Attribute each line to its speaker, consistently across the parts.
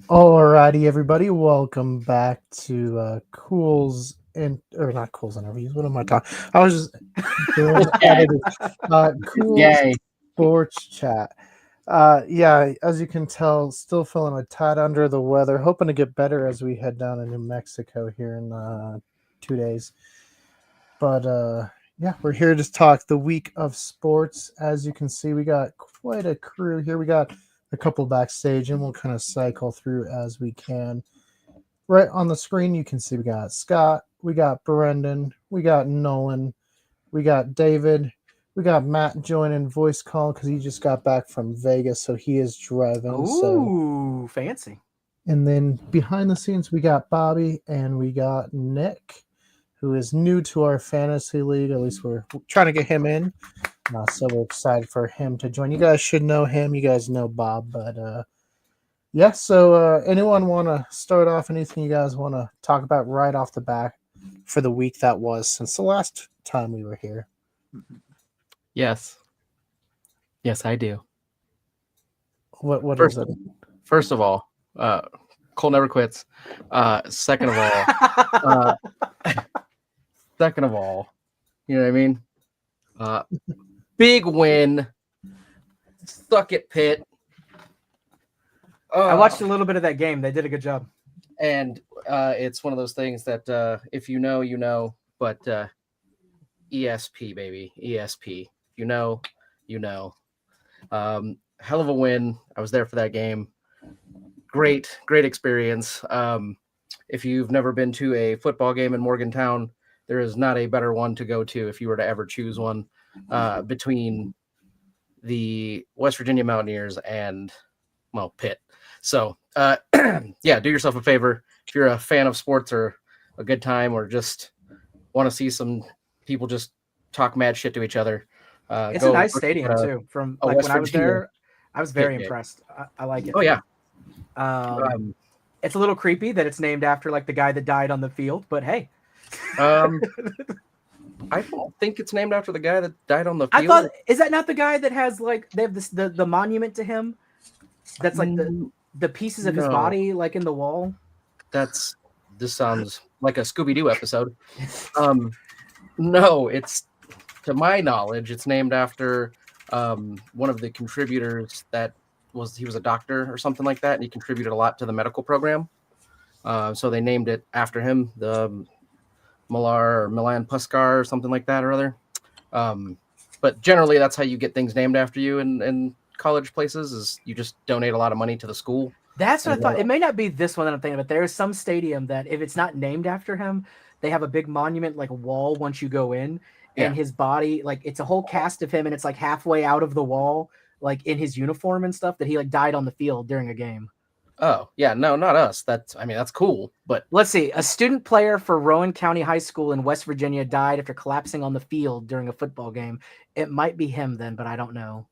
Speaker 1: Alrighty, everybody, welcome back to Cool's or not Cool's interviews. What am I talking? I was just doing
Speaker 2: Yay.
Speaker 1: editing. Cool's
Speaker 2: Yay.
Speaker 1: sports chat. Yeah, as you can tell, still feeling a tad under the weather. Hoping to get better as we head down to New Mexico here in 2 days. But yeah, we're here to talk the week of sports. As you can see, we got quite a crew here. We got a couple backstage, and we'll kind of cycle through as we can. Right on the screen, you can see we got Scott, we got Brendan, we got Nolan, we got David, we got Matt joining voice call because he just got back from Vegas, so he is driving. So,
Speaker 3: Ooh, fancy.
Speaker 1: and then behind the scenes, we got Bobby and we got Nick, who is new to our fantasy league. At least we're trying to get him in. So we're excited for him to join. You guys should know him. You guys know Bob, but yeah. So anyone want to start off? Anything you guys want to talk about right off the bat for the week that was since the last time we were here?
Speaker 2: Yes. Yes, I do.
Speaker 1: What
Speaker 2: First,
Speaker 1: is it?
Speaker 2: first of all, Cole never quits. Second of all, second of all, you know what I mean? Big win. Suck it, Pitt.
Speaker 3: I watched a little bit of that game. They did a good job.
Speaker 2: And it's one of those things that if you know, you know. But ESP, baby, ESP. You know, you know. Hell of a win. I was there for that game. Great experience. If you've never been to a football game in Morgantown, there is not a better one to go to if you were to ever choose one between the West Virginia Mountaineers and, well, Pitt. So, yeah, do yourself a favor. If you're a fan of sports or a good time or just want to see some people just talk mad shit to each other,
Speaker 3: It's a nice stadium, too. From like when I was there, I was very impressed. I like it.
Speaker 2: Oh, yeah.
Speaker 3: It's a little creepy that it's named after like the guy that died on the field, but hey.
Speaker 2: I don't think it's named after the guy that died on the field.
Speaker 3: I thought, is that not the guy that has like they have this the monument to him? That's like the pieces of his body like in the wall.
Speaker 2: This sounds like a Scooby-Doo episode. No, it's, to my knowledge, it's named after one of the contributors he was a doctor or something like that, and he contributed a lot to the medical program. So they named it after him, the Milan Puskar or something like that or other. But generally, that's how you get things named after you in college places, is you just donate a lot of money to the school.
Speaker 3: That's what I thought. It may not be this one that I'm thinking, but there is some stadium that if it's not named after him, they have a big monument, like a wall once you go in, and his body, like it's a whole cast of him, and it's like halfway out of the wall, like in his uniform and stuff, that he like died on the field during a game.
Speaker 2: Oh, yeah, no, not us. That's cool, but
Speaker 3: let's see. A student player for Rowan County High School in West Virginia died after collapsing on the field during a football game. It might be him then, but I don't know.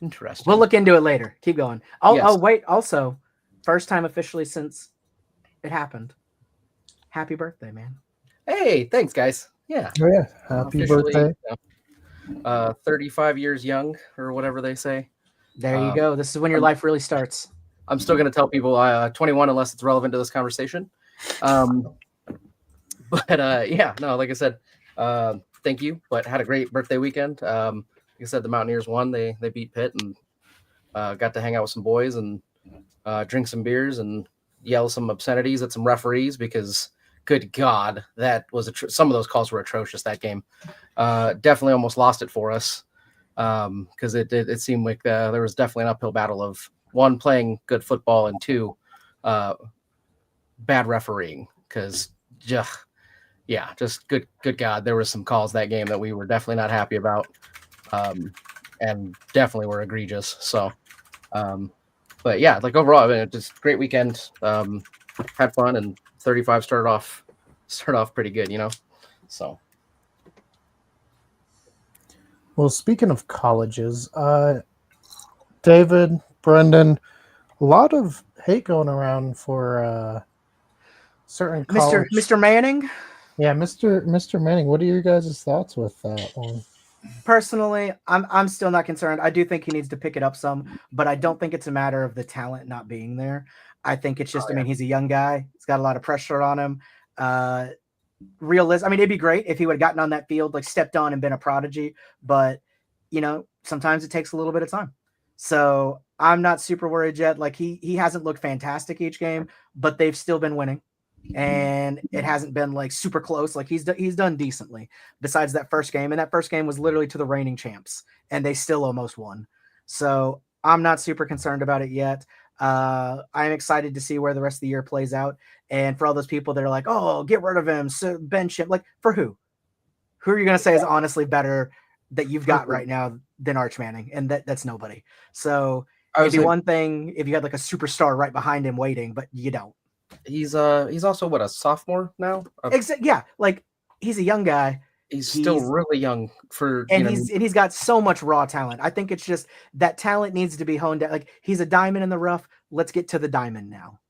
Speaker 2: Interesting.
Speaker 3: We'll look into it later. Keep going. Oh, wait. Also, first time officially since it happened. Happy birthday, man.
Speaker 2: Hey, thanks, guys. Yeah.
Speaker 1: Oh, yeah. Happy birthday.
Speaker 2: 35 years young, or whatever they say.
Speaker 3: There you go. This is when your life really starts.
Speaker 2: I'm still going to tell people 21 unless it's relevant to this conversation. But yeah, no, like I said, thank you. But had a great birthday weekend. Like I said, the Mountaineers won. They beat Pitt and got to hang out with some boys and drink some beers and yell some obscenities at some referees because, good God, that was some of those calls were atrocious that game. Definitely almost lost it for us. Because it seemed like there was definitely an uphill battle of one, playing good football, and two, bad refereeing. Because just good God, there were some calls that game that we were definitely not happy about, and definitely were egregious. So, but yeah, like overall, I mean, just great weekend. Had fun, and 35 started off pretty good, you know. So.
Speaker 1: Well, speaking of colleges, David, Brendan, a lot of hate going around for certain college.
Speaker 3: Mr. Manning?
Speaker 1: Yeah, Mr. Manning. What are your guys' thoughts with that one?
Speaker 3: Personally, I'm still not concerned. I do think he needs to pick it up some, but I don't think it's a matter of the talent not being there. I think it's just, I mean, he's a young guy. He's got a lot of pressure on him. Realistic. I mean, it'd be great if he would have gotten on that field, like stepped on and been a prodigy, but sometimes it takes a little bit of time. So I'm not super worried yet. Like he hasn't looked fantastic each game, but they've still been winning. And it hasn't been like super close. Like he's done decently besides that first game. And that first game was literally to the reigning champs and they still almost won. So I'm not super concerned about it yet. I'm excited to see where the rest of the year plays out. And for all those people that are like, oh, get rid of him, so bench him. Like for who? Who are you going to say is honestly better that you've got right now than Arch Manning? And that's nobody. So it'd be one thing if you had like a superstar right behind him waiting, but you don't.
Speaker 2: He's also what, a sophomore now?
Speaker 3: Yeah, like he's a young guy.
Speaker 2: He's still really young
Speaker 3: and he's got so much raw talent. I think it's just that talent needs to be honed down. Like he's a diamond in the rough. Let's get to the diamond now.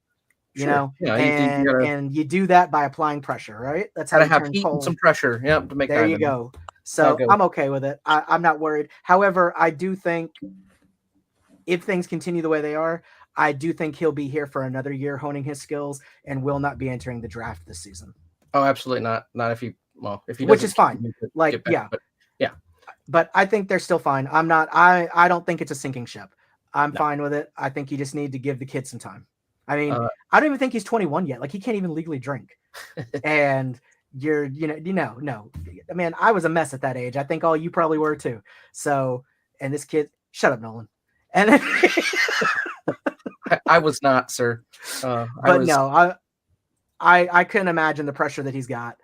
Speaker 2: Yeah,
Speaker 3: and you do that by applying pressure, right? That's how you
Speaker 2: have
Speaker 3: turn
Speaker 2: heat
Speaker 3: cold.
Speaker 2: And some pressure. Yeah, to make
Speaker 3: there you go. So I'm okay with it. I'm not worried. However, I do think if things continue the way they are, I do think he'll be here for another year honing his skills and will not be entering the draft this season.
Speaker 2: Oh, absolutely not. Not if he
Speaker 3: which is fine. Like, but I think they're still fine. I don't think it's a sinking ship. I'm fine with it. I think you just need to give the kid some time. I mean, I don't even think he's 21 yet. Like he can't even legally drink. And no. I mean, I was a mess at that age. I think all you probably were too. So, and this kid, shut up, Nolan. And then
Speaker 2: I was not, sir.
Speaker 3: No, I couldn't imagine the pressure that he's got.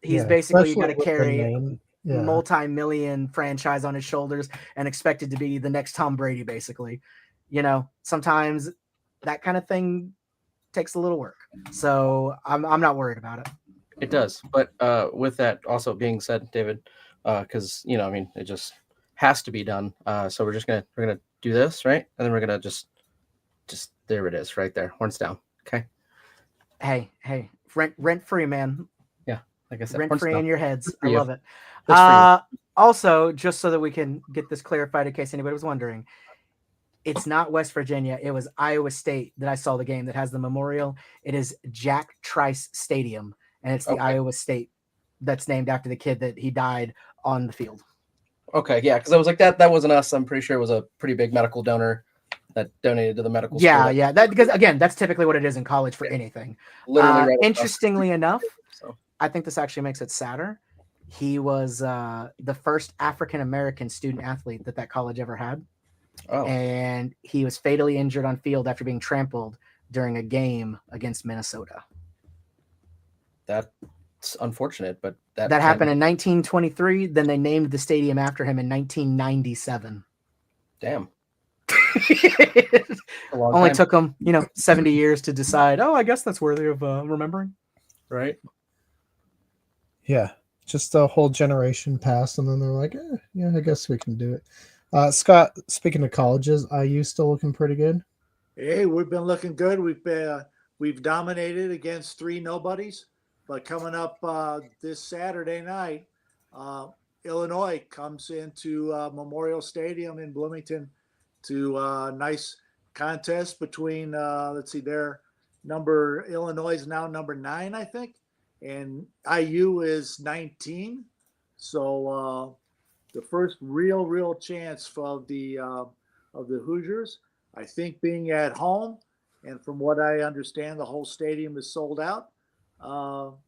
Speaker 3: He's basically got to carry multi-million franchise on his shoulders and expected to be the next Tom Brady, basically. Sometimes that kind of thing takes a little work. So I'm not worried about it.
Speaker 2: It does. But with that also being said, David, because it just has to be done. So we're gonna do this, right? And then we're gonna just there it is, right there, horns down. Okay.
Speaker 3: Hey, rent free, man.
Speaker 2: Yeah, like I said,
Speaker 3: rent free in your heads. I love it. Also, just so that we can get this clarified in case anybody was wondering, it's not West Virginia. It was Iowa State that I saw the game that has the memorial. It is Jack Trice Stadium, and it's the Iowa State that's named after the kid that he died on the field.
Speaker 2: Okay, yeah, because I was like that wasn't us. I'm pretty sure it was a pretty big medical donor that donated to the medical school.
Speaker 3: Yeah. That because again, that's typically what it is in college for anything. Literally, interestingly enough, I think this actually makes it sadder. He was the first African American student athlete that college ever had. Oh. And he was fatally injured on field after being trampled during a game against Minnesota.
Speaker 2: That's unfortunate, but that
Speaker 3: happened in 1923. Then they named the stadium after him in 1997.
Speaker 2: Damn.
Speaker 3: Only took them, 70 years to decide. Oh, I guess that's worthy of remembering.
Speaker 2: Right.
Speaker 1: Yeah. Just a whole generation passed, and then they're like, yeah, I guess we can do it. Scott, speaking of colleges, IU still looking pretty good?
Speaker 4: Hey, we've been looking good. We've dominated against 3 nobodies, but coming up this Saturday night, Illinois comes into Memorial Stadium in Bloomington to a nice contest between Illinois is now number 9, I think, and IU is 19. So the first real chance for the Hoosiers, I think, being at home, and from what I understand, the whole stadium is sold out. I'm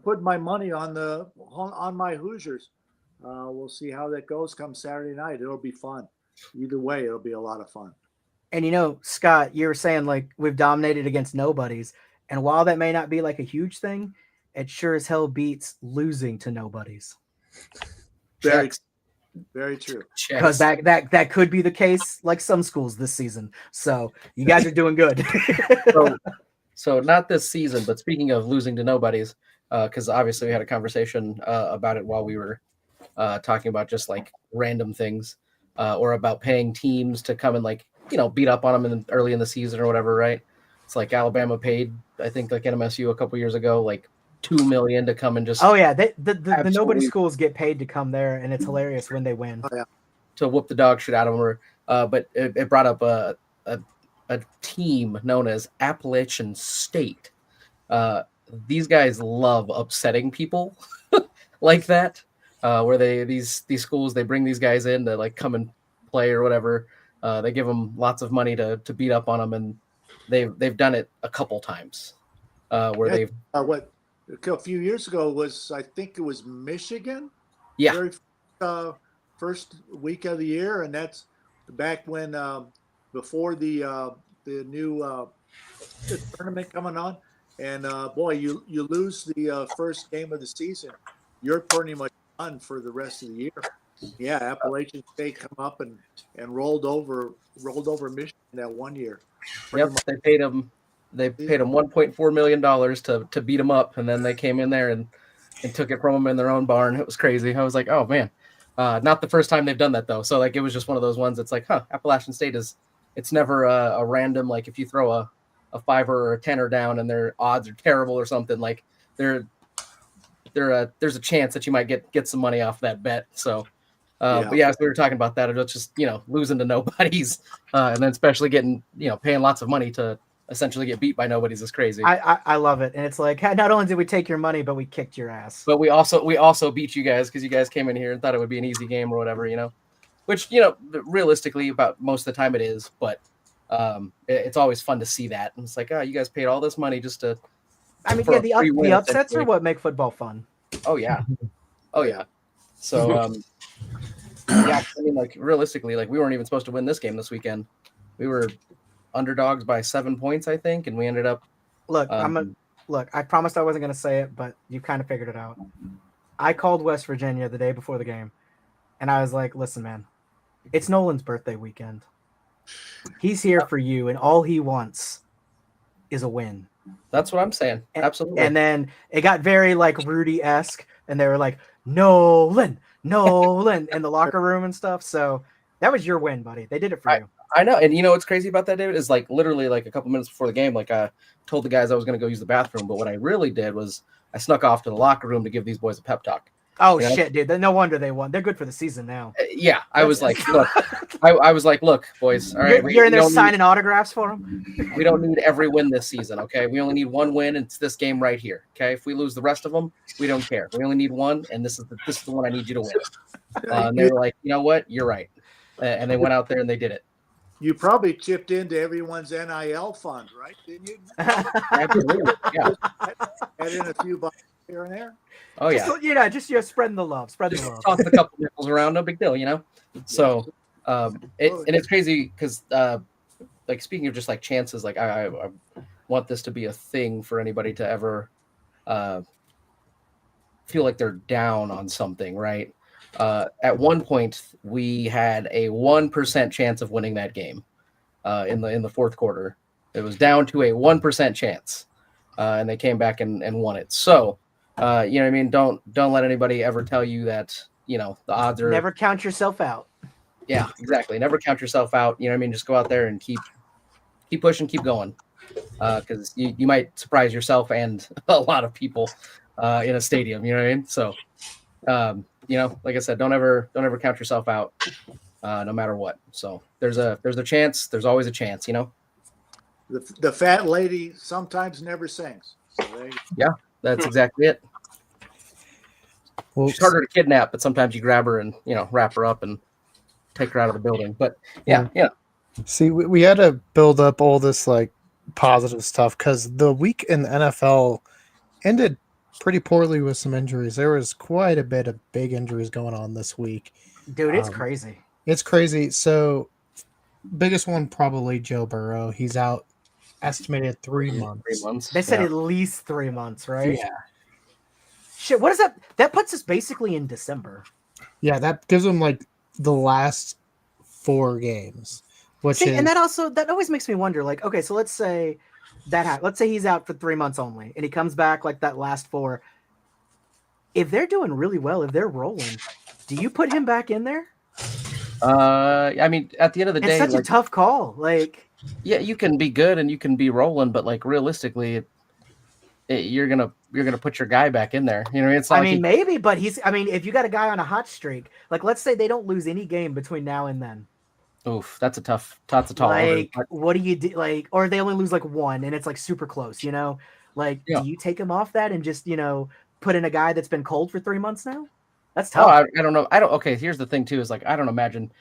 Speaker 4: putting my money on my Hoosiers. We'll see how that goes come Saturday night. It'll be fun. Either way, it'll be a lot of fun.
Speaker 3: And Scott, you were saying like we've dominated against nobodies, and while that may not be like a huge thing, it sure as hell beats losing to nobodies.
Speaker 4: Very true.
Speaker 3: Because that could be the case like some schools this season. So you guys are doing good.
Speaker 2: So not this season, but speaking of losing to nobodies, because obviously we had a conversation about it while we were talking about just like random things or about paying teams to come and like, beat up on them early in the season or whatever, right? It's like Alabama paid, I think, like NMSU a couple years ago, like 2 million to come and just
Speaker 3: Oh yeah, the nobody
Speaker 2: Absolutely.
Speaker 3: schools get paid to come there, and it's hilarious when they win.
Speaker 2: to whoop the dog shit out of them. But it brought up a team known as Appalachian State. These guys love upsetting people like that. Where these schools, they bring these guys in to like come and play or whatever. They give them lots of money to beat up on them, and they've done it a couple times. Where they've
Speaker 4: what a few years ago was, I think it was Michigan.
Speaker 2: Yeah.
Speaker 4: Very first week of the year, and that's back when before the new the tournament coming on. And boy, you lose the first game of the season, you're pretty much done for the rest of the year. Yeah, Appalachian State come up and rolled over Michigan that one year.
Speaker 2: Yep, they paid him $1.4 million to beat him up, and then they came in there and took it from him in their own barn. It was crazy. I was like, oh man, not the first time they've done that though. So like, it was just one of those ones that's like, Appalachian State it's never a random, like if you throw a 5 or a 10 down and their odds are terrible or something, like there's a chance that you might get some money off that bet. So but yeah, so we were talking about that. It's just, losing to nobodies, and then especially getting, paying lots of money to essentially get beat by nobodies is crazy.
Speaker 3: I love it. And it's like, not only did we take your money, but we kicked your ass.
Speaker 2: But we also beat you guys because you guys came in here and thought it would be an easy game or whatever, which, realistically about most of the time it is, but it's always fun to see that. And it's like, you guys paid all this money just to,
Speaker 3: the upsets are what make football fun.
Speaker 2: Oh yeah. Oh yeah. So, yeah, I mean, like realistically, like we weren't even supposed to win this game this weekend. We were underdogs by 7 points, I think, and we ended up.
Speaker 3: Look, I promised I wasn't going to say it, but you kind of figured it out. I called West Virginia the day before the game, and I was like, "Listen, man, it's Nolan's birthday weekend. He's here for you, and all he wants is a win."
Speaker 2: That's what I'm saying. Absolutely.
Speaker 3: And then it got very like Rudy-esque, and they were like, Nolan in the locker room and stuff. So that was your win, buddy. They did it for you.
Speaker 2: I know. And what's crazy about that, David, is like literally like a couple minutes before the game, like I told the guys I was going to go use the bathroom. But what I really did was I snuck off to the locker room to give these boys a pep talk.
Speaker 3: Oh, shit, dude. No wonder they won. They're good for the season now.
Speaker 2: Yeah. I was like, look, I was like, look, boys. All right.
Speaker 3: You're in there signing autographs for them?
Speaker 2: We don't need every win this season, okay? We only need one win, and it's this game right here, okay? If we lose the rest of them, we don't care. We only need one, and this is the one I need you to win. And they were like, you know what? You're right. And they went out there and they did it.
Speaker 4: You probably chipped into everyone's NIL fund, right? Didn't you?
Speaker 2: Absolutely. Yeah.
Speaker 4: Add in a few bucks here and there.
Speaker 2: Oh yeah.
Speaker 3: Just spreading the love. Spread the love.
Speaker 2: Toss a couple nickels around, no big deal, So, it's crazy because, like speaking of just like chances, like I want this to be a thing for anybody to ever feel like they're down on something, right? At one point, we had a 1% chance of winning that game in the fourth quarter. It was down to a 1% chance, and they came back and won it. So, you know what I mean? Don't let anybody ever tell you that the odds are.
Speaker 3: Never count yourself out.
Speaker 2: Yeah, exactly. Never count yourself out. You know what I mean? Just go out there and keep pushing, keep going, because you might surprise yourself and a lot of people in a stadium. You know what I mean? So. Like I said, don't ever count yourself out, no matter what. So there's a chance. There's always a chance,
Speaker 4: The fat lady sometimes never sings. So
Speaker 2: yeah, that's exactly it. Well, it's harder to kidnap, but sometimes you grab her and wrap her up and take her out of the building. But yeah.
Speaker 1: See, we had to build up all this like positive stuff because the week in the NFL ended pretty poorly with some injuries. There was quite a bit of big injuries going on this week.
Speaker 3: Dude, it's crazy.
Speaker 1: It's crazy. So, biggest one probably Joe Burrow. He's out estimated 3 months.
Speaker 2: 3 months.
Speaker 3: They said at least 3 months, right?
Speaker 1: Yeah.
Speaker 3: Shit, what is that? That puts us basically in December.
Speaker 1: Yeah, that gives them like the last 4 games.
Speaker 3: And that always makes me wonder, like, okay, so let's say let's say he's out for 3 months only, and he comes back like that last 4. If they're doing really well, if they're rolling, do you put him back in there?
Speaker 2: I mean, at the end of the day,
Speaker 3: it's such a tough call. Like,
Speaker 2: yeah, you can be good and you can be rolling, but like realistically, you're gonna put your guy back in there. You know what I mean? It's not
Speaker 3: I
Speaker 2: like
Speaker 3: mean, maybe, but if you got a guy on a hot streak, like let's say they don't lose any game between now and then.
Speaker 2: oof, that's a tall order.
Speaker 3: Like, what do you do? Like, or they only lose like one and it's like super close, you know? Like,
Speaker 2: Yeah.
Speaker 3: do you take him off that and just, put in a guy that's been cold for 3 months now? That's
Speaker 2: Oh,
Speaker 3: tough.
Speaker 2: I don't know. Okay, here's the thing too, is like I don't imagine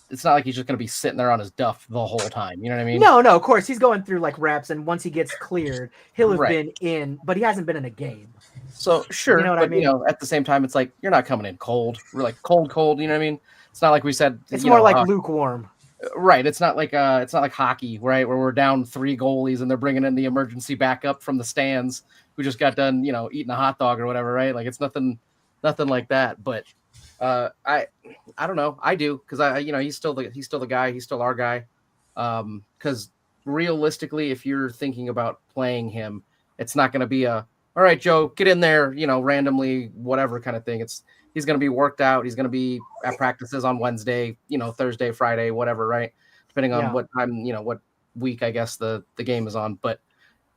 Speaker 2: it's not like he's just gonna be sitting there on his duff the whole time. You know what I mean?
Speaker 3: No, of course he's going through like reps, and once he gets cleared, he'll have
Speaker 2: Right.
Speaker 3: been in, but he hasn't been in a game.
Speaker 2: So sure,
Speaker 3: You know what
Speaker 2: but
Speaker 3: I mean?
Speaker 2: at the same time, it's like you're not coming in cold. We're like cold. You know what I mean? It's not like we said.
Speaker 3: It's more like lukewarm.
Speaker 2: Right. It's not like hockey, right? Where we're down 3 goalies and they're bringing in the emergency backup from the stands who just got done, eating a hot dog or whatever, right? Like it's nothing like that. But I don't know. I do because he's still the guy. He's still our guy. Because realistically, if you're thinking about playing him, it's not going to be all right, Joe, get in there, randomly, whatever kind of thing. He's going to be worked out. He's going to be at practices on Wednesday, Thursday, Friday, whatever, right? Depending on what time, what week, I guess the game is on. But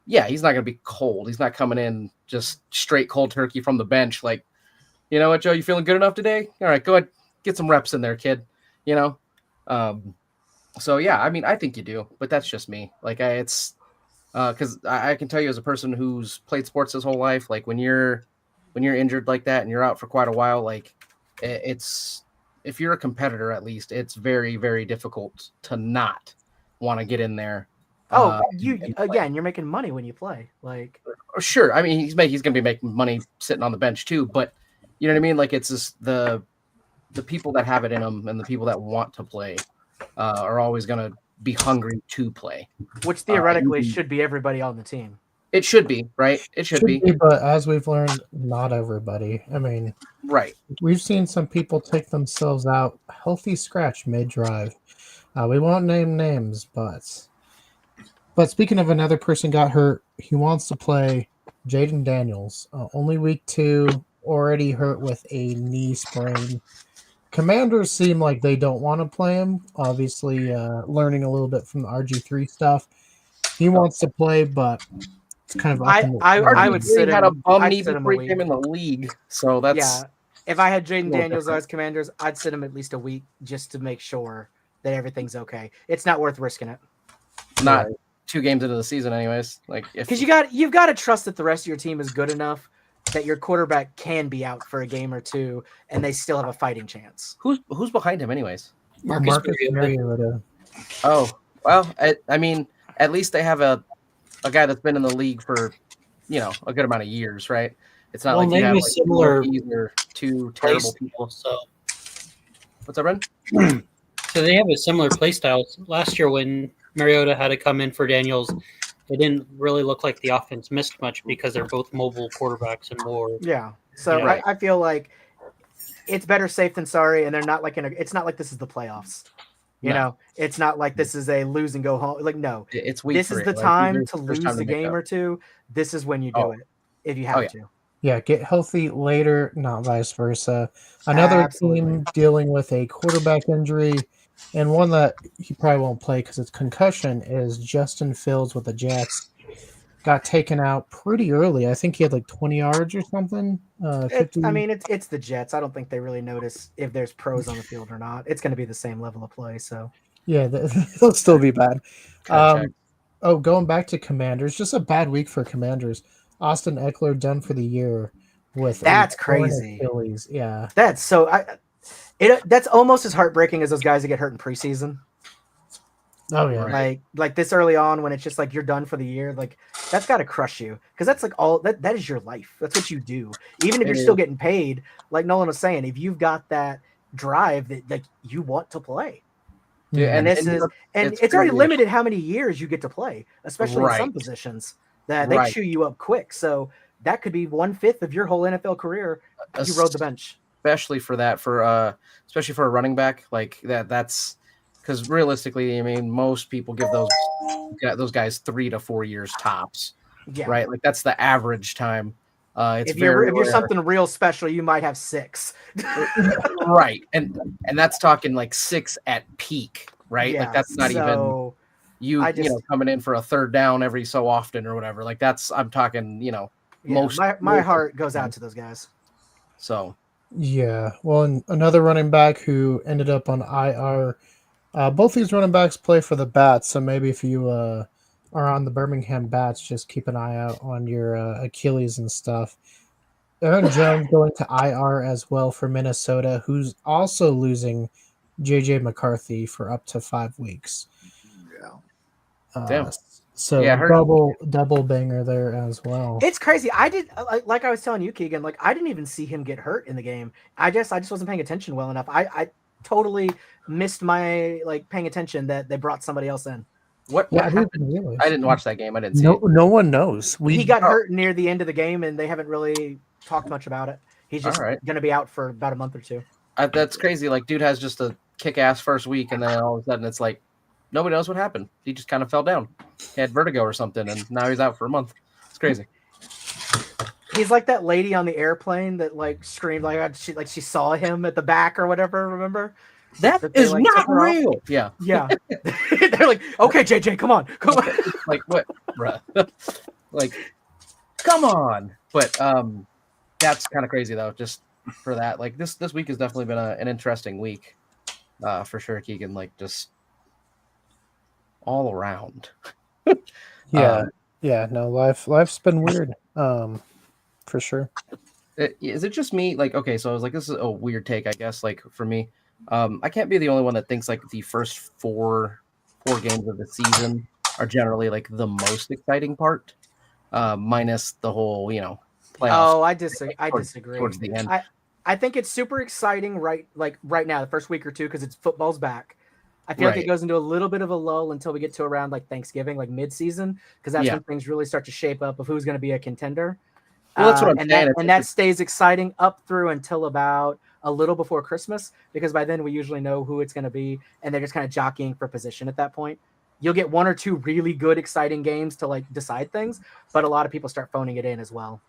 Speaker 2: yeah, he's not going to be cold. He's not coming in just straight cold turkey from the bench. Like, you know what, Joe, you feeling good enough today? All right, go ahead, get some reps in there, kid. So yeah, I mean, I think you do, but that's just me. Like, it's because I can tell you as a person who's played sports his whole life, like when you're injured like that and you're out for quite a while, like it's if you're a competitor, at least it's very, very difficult to not want to get in there.
Speaker 3: You're making money when you play. Like,
Speaker 2: sure, I mean he's going to be making money sitting on the bench too, but you know what I mean. Like it's just the people that have it in them and the people that want to play are always going to be hungry to play,
Speaker 3: which theoretically should be everybody on the team.
Speaker 2: It should be, right? It should be.
Speaker 1: But as we've learned, not everybody. I mean,
Speaker 2: right.
Speaker 1: We've seen some people take themselves out healthy scratch mid-drive. We won't name names, but speaking of another person got hurt, he wants to play. Jaden Daniels, only week 2, already hurt with a knee sprain. Commanders seem like they don't want to play him. Obviously, learning a little bit from the RG3 stuff. He wants to play, but it's kind of.
Speaker 3: I would sit
Speaker 2: had
Speaker 3: him,
Speaker 2: a bum
Speaker 3: I'd
Speaker 2: knee
Speaker 3: sit him
Speaker 2: before
Speaker 3: a
Speaker 2: he came
Speaker 3: week.
Speaker 2: in the league, so that's
Speaker 3: If I had Jaden Daniels as Commanders, I'd sit him at least a week just to make sure that everything's okay. It's not worth risking it.
Speaker 2: Not 2 games into the season, anyways. Like
Speaker 3: because you've got to trust that the rest of your team is good enough that your quarterback can be out for a game or 2 and they still have a fighting chance.
Speaker 2: Who's behind him, anyways?
Speaker 1: Marcus Mariota.
Speaker 2: Oh well, I mean, at least they have a guy that's been in the league for a good amount of years, right? It's not like you have
Speaker 5: similar
Speaker 2: either 2 terrible people.
Speaker 5: So
Speaker 2: what's up, Ren?
Speaker 5: So they have a similar play style. Last year when Mariota had to come in for Daniels, it didn't really look like the offense missed much because they're both mobile quarterbacks and more.
Speaker 3: Yeah. So I feel like it's better safe than sorry, and they're not like it's not like this is the playoffs. You know, it's not like this is a lose and go home. Like, no,
Speaker 2: it's week
Speaker 3: this
Speaker 2: 3.
Speaker 3: is the time to lose the game or 2. This is when you do it if you have to.
Speaker 1: Yeah, get healthy later, not vice versa. Another team dealing with a quarterback injury, and one that he probably won't play because it's concussion, is Justin Fields with the Jets. Got taken out pretty early. I think he had like 20 yards or something.
Speaker 3: It's the Jets. I don't think they really notice if there's pros on the field or not. It's going to be the same level of play. So
Speaker 1: yeah, they'll still be bad. Going back to Commanders, just a bad week for Commanders. Austin Eckler done for the year with
Speaker 3: that's crazy.
Speaker 1: Achilles. Yeah,
Speaker 3: that's so. That's almost as heartbreaking as those guys that get hurt in preseason.
Speaker 1: Oh yeah,
Speaker 3: like this early on when it's just like you're done for the year, like that's got to crush you because that's like all that is your life. That's what you do. Even if you're still getting paid, like Nolan was saying, if you've got that drive that like you want to play. Yeah, and it's already limited how many years you get to play, especially in some positions that they chew you up quick. So that could be 1/5 of your whole NFL career. You rode the bench,
Speaker 2: especially for especially for a running back like that. That's because realistically, I mean, most people give those guys 3 to 4 years tops, right? Like that's the average time. If
Speaker 3: you're something real special, you might have 6.
Speaker 2: Right, and that's talking like 6 at peak, right?
Speaker 3: Yeah,
Speaker 2: like that's not even you coming in for a third down every so often or whatever. Like I'm talking,
Speaker 3: Yeah, my
Speaker 2: most
Speaker 3: heart goes out to those guys.
Speaker 2: So
Speaker 1: Yeah. Well, and another running back who ended up on IR. Both these running backs play for the Bats, so maybe if you are on the Birmingham Bats, just keep an eye out on your Achilles and stuff. Aaron Jones going to IR as well for Minnesota, who's also losing JJ McCarthy for up to 5 weeks.
Speaker 4: Yeah.
Speaker 2: Damn.
Speaker 1: So
Speaker 2: Yeah, I heard-
Speaker 1: double banger there as well.
Speaker 3: It's crazy. I did like I was telling you, Keegan. Like I didn't even see him get hurt in the game. I just wasn't paying attention well enough. I totally missed my paying attention that they brought somebody else in.
Speaker 2: What
Speaker 1: Yeah, I
Speaker 2: happened?
Speaker 1: didn't realize.
Speaker 2: I didn't watch that game. I didn't see
Speaker 1: No,
Speaker 2: it.
Speaker 1: no one knows.
Speaker 3: He got hurt near the end of the game, and they haven't really talked much about it. He's just
Speaker 2: All right.
Speaker 3: going to be out for about a month or two.
Speaker 2: That's crazy. Like, dude has just a kick-ass first week, and then all of a sudden it's like nobody knows what happened. He just kind of fell down. He had vertigo or something, and now he's out for a month. It's crazy.
Speaker 3: He's like that lady on the airplane that screamed she saw him at the back or whatever. Remember?
Speaker 2: That
Speaker 3: they,
Speaker 2: is
Speaker 3: took
Speaker 2: not
Speaker 3: her off?
Speaker 2: real. Yeah.
Speaker 3: Yeah. They're like, okay, JJ, come on.
Speaker 2: Like what, bruh? Like, come on. But that's kind of crazy though. Just for that, like this week has definitely been an interesting week, for sure, Keegan. Like just all around.
Speaker 1: Yeah, no, life's been weird, for sure.
Speaker 2: Is it just me? Like, okay, so I was like, this is a weird take, I guess. Like for me, I can't be the only one that thinks like the first four games of the season are generally like the most exciting part, minus the whole, playoffs.
Speaker 3: Oh, I disagree.
Speaker 2: Towards the end.
Speaker 3: I think it's super exciting right now, the first week or two, because it's football's back. I feel like it goes into a little bit of a lull until we get to around like Thanksgiving, like mid-season, because that's when things really start to shape up of who's going to be a contender.
Speaker 2: Well, that's what I'm saying.
Speaker 3: That stays exciting up through until about a little before Christmas, because by then we usually know who it's going to be, and they're just kind of jockeying for position at that point. You'll get one or two really good, exciting games to like decide things, but a lot of people start phoning it in as well.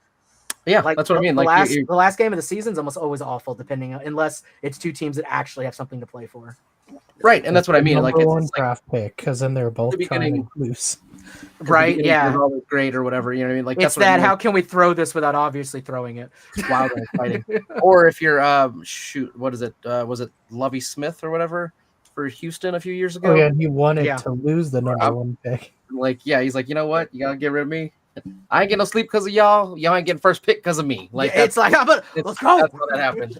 Speaker 2: Yeah,
Speaker 3: like
Speaker 2: that's what I mean.
Speaker 3: Like the last game of the season is almost always awful, unless it's two teams that actually have something to play for.
Speaker 2: Right, and that's what I mean. Like
Speaker 1: one
Speaker 2: it's
Speaker 1: draft pick, because then they're both trying to lose.
Speaker 3: Right? Yeah,
Speaker 2: always great or whatever. You know what I mean? Like
Speaker 3: it's
Speaker 2: that's what I mean.
Speaker 3: How can we throw this without obviously throwing it?
Speaker 2: Wild and exciting. Or if you're what is it? Was it Lovie Smith or whatever for Houston a few years ago?
Speaker 1: Oh yeah, he wanted to lose the number one pick.
Speaker 2: Like, yeah, he's like, you know what? You gotta get rid of me. I ain't getting no sleep because of y'all. Y'all ain't getting first pick because of me. Like
Speaker 3: it's like, let's go.
Speaker 2: That's how that happened.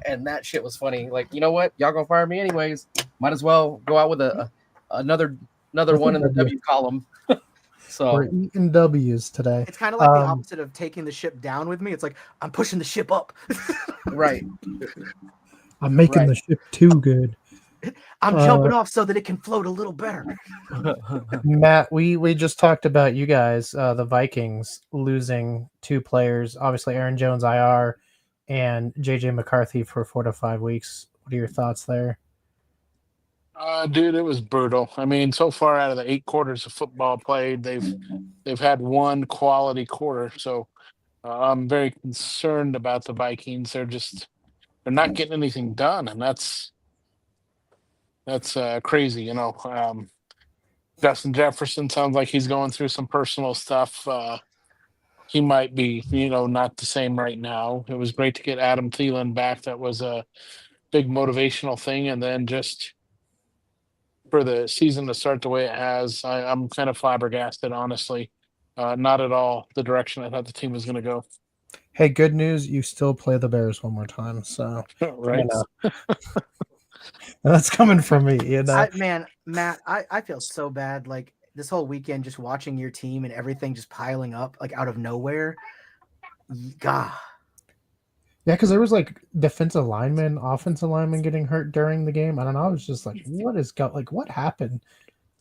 Speaker 2: And that shit was funny. Like, you know what? Y'all gonna fire me anyways. Might as well go out with another one in the W column. So
Speaker 1: we're eating W's today.
Speaker 3: It's kind of like the opposite of taking the ship down with me. It's like I'm pushing the ship up.
Speaker 2: Right.
Speaker 1: I'm making the ship too good.
Speaker 3: I'm jumping off so that it can float a little better.
Speaker 1: Matt, we just talked about you guys, the Vikings losing two players. Obviously, Aaron Jones IR and JJ McCarthy for 4 to 5 weeks. What are your thoughts there?
Speaker 6: Dude, it was brutal. I mean, so far out of the 8 quarters of football played, they've had one quality quarter. So I'm very concerned about the Vikings. They're not getting anything done, and that's crazy. Justin Jefferson sounds like he's going through some personal stuff. He might be, not the same right now. It was great to get Adam Thielen back. That was a big motivational thing, and then just for the season to start the way it has, I'm kind of flabbergasted, honestly. Not at all the direction I thought the team was going to go.
Speaker 1: Hey, good news. You still play the Bears one more time. So,
Speaker 6: right.
Speaker 1: That's coming from me.
Speaker 3: Matt, I feel so bad. Like this whole weekend, just watching your team and everything just piling up like out of nowhere. God.
Speaker 1: Yeah, because there was like defensive linemen, offensive linemen getting hurt during the game. I don't know. I was just like, what happened?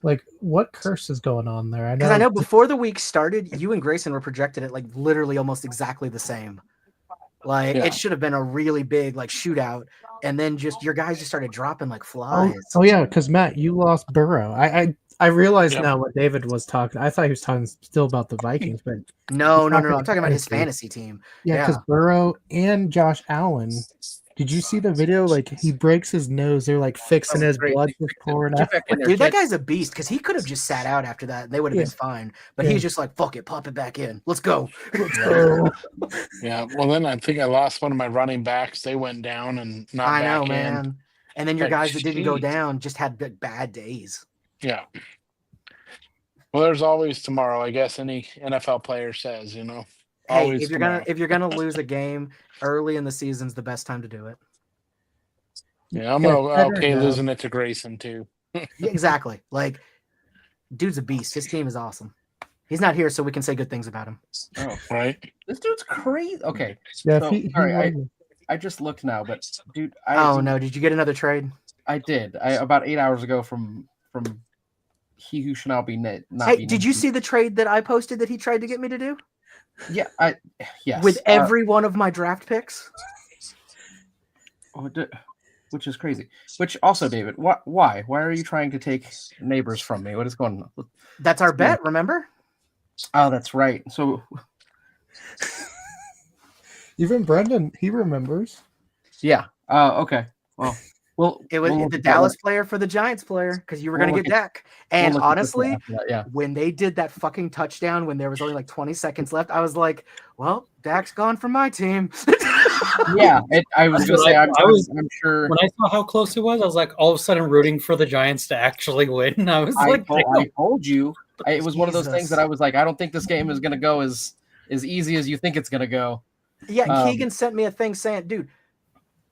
Speaker 1: Like, what curse is going on there?
Speaker 3: Because I know before the week started, you and Grayson were projected at like literally almost exactly the same. Like it should have been a really big like shootout, and then just your guys just started dropping like flies.
Speaker 1: Oh yeah, because Matt, you lost Burrow. I realized now what David was talking. I thought he was talking still about the Vikings, but
Speaker 3: no. I'm talking about his fantasy team.
Speaker 1: Yeah, because Burrow and Josh Allen Did you see the video? Like he breaks his nose. They're like fixing his
Speaker 2: Great.
Speaker 1: blood just pouring
Speaker 2: Get
Speaker 1: out.
Speaker 2: back in there,
Speaker 3: Dude, that
Speaker 2: kid.
Speaker 3: guy's a beast because he could have just sat out after that and they would have
Speaker 1: Yeah.
Speaker 3: been fine. But
Speaker 1: Yeah.
Speaker 3: he's just like, fuck it, pop it back in. Let's go.
Speaker 1: Oh,
Speaker 6: Yeah. Well, then I think I lost one of my running backs. They went down and not
Speaker 3: I
Speaker 6: back
Speaker 3: know,
Speaker 6: in.
Speaker 3: man. And then your
Speaker 6: Like,
Speaker 3: guys that didn't go
Speaker 6: jeez.
Speaker 3: down just had bad days.
Speaker 6: Yeah. Well, there's always tomorrow, I guess any NFL player says,
Speaker 3: Hey,
Speaker 6: Always
Speaker 3: if you're gonna lose a game early in the season's the best time to do it.
Speaker 6: Yeah, I'm
Speaker 1: get better
Speaker 6: okay
Speaker 1: now.
Speaker 6: losing it to Grayson too.
Speaker 3: Yeah, exactly. Like, dude's a beast. His team is awesome. He's not here, so we can say good things about him.
Speaker 2: Oh,
Speaker 6: Right?
Speaker 2: this dude's crazy. Okay,
Speaker 1: Yeah,
Speaker 2: so,
Speaker 1: if he
Speaker 2: sorry,
Speaker 1: won.
Speaker 2: I just looked now, but dude,
Speaker 3: Oh no, did you get another trade?
Speaker 2: I did. About 8 hours ago from he who shall not be named.
Speaker 3: Hey, did you see the trade that I posted that he tried to get me to do?
Speaker 2: Yeah, yes.
Speaker 3: With every one of my draft picks?
Speaker 2: Which is crazy. Which also, David, why? Why are you trying to take neighbors from me? What is going on?
Speaker 3: That's our bet, remember?
Speaker 2: Oh, that's right. So
Speaker 1: Even Brendan, he remembers.
Speaker 2: yeah. Okay. Well,
Speaker 3: It was
Speaker 2: we'll look
Speaker 3: the
Speaker 2: at that
Speaker 3: Dallas player for the Giants player because you were
Speaker 2: We'll
Speaker 3: going to
Speaker 2: look
Speaker 3: get Dak.
Speaker 2: We'll
Speaker 3: And
Speaker 2: look at this
Speaker 3: honestly,
Speaker 2: after that, yeah.
Speaker 3: when they did that fucking touchdown when there was only like 20 seconds left, I was like, well, Dak's gone from my team.
Speaker 2: Yeah, I was going to say, I'm sure.
Speaker 5: When I saw how close it was, I was like all of a sudden rooting for the Giants to actually win. I was
Speaker 2: I
Speaker 5: like,
Speaker 2: told you. It was one of those things
Speaker 3: Jesus.
Speaker 2: that I was like, I don't think this game is going to go as easy as you think it's going to go.
Speaker 3: Yeah, Keegan sent me a thing saying, dude,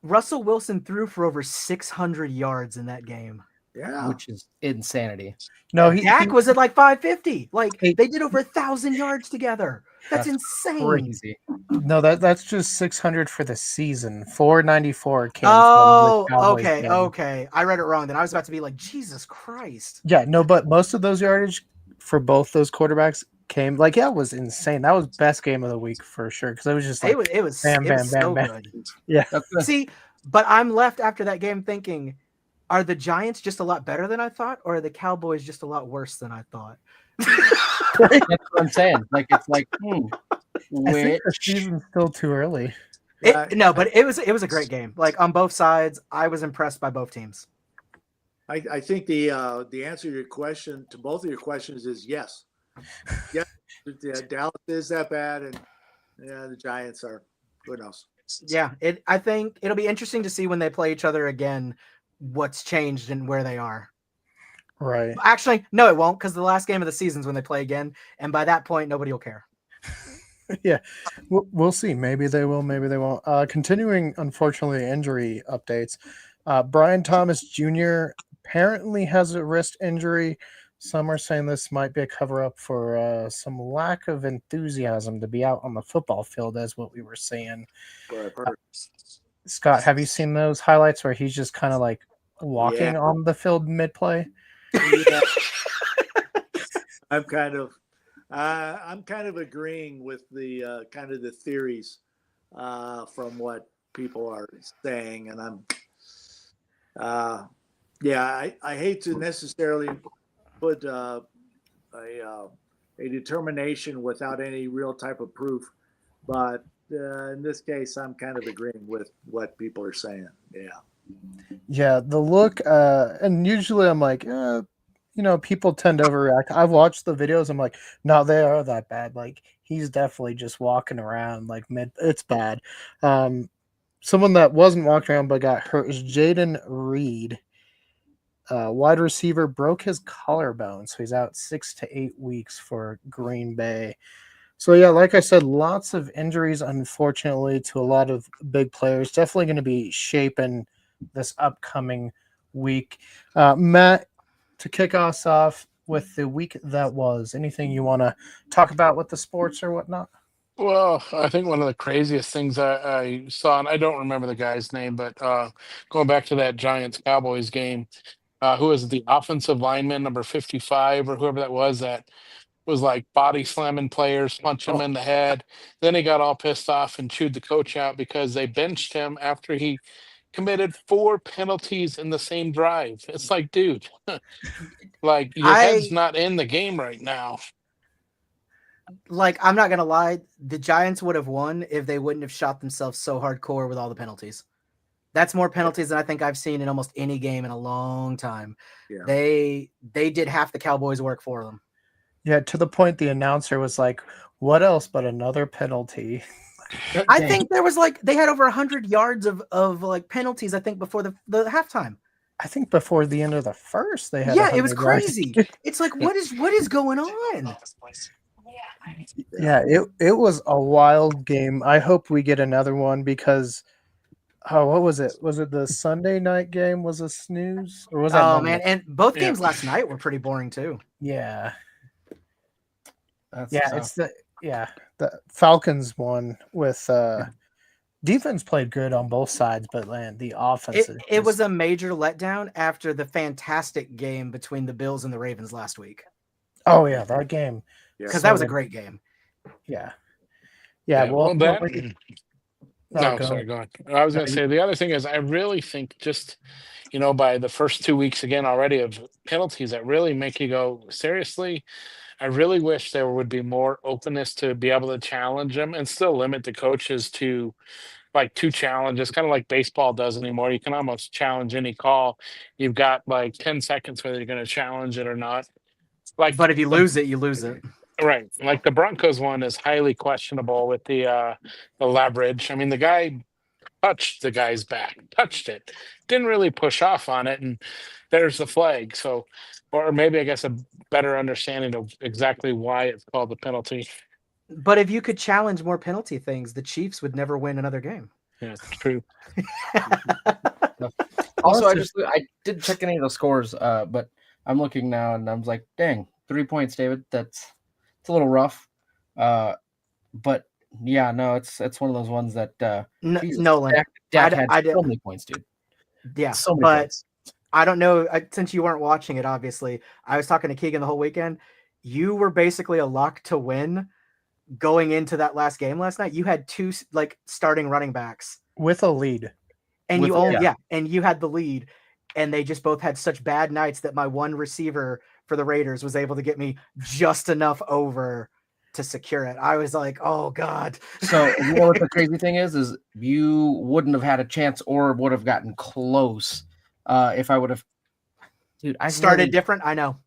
Speaker 3: Russell Wilson threw for over 600 yards in that game.
Speaker 4: Yeah.
Speaker 2: Which is insanity.
Speaker 1: No,
Speaker 3: Dak was at like 550. Like
Speaker 1: Hey.
Speaker 3: they did over 1,000 yards together. That's insane.
Speaker 2: Crazy.
Speaker 1: no, that's just 600 for the season. 494 came
Speaker 3: Oh,
Speaker 1: from the Cowboys
Speaker 3: okay,
Speaker 1: game.
Speaker 3: okay. I read it wrong. Then I was about to be like, Jesus Christ.
Speaker 1: Yeah, no, but most of those yardage for both those quarterbacks came like it was insane. That was best game of the week for sure because it was just like
Speaker 3: It was
Speaker 1: bam, bam,
Speaker 3: so
Speaker 1: bam.
Speaker 3: good.
Speaker 1: Yeah.
Speaker 3: See, but I'm left after that game thinking, are the Giants just a lot better than I thought, or are the Cowboys just a lot worse than I thought?
Speaker 2: That's what I'm saying. Like it's like,
Speaker 1: I think
Speaker 2: which
Speaker 1: the season's still too early.
Speaker 3: No, but it was a great game. Like on both sides, I was impressed by both teams.
Speaker 4: I think the answer to your question, to both of your questions, is yes. Yeah, Dallas is that bad, and the Giants are. Who knows?
Speaker 3: Yeah, I think it'll be interesting to see when they play each other again, what's changed and where they are.
Speaker 1: Right.
Speaker 3: Actually, no, it won't, because the last game of the season is when they play again, and by that point, nobody will care.
Speaker 1: Yeah, we'll see. Maybe they will, maybe they won't. Continuing, unfortunately, injury updates. Brian Thomas Jr. apparently has a wrist injury. Some are saying this might be a cover-up for some lack of enthusiasm to be out on the football field, as what we were saying. Scott, have you seen those highlights where he's just kind of like walking on the field mid-play?
Speaker 4: Yeah. I'm kind of agreeing with the kind of the theories from what people are saying, and I hate to necessarily put a determination without any real type of proof, but in this case, I'm kind of agreeing with what people are saying.
Speaker 1: Yeah, the look, and usually I'm like, people tend to overreact. I've watched the videos. I'm like, no, they are that bad. Like he's definitely just walking around like it's bad. Someone that wasn't walking around but got hurt is Jaden Reed. Wide receiver broke his collarbone, so he's out 6 to 8 weeks for Green Bay. So yeah, like I said, lots of injuries, unfortunately, to a lot of big players. Definitely going to be shaping this upcoming week. Matt, to kick us off with the week that was, anything you want to talk about with the sports or whatnot?
Speaker 6: Well, I think one of the craziest things I saw, and I don't remember the guy's name, but going back to that Giants Cowboys game, who was the offensive lineman, number 55 or whoever that was like body slamming players, punching him in the head. Then he got all pissed off and chewed the coach out because they benched him after he committed 4 penalties in the same drive. It's like, dude, like your head's not in the game right now.
Speaker 3: Like, I'm not gonna lie, the Giants would have won if they wouldn't have shot themselves so hardcore with all the penalties. That's more penalties than I think I've seen in almost any game in a long time.
Speaker 4: Yeah.
Speaker 3: They did half the Cowboys' work for them.
Speaker 1: Yeah, to the point the announcer was like, "What else but another penalty?"
Speaker 3: I think there was like they had over 100 yards of like penalties. I think before the halftime.
Speaker 1: I think before the end of the first, they had.
Speaker 3: Yeah, it was
Speaker 1: 100 yards.
Speaker 3: crazy. It's like what is going on?
Speaker 1: Yeah, it was a wild game. I hope we get another one because what was it? Was it the Sunday night game? Was a snooze or was that?
Speaker 3: Oh
Speaker 1: Monday?
Speaker 3: man, and both games last night were pretty boring too.
Speaker 1: Yeah,
Speaker 2: That's
Speaker 1: it's the Falcons won with defense played good on both sides, but man, the offense
Speaker 3: it was a major letdown after the fantastic game between the Bills and the Ravens last week.
Speaker 1: Oh yeah, that game.
Speaker 3: Because that was a great game.
Speaker 1: Yeah.
Speaker 6: Well, that.
Speaker 1: No,
Speaker 6: sorry, go on. I was going to say the other thing is I really think just, by the first 2 weeks again already of penalties that really make you go, seriously, I really wish there would be more openness to be able to challenge them and still limit the coaches to like 2 challenges, kind of like baseball does anymore. You can almost challenge any call. You've got like 10 seconds whether you're going to challenge it or not.
Speaker 3: But if you lose it, you lose it.
Speaker 6: Right. Like the Broncos one is highly questionable with the leverage. I mean, the guy touched the guy's back, touched it, didn't really push off on it, and there's the flag. So, or maybe I guess a better understanding of exactly why it's called the penalty.
Speaker 3: But if you could challenge more penalty things, the Chiefs would never win another game.
Speaker 6: Yeah, it's true.
Speaker 2: Also, I didn't check any of the scores, but I'm looking now and I'm like, dang, 3 points, David. It's a little rough. But yeah, no, it's one of those ones that
Speaker 3: Nolan,
Speaker 2: Dak had so many points, dude.
Speaker 3: Yeah,
Speaker 2: so many points.
Speaker 3: I don't know, since you weren't watching it, obviously. I was talking to Keegan the whole weekend. You were basically a lock to win going into that last game last night. You had 2 like starting running backs
Speaker 1: with a lead,
Speaker 3: and and you had the lead, and they just both had such bad nights that my one receiver for the Raiders was able to get me just enough over to secure it. I was like, oh God.
Speaker 2: So you know what the crazy thing is you wouldn't have had a chance or would have gotten close if I would have. Dude, I
Speaker 3: started different. I know.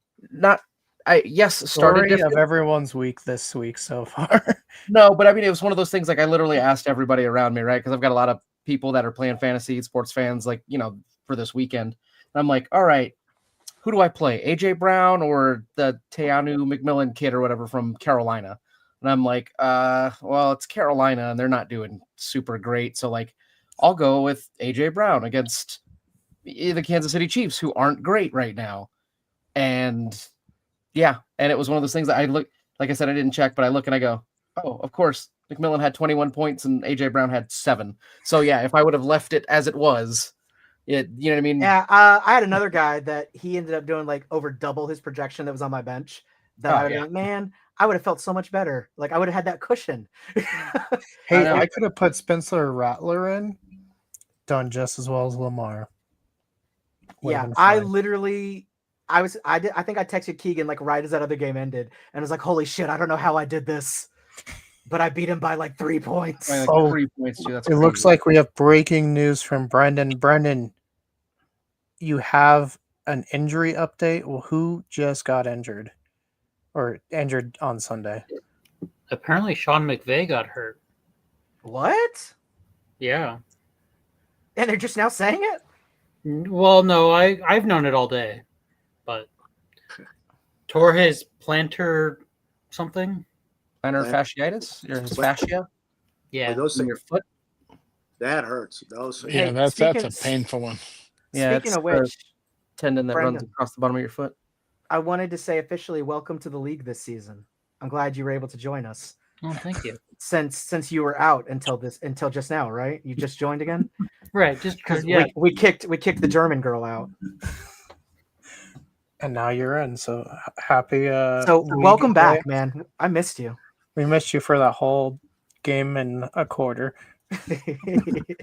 Speaker 2: Started different.
Speaker 1: Of everyone's week this week so far.
Speaker 2: No, but I mean, it was one of those things. Like I literally asked everybody around me, right? Because I've got a lot of people that are playing fantasy sports fans, like for this weekend. And I'm like, all right, who do I play? AJ Brown or the Teanu McMillan kid or whatever from Carolina? And I'm like, well, it's Carolina and they're not doing super great. So like, I'll go with AJ Brown against the Kansas City Chiefs, who aren't great right now. And yeah, and it was one of those things that I look, like I said, I didn't check, but I look and I go, oh, of course, McMillan had 21 points and AJ Brown had 7. So yeah, if I would have left it as it was, you know what I mean?
Speaker 3: Yeah, I had another guy that he ended up doing like over double his projection that was on my bench. That I would have like, man, I would have felt so much better. Like I would have had that cushion.
Speaker 1: Hey, I could have put Spencer Rattler in, done just as well as Lamar.
Speaker 3: Yeah, I literally, I think I texted Keegan like right as that other game ended, and I was like, holy shit, I don't know how I did this, but I beat him by like 3 points.
Speaker 2: Like 3 points, too. That's
Speaker 1: it looks like we have breaking news from Brendan. Brendan, you have an injury update? Well, who just got injured or injured on Sunday?
Speaker 5: Apparently Sean McVay got hurt.
Speaker 3: What?
Speaker 5: Yeah.
Speaker 3: And they're just now saying it?
Speaker 5: Well, no, I've known it all day, but tore his plantar something.
Speaker 2: Plantar fasciitis? Your fascia?
Speaker 5: Yeah.
Speaker 4: Those
Speaker 2: in your foot?
Speaker 4: That hurts. Those.
Speaker 6: Yeah, that's a painful one.
Speaker 2: Yeah,
Speaker 3: speaking of which,
Speaker 2: tendon that
Speaker 3: Brendan,
Speaker 2: runs across the bottom of your foot.
Speaker 3: I wanted to say officially welcome to the league this season. I'm glad you were able to join us.
Speaker 5: Oh, thank you.
Speaker 3: Since you were out until just now, right? You just joined again?
Speaker 5: Right, just
Speaker 3: because we kicked the German girl out.
Speaker 1: And now you're in, so happy.
Speaker 3: So welcome back, man. I missed you.
Speaker 1: We missed you for that whole game and a quarter.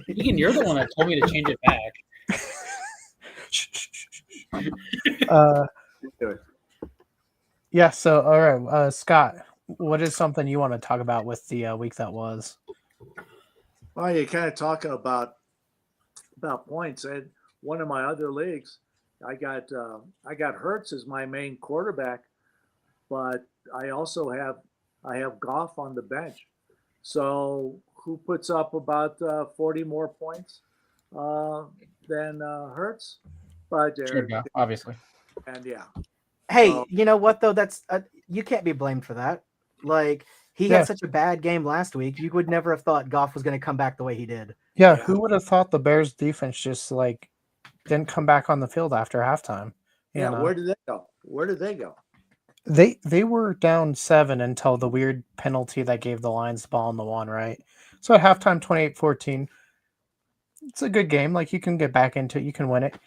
Speaker 5: Egan, you're the one that told me to change it back.
Speaker 1: Yeah, so all right, Scott, what is something you want to talk about with the week that was?
Speaker 4: Well, you're kind of talking about about points. And one of my other leagues, I got Hertz as my main quarterback, but I have Goff on the bench. So who puts up about 40 more points uh, than Hertz? But
Speaker 2: Should go, obviously.
Speaker 4: and yeah,
Speaker 3: Hey,
Speaker 4: so
Speaker 3: you know what though? That's you can't be blamed for that. Like he
Speaker 1: Yeah.
Speaker 3: had such a bad game last week. You would never have thought Goff was going to come back the way he did.
Speaker 1: Yeah,
Speaker 4: Yeah.
Speaker 1: who would have thought the Bears defense just like didn't come back on the field after halftime? You
Speaker 4: yeah,
Speaker 1: know?
Speaker 4: where did they go? Where did they go?
Speaker 1: They were down 7 until the weird penalty that gave the Lions the ball in the one, right? So at halftime 28-14. It's a good game. Like you can get back into it, you can win it.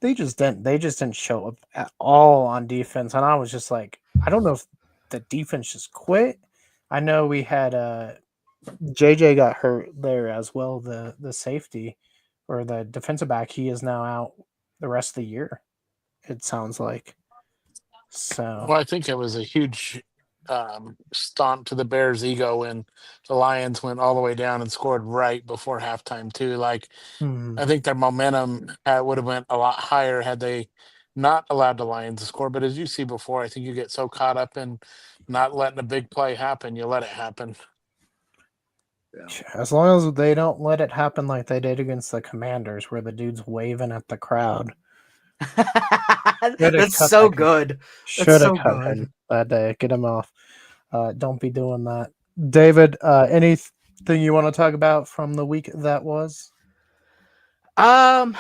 Speaker 1: They just didn't show up at all on defense. And I was just like, I don't know if the defense just quit. I know we had JJ got hurt there as well, the safety or the defensive back. He is now out the rest of the year, it sounds like. So
Speaker 6: Well, I think it was a huge stomp to the Bears' ego when the Lions went all the way down and scored right before halftime too. Like I think their momentum would have went a lot higher had they not allowed the Lions to score. But as you see before, I think you get so caught up in not letting a big play happen, you let it happen.
Speaker 4: Yeah.
Speaker 1: as long as they don't let it happen like they did against the Commanders, where the dude's waving at the crowd.
Speaker 3: That's so good.
Speaker 1: Should have
Speaker 3: so
Speaker 1: cut
Speaker 3: good.
Speaker 1: him that day. Get him off. Don't be doing that. David, anything you want to talk about from the week that was?
Speaker 3: I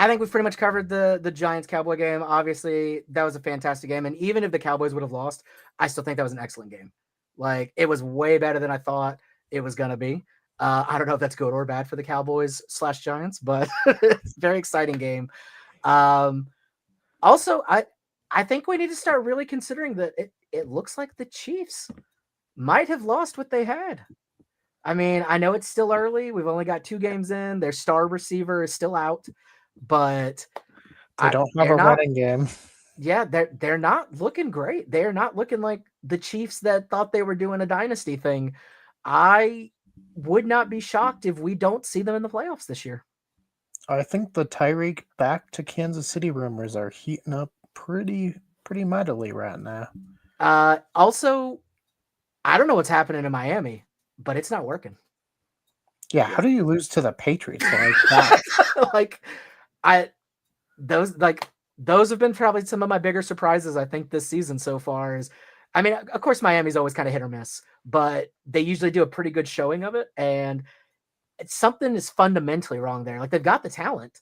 Speaker 3: think we've pretty much covered the Giants Cowboy game. Obviously, that was a fantastic game, and even if the Cowboys would have lost, I still think that was an excellent game. Like it was way better than I thought it was gonna be. I don't know if that's good or bad for the Cowboys / Giants, but it's a very exciting game. Also, I think we need to start really considering that it looks like the Chiefs might have lost what they had. I mean, I know it's still early. We've only got 2 games in. Their star receiver is still out, but
Speaker 1: They don't have a running game.
Speaker 3: Yeah, they're not looking great. They're not looking like the Chiefs that thought they were doing a dynasty thing. I would not be shocked if we don't see them in the playoffs this year.
Speaker 1: I think the Tyreek back to Kansas City rumors are heating up pretty mightily right now.
Speaker 3: Also, I don't know what's happening in Miami, but it's not working.
Speaker 1: Yeah, how do you lose to the Patriots like that?
Speaker 3: Those have been probably some of my bigger surprises, I think, this season so far. I mean, of course, Miami's always kind of hit or miss, but they usually do a pretty good showing of it. And something is fundamentally wrong there. Like they've got the talent,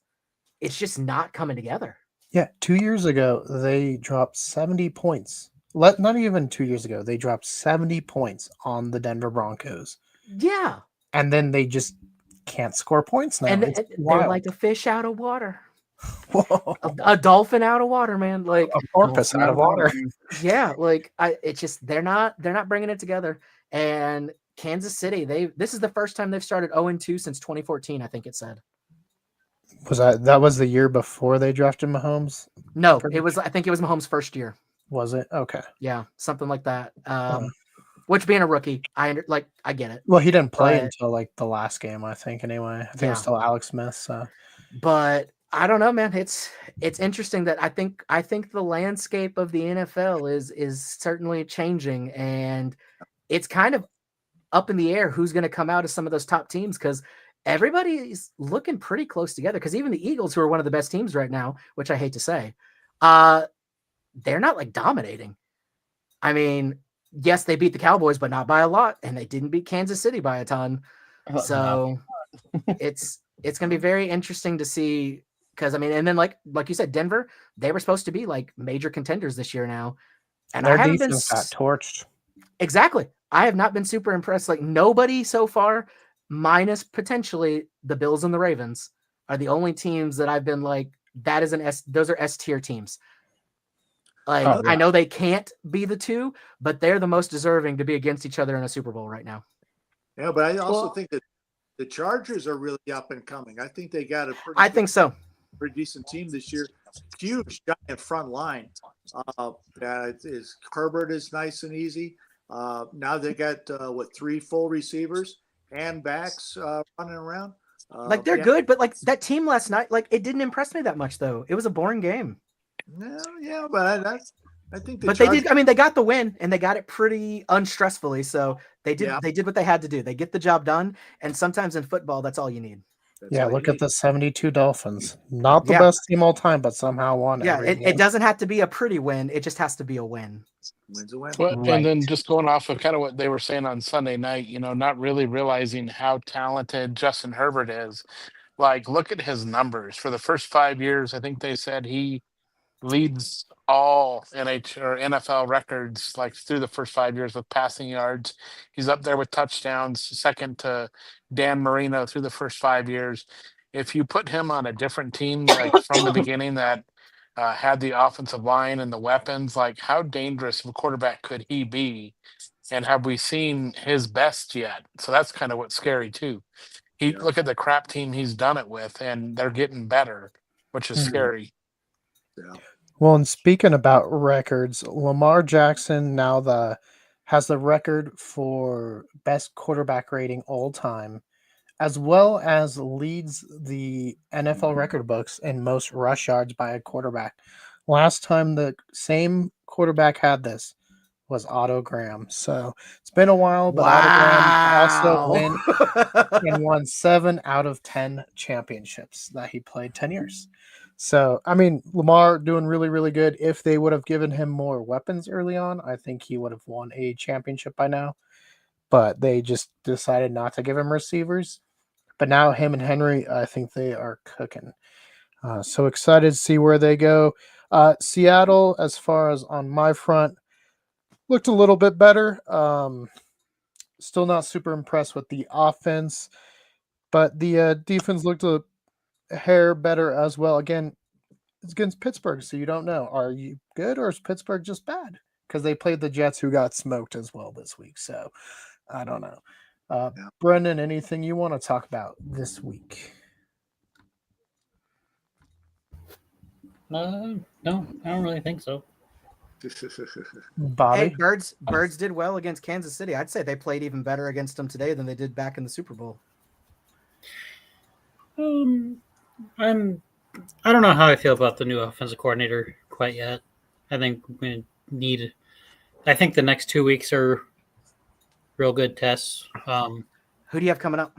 Speaker 3: it's just not coming together.
Speaker 1: Yeah, 2 years ago they dropped 70 points. Not even 2 years ago, they dropped 70 points on the Denver Broncos.
Speaker 3: Yeah,
Speaker 1: and then they just can't score points now.
Speaker 3: And they're
Speaker 1: wild.
Speaker 3: like a fish out of water.
Speaker 1: Whoa.
Speaker 3: A dolphin out of water, man. Like
Speaker 1: a porpoise out of water.
Speaker 3: Yeah, like it's just they're not bringing it together. And Kansas City, this is the first time they've started 0-2 since 2014, I think it said.
Speaker 1: Was that was the year before they drafted Mahomes?
Speaker 3: No, I think it was Mahomes' first year.
Speaker 1: Was it? Okay.
Speaker 3: Yeah, something like that. Which being a rookie, I get it.
Speaker 1: Well, he didn't play until like the last game, I think. Anyway, I think it was still Alex Smith. So,
Speaker 3: but I don't know, man. It's interesting that I think the landscape of the NFL is certainly changing, and it's kind of up in the air who's going to come out as some of those top teams because everybody's looking pretty close together. Because even the Eagles, who are one of the best teams right now, which I hate to say, they're not like dominating. I mean, yes, they beat the Cowboys, but not by a lot, and they didn't beat Kansas City by a ton. So it's going to be very interesting to see because I mean, and then like you said, Denver, they were supposed to be like major contenders this year now, and
Speaker 1: their
Speaker 3: I haven't been
Speaker 1: got torched.
Speaker 3: Exactly, I have not been super impressed. Like nobody so far, minus potentially the Bills and the Ravens, are the only teams that I've been like that is those are S tier teams. Like I know they can't be the two, but they're the most deserving to be against each other in a Super Bowl right now.
Speaker 4: Yeah, but I also think that the Chargers are really up and coming. I think they got a pretty decent team this year. Huge giant front line. Herbert is nice and easy. Now they got 3 full receivers and backs running around.
Speaker 3: Like they're
Speaker 4: yeah.
Speaker 3: good, but like that team last night, like it didn't impress me that much though. It was a boring game.
Speaker 4: Yeah, but I think
Speaker 3: But they did. I mean, they got the win and they got it pretty unstressfully. So they did.
Speaker 4: Yeah.
Speaker 3: They did what they had to do. They get the job done. And sometimes in football, that's all you need.
Speaker 1: Yeah, look at the 72 Dolphins. Not the
Speaker 3: Yeah.
Speaker 1: best team all time, but somehow won
Speaker 3: Yeah,
Speaker 1: every game.
Speaker 3: it doesn't have to be a pretty win. It just has to be a win.
Speaker 4: Wins a win.
Speaker 6: Well,
Speaker 1: Right.
Speaker 6: and then just going off of kind of what they were saying on Sunday night, not really realizing how talented Justin Herbert is. Like, look at his numbers for the first 5 years. I think they said he leads all NFL records like through the first 5 years with passing yards. He's up there with touchdowns, second to Dan Marino through the first 5 years. If you put him on a different team, like from the beginning, that had the offensive line and the weapons, like how dangerous of a quarterback could he be? And have we seen his best yet? So that's kind of what's scary too. Look at the crap team he's done it with, and they're getting better, which is scary.
Speaker 4: Yeah.
Speaker 1: Well, and speaking about records, Lamar Jackson now has the record for best quarterback rating all time, as well as leads the NFL record books in most rush yards by a quarterback. Last time the same quarterback had this was Otto Graham. So it's been a while, but Otto Graham also won 7 out of 10 championships that he played 10 years. So, I mean, Lamar doing really, really good. If they would have given him more weapons early on, I think he would have won a championship by now. But they just decided not to give him receivers. But now him and Henry, I think they are cooking. So excited to see where they go. Seattle, as far as on my front, looked a little bit better. Still not super impressed with the offense, but the defense looked a hair better as well. Again, it's against Pittsburgh, so you don't know. Are you good or is Pittsburgh just bad? Because they played the Jets, who got smoked as well this week. So I don't know. Brendan, anything you want to talk about this week?
Speaker 5: No, I don't really think so.
Speaker 1: Bobby?
Speaker 3: Hey, Birds did well against Kansas City. I'd say they played even better against them today than they did back in the Super Bowl.
Speaker 5: I don't know how I feel about the new offensive coordinator quite yet. I think I think the next 2 weeks are real good tests.
Speaker 3: Who do you have coming up?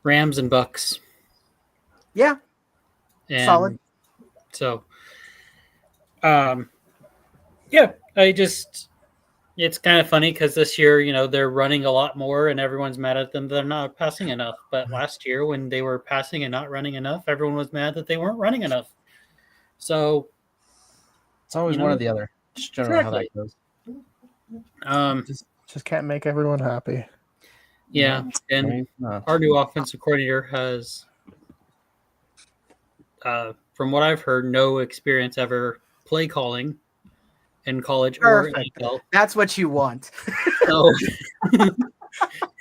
Speaker 5: Rams and Bucks.
Speaker 3: Yeah.
Speaker 5: And
Speaker 3: solid.
Speaker 5: So, it's kind of funny because this year, they're running a lot more and everyone's mad at them. They're not passing enough. But last year when they were passing and not running enough, everyone was mad that they weren't running enough. So
Speaker 2: it's always one or the other. Just generally how that goes.
Speaker 1: Just can't make everyone happy.
Speaker 5: Yeah. And our new offensive coordinator has, from what I've heard, no experience ever play calling in college or NFL.
Speaker 3: That's what you want.
Speaker 5: So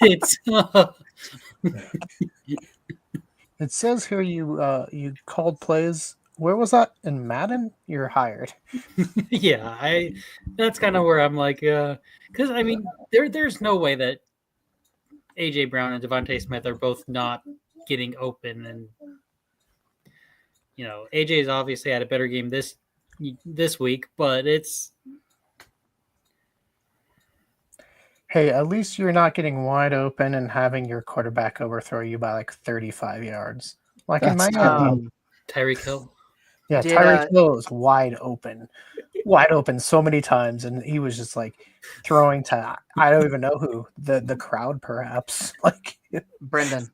Speaker 5: it's
Speaker 1: it says here you called plays. Where was that in Madden? You're hired.
Speaker 5: Yeah, that's kind of where I'm like, because I mean, there's no way that AJ Brown and Devontae Smith are both not getting open, and AJ's obviously had a better game this week, but it's.
Speaker 1: Hey, at least you're not getting wide open and having your quarterback overthrow you by like 35 yards. Like in my game.
Speaker 5: Tyreek Hill.
Speaker 1: Yeah, Tyreek Hill was wide open so many times, and he was just like throwing to I don't even know who, the crowd perhaps. Like
Speaker 3: Brendan,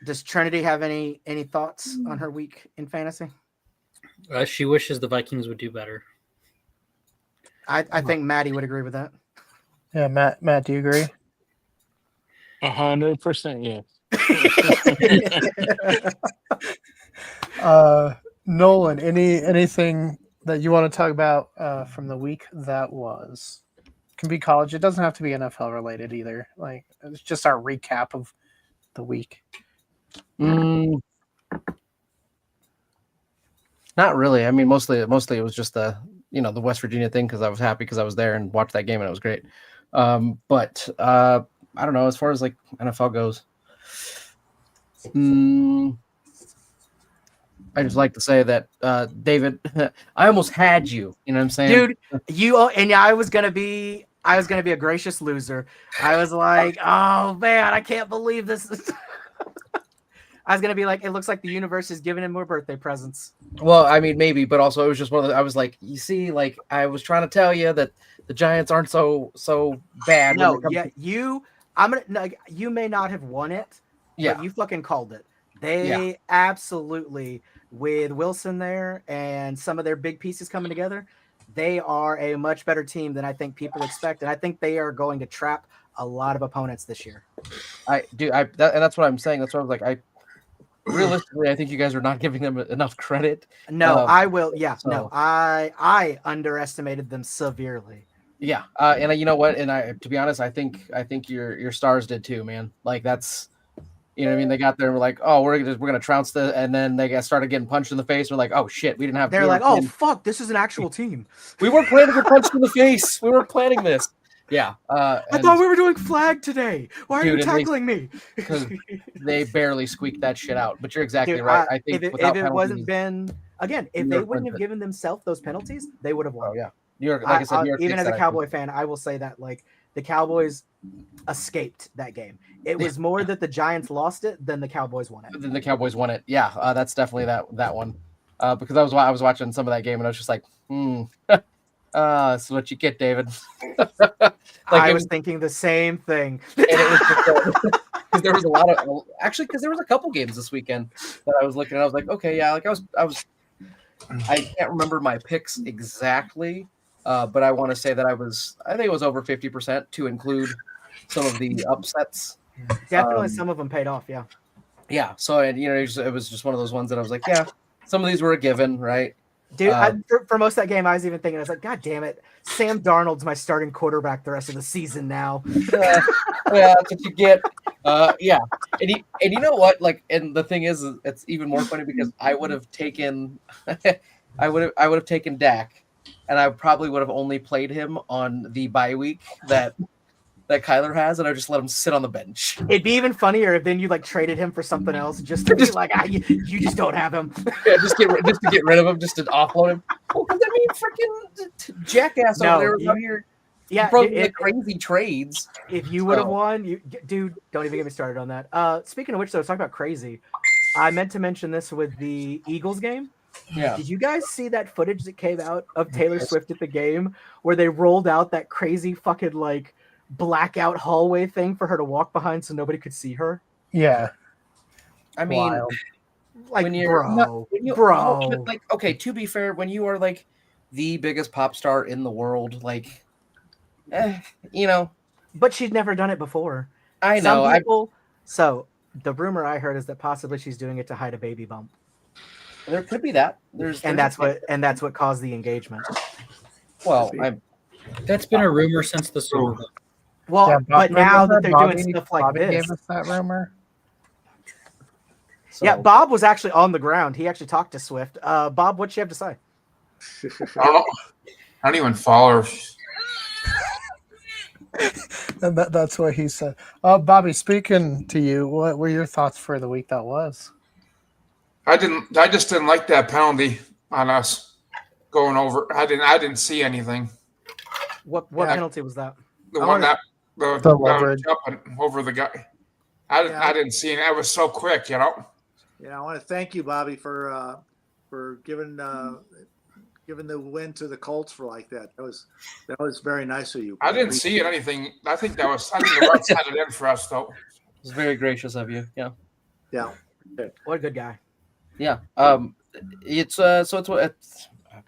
Speaker 3: does Trinity have any thoughts on her week in fantasy?
Speaker 5: She wishes the Vikings would do better.
Speaker 3: I think Maddie would agree with that.
Speaker 1: Yeah, Matt, do you agree?
Speaker 6: 100%,
Speaker 1: yeah. Nolan, anything that you want to talk about from the week that was? It can be college. It doesn't have to be NFL related either. Like it's just our recap of the week.
Speaker 2: Not really. I mean, mostly it was just the West Virginia thing because I was happy because I was there and watched that game and it was great. But I don't know, as far as like NFL goes, I just like to say that, David, I almost had you. You know what I'm saying,
Speaker 3: Dude? And I was gonna be a gracious loser. I was like, oh man, I can't believe this. I was gonna be like, it looks like the universe is giving him more birthday presents.
Speaker 2: Well, I mean, maybe, but also it was just one of the. I was like, you see, like I was trying to tell you that the Giants aren't so bad.
Speaker 3: No, yeah, you may not have won it,
Speaker 2: Yeah.
Speaker 3: but you fucking called it. They absolutely, with Wilson there and some of their big pieces coming together, they are a much better team than I think people expect, and I think they are going to trap a lot of opponents this year.
Speaker 2: And that's what I'm saying. That's what I was like. Realistically, I think you guys are not giving them enough credit.
Speaker 3: No, I will. Yeah,
Speaker 2: so-
Speaker 3: no, I underestimated them severely.
Speaker 2: Yeah, and you know what? And to be honest, I think your Stars did too, man. Like that's, you know what I mean? They got there and were like, oh, we're gonna trounce the, and then they started getting punched in the face. We're like, oh shit, we didn't have.
Speaker 3: They're like, oh fuck, this is an actual team.
Speaker 2: We weren't planning to get punched in the face. We weren't planning this. Yeah.
Speaker 3: I thought we were doing flag today. Why are you
Speaker 2: Dude,
Speaker 3: tackling me?
Speaker 2: Because they barely squeaked that shit out. But you're exactly
Speaker 3: Dude,
Speaker 2: right. I think
Speaker 3: if it wasn't been again, if they wouldn't have given themselves those penalties, they would have won.
Speaker 2: Oh yeah, New York. Like I said, New York
Speaker 3: even
Speaker 2: takes
Speaker 3: as a
Speaker 2: that, I
Speaker 3: Cowboy fan, I will say that like the Cowboys escaped that game. It was more that the Giants lost it than the Cowboys won it.
Speaker 2: Then the Cowboys won it. Yeah, that's definitely that one. Because I was watching some of that game and I was just like, that's what you get, David.
Speaker 3: I was thinking the same thing.
Speaker 2: And it was because there was a lot of because there was a couple games this weekend that I was looking at. I was like, okay, yeah, like I can't remember my picks exactly, but I want to say that I think it was over 50% to include some of the upsets.
Speaker 3: Definitely, some of them paid off. Yeah.
Speaker 2: Yeah. So it was just one of those ones that I was like, yeah, some of these were a given, right?
Speaker 3: Dude, for most of that game, I was even thinking, I was like, God damn it, Sam Darnold's my starting quarterback the rest of the season now.
Speaker 2: Yeah, that's what you get. Yeah, and you know what? Like, and the thing is, it's even more funny because I would have taken, I would have taken Dak, and I probably would have only played him on the bye week that Kyler has, and I just let him sit on the bench.
Speaker 3: It'd be even funnier if then you like traded him for something else just to be like, you just don't have him.
Speaker 2: Yeah, just to get rid of him, just to offload him. Well, because I mean, freaking jackass over there was out here.
Speaker 3: Yeah,
Speaker 2: the crazy trades.
Speaker 3: If you would have won, dude, don't even get me started on that. Speaking of which, though, talking about crazy, I meant to mention this with the Eagles game.
Speaker 2: Yeah.
Speaker 3: Did you guys see that footage that came out of Taylor Swift at the game where they rolled out that crazy fucking like blackout hallway thing for her to walk behind so nobody could see her?
Speaker 1: Yeah.
Speaker 2: I mean,
Speaker 1: Wild.
Speaker 3: Like,
Speaker 2: when you're
Speaker 3: bro.
Speaker 2: Like, okay, to be fair, when you are like the biggest pop star in the world, like, you know.
Speaker 3: But she'd never done it before.
Speaker 2: I know.
Speaker 3: Some people, so the rumor I heard is that possibly she's doing it to hide a baby bump.
Speaker 2: There could be that.
Speaker 3: That's what caused the engagement.
Speaker 2: Well,
Speaker 5: that's been a rumor since the Super Bowl.
Speaker 3: Well,
Speaker 1: Yeah,
Speaker 3: but now that they're
Speaker 1: Bobby,
Speaker 3: doing stuff like
Speaker 1: Bobby
Speaker 3: this,
Speaker 1: gave us that rumor.
Speaker 2: so,
Speaker 3: yeah, Bob was actually on the ground. He actually talked to Swift. Bob, what you have to say?
Speaker 7: I don't even follow her.
Speaker 1: And that's what he said. Bobby, speaking to you, what were your thoughts for the week that was?
Speaker 7: I just didn't like that penalty on us going over. I didn't see anything.
Speaker 3: What penalty was that?
Speaker 7: The one that
Speaker 1: The leverage.
Speaker 7: jumping over the guy. I didn't see it. That was so quick, you know.
Speaker 4: Yeah, I want to thank you, Bobby, for giving the win to the Colts for like that. That was very nice of you.
Speaker 7: I didn't see anything. I think the right side it in for us though.
Speaker 2: it's very gracious of you. Yeah.
Speaker 4: Yeah.
Speaker 3: What a good guy.
Speaker 2: Yeah. It's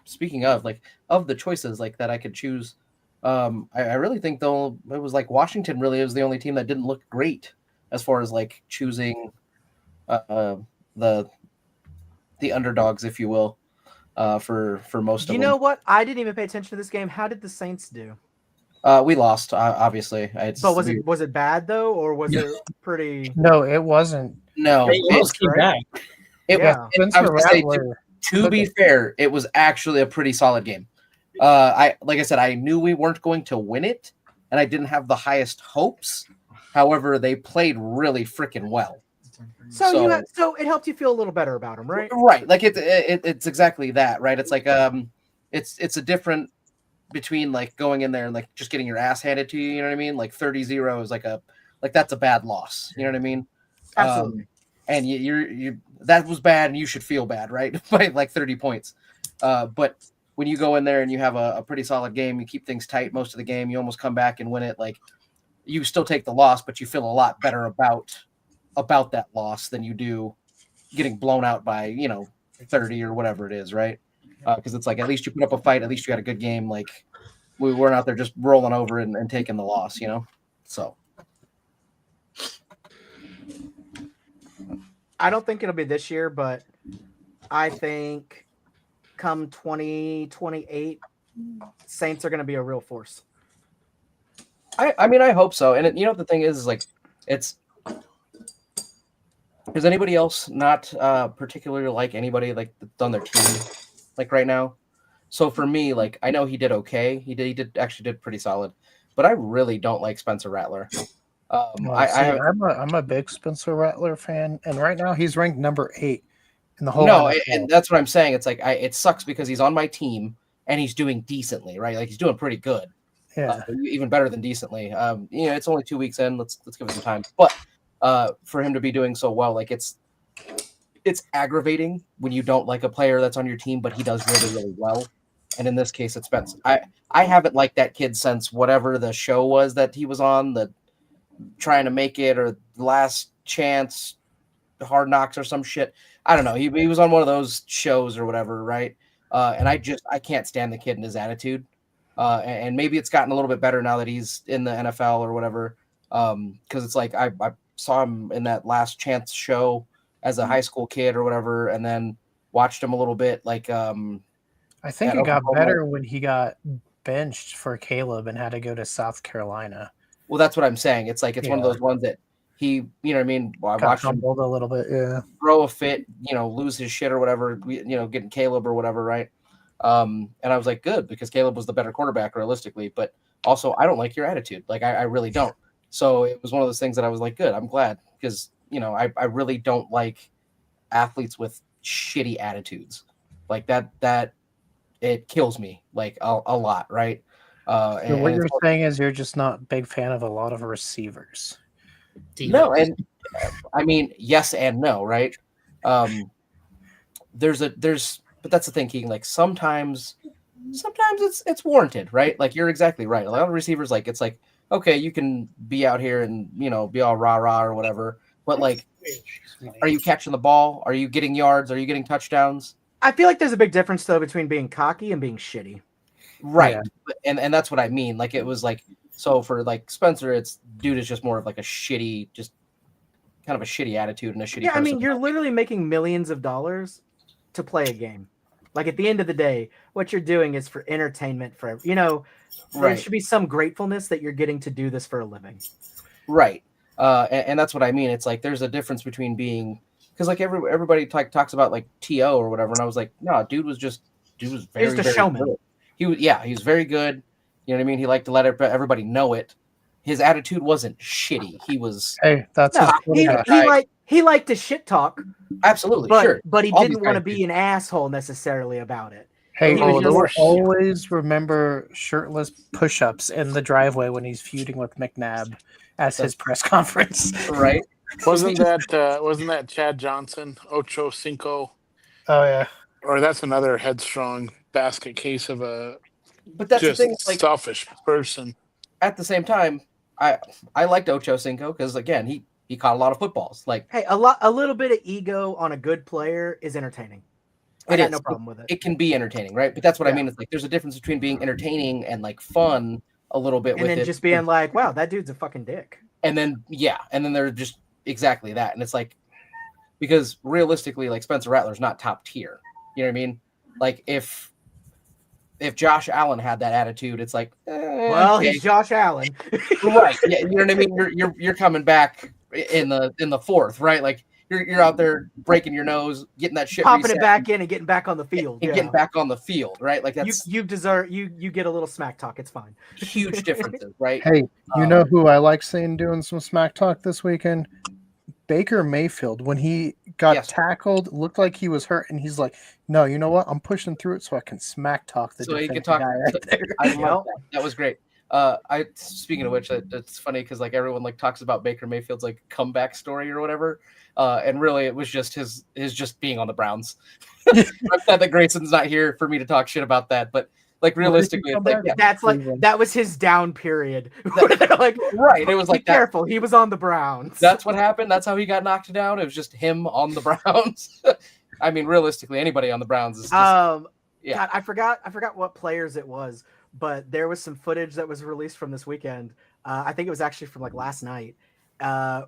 Speaker 2: speaking of like of the choices like that I could choose. I really think though it was like Washington really was the only team that didn't look great as far as like choosing the underdogs, if you will, for most of them.
Speaker 3: You know what? I didn't even pay attention to this game. How did the Saints do?
Speaker 2: We lost, obviously.
Speaker 3: But was it bad though, or was it pretty?
Speaker 1: No, it wasn't.
Speaker 2: No,
Speaker 5: They almost came back.
Speaker 2: it
Speaker 3: Yeah.
Speaker 2: was.
Speaker 1: Spencer
Speaker 2: I was gonna say,
Speaker 1: Rattler.
Speaker 2: to be fair, it was actually a pretty solid game. Like I said, I knew we weren't going to win it, and I didn't have the highest hopes. However, they played really freaking well.
Speaker 3: So it helped you feel a little better about him, right?
Speaker 2: Right. Like it's exactly that, right? It's like it's a different between like going in there and like just getting your ass handed to you, you know what I mean? Like 30-0 is like that's a bad loss, you know what I mean?
Speaker 3: Absolutely.
Speaker 2: And you that was bad and you should feel bad, right? By like 30 points. But when you go in there and you have a pretty solid game, you keep things tight most of the game, you almost come back and win it, like you still take the loss, but you feel a lot better about that loss than you do getting blown out by 30 or whatever it is, right? Because it's like at least you put up a fight, at least you had a good game. Like we weren't out there just rolling over and taking the loss, So
Speaker 3: I don't think it'll be this year, but I think come 2028, Saints are going to be a real force.
Speaker 2: I mean, I hope so. And the thing is like is anybody else not particularly like anybody like that's on their team like right now? So for me, like I know he did okay. He did pretty solid, but I really don't like Spencer Rattler.
Speaker 1: I'm a big Spencer Rattler fan, and right now he's ranked number 8 in the whole.
Speaker 2: No,
Speaker 1: NFL.
Speaker 2: and that's what I'm saying. It's like it sucks because he's on my team and he's doing decently, right? Like he's doing pretty good.
Speaker 1: Yeah,
Speaker 2: even better than decently. It's only 2 weeks in. Let's give it some time. But for him to be doing so well, like it's aggravating when you don't like a player that's on your team, but he does really, really well. And in this case, it's Spencer. I haven't liked that kid since whatever the show was that he was on, the Trying to Make It or Last Chance, Hard Knocks or some shit. I don't know. He was on one of those shows or whatever, right? And I can't stand the kid and his attitude. And maybe it's gotten a little bit better now that he's in the NFL or whatever. Because it's like I saw him in that Last Chance show as a high school kid or whatever, and then watched him a little bit. Like
Speaker 1: I think it got better when he got benched for Caleb and had to go to South Carolina.
Speaker 2: Well, that's what I'm saying. It's like one of those ones that he, you know what I mean? I watched him
Speaker 1: a little bit,
Speaker 2: throw a fit, lose his shit or whatever, getting Caleb or whatever, right? And I was like, good, because Caleb was the better quarterback realistically, but also I don't like your attitude. Like I really don't. So it was one of those things that I was like, good, I'm glad, because I really don't like athletes with shitty attitudes like that. It kills me like a lot, right?
Speaker 1: So what you're saying is you're just not a big fan of a lot of receivers.
Speaker 2: No, and I mean yes and no, right? But that's the thing, Keegan. Like sometimes it's warranted, right? Like you're exactly right. A lot of receivers, like it's like, okay, you can be out here and be all rah or whatever, but like, are you catching the ball? Are you getting yards? Are you getting touchdowns?
Speaker 3: I feel like there's a big difference though between being cocky and being shitty.
Speaker 2: Right. Yeah. And that's what I mean. Like it was like, so for like Spencer, dude is just more of like a shitty, just kind of a shitty attitude and a shitty person.
Speaker 3: I mean, you're literally making millions of dollars to play a game. Like at the end of the day, what you're doing is for entertainment there should be some gratefulness that you're getting to do this for a living.
Speaker 2: Right. And that's what I mean. It's like, there's a difference between being, because like everybody talks about like TO or whatever. And I was like, no, dude was very,
Speaker 3: he was a showman.
Speaker 2: Good. He was very good. You know what I mean? He liked to let everybody know it. His attitude wasn't shitty. He was.
Speaker 1: Hey, that's
Speaker 3: he liked to shit talk.
Speaker 2: Absolutely,
Speaker 3: but he didn't want to be an asshole necessarily about it.
Speaker 1: Hey, always remember shirtless push-ups in the driveway when he's feuding with McNabb at his press conference.
Speaker 2: Right?
Speaker 6: Wasn't that Chad Johnson, Ocho Cinco?
Speaker 1: Oh yeah.
Speaker 6: Or that's another headstrong basket case of a
Speaker 2: but that's
Speaker 6: just
Speaker 2: the thing, like,
Speaker 6: selfish person.
Speaker 2: At the same time, I liked Ocho Cinco because again he caught a lot of footballs. Like,
Speaker 3: hey, a little bit of ego on a good player is entertaining. I got no problem with it.
Speaker 2: It can be entertaining, right? But that's what I mean. It's like there's a difference between being entertaining and like fun a little bit,
Speaker 3: and then just being like, wow, that dude's a fucking dick.
Speaker 2: And then they're just exactly that. And it's like, because realistically, like Spencer Rattler's not top tier. You know what I mean? Like if Josh Allen had that attitude, it's like, okay.
Speaker 3: He's Josh Allen,
Speaker 2: right? Yeah, you know what I mean. You're coming back in the fourth, right? Like you're out there breaking your nose, getting that shit,
Speaker 3: popping it back in, and getting back on the field,
Speaker 2: and getting back on the field, right? Like that's
Speaker 3: you deserve you get a little smack talk. It's fine.
Speaker 2: Huge differences, right?
Speaker 1: Hey, you know who I like seeing doing some smack talk this weekend? Baker Mayfield, when he got
Speaker 2: Yes.
Speaker 1: tackled, looked like he was hurt, and he's like, "No, you know what? I'm pushing through it so I can smack talk the
Speaker 2: So he
Speaker 1: defensive
Speaker 2: could talk.
Speaker 1: guy right there."
Speaker 2: I love that. That was great. I speaking of which, it's funny because like everyone like talks about Baker Mayfield's like comeback story or whatever, and really it was just his just being on the Browns. I'm sad that Grayson's not here for me to talk shit about that, but like realistically, it's like
Speaker 3: that's like that was his down period. Like
Speaker 2: right, it was like
Speaker 3: be careful. He was on the Browns.
Speaker 2: That's what happened. That's how he got knocked down. It was just him on the Browns. I mean, realistically, anybody on the Browns is just, yeah.
Speaker 3: God, I forgot what players it was, but there was some footage that was released from this weekend. I think it was actually from like last night,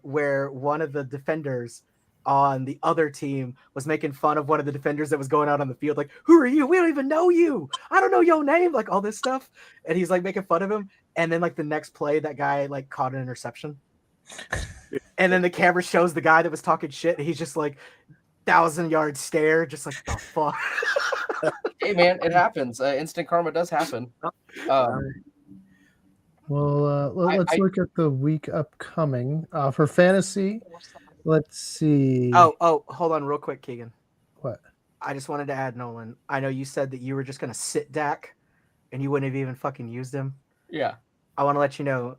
Speaker 3: where one of the defenders on the other team was making fun of one of the defenders that was going out on the field, like, "Who are you? We don't even know you. I don't know your name," like all this stuff. And he's like making fun of him. And then like the next play, that guy like caught an interception. And then the camera shows the guy that was talking shit, and he's just like 1,000-yard stare, just like, the fuck.
Speaker 2: Hey man, it happens. Instant karma does happen.
Speaker 1: Well, let's look at the week upcoming for fantasy. Let's see.
Speaker 3: Oh, hold on real quick, Keegan.
Speaker 1: What?
Speaker 3: I just wanted to add, Nolan. I know you said that you were just going to sit Dak and you wouldn't have even fucking used him.
Speaker 2: Yeah.
Speaker 3: I want to let you know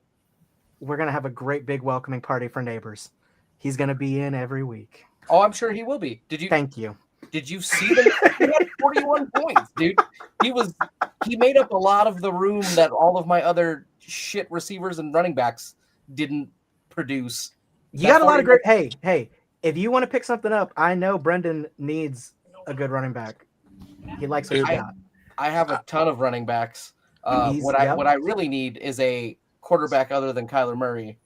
Speaker 3: we're going to have a great big welcoming party for neighbors. He's going to be in every week.
Speaker 2: Oh, I'm sure he will be.
Speaker 3: Thank you.
Speaker 2: Did you see them? He had 41 points, dude. He made up a lot of the room that all of my other shit receivers and running backs didn't produce.
Speaker 3: You got a lot of great. Hey, if you want to pick something up, I know Brendan needs a good running back. He likes what you got.
Speaker 2: I have a ton of running backs. What I really need is a quarterback other than Kyler Murray.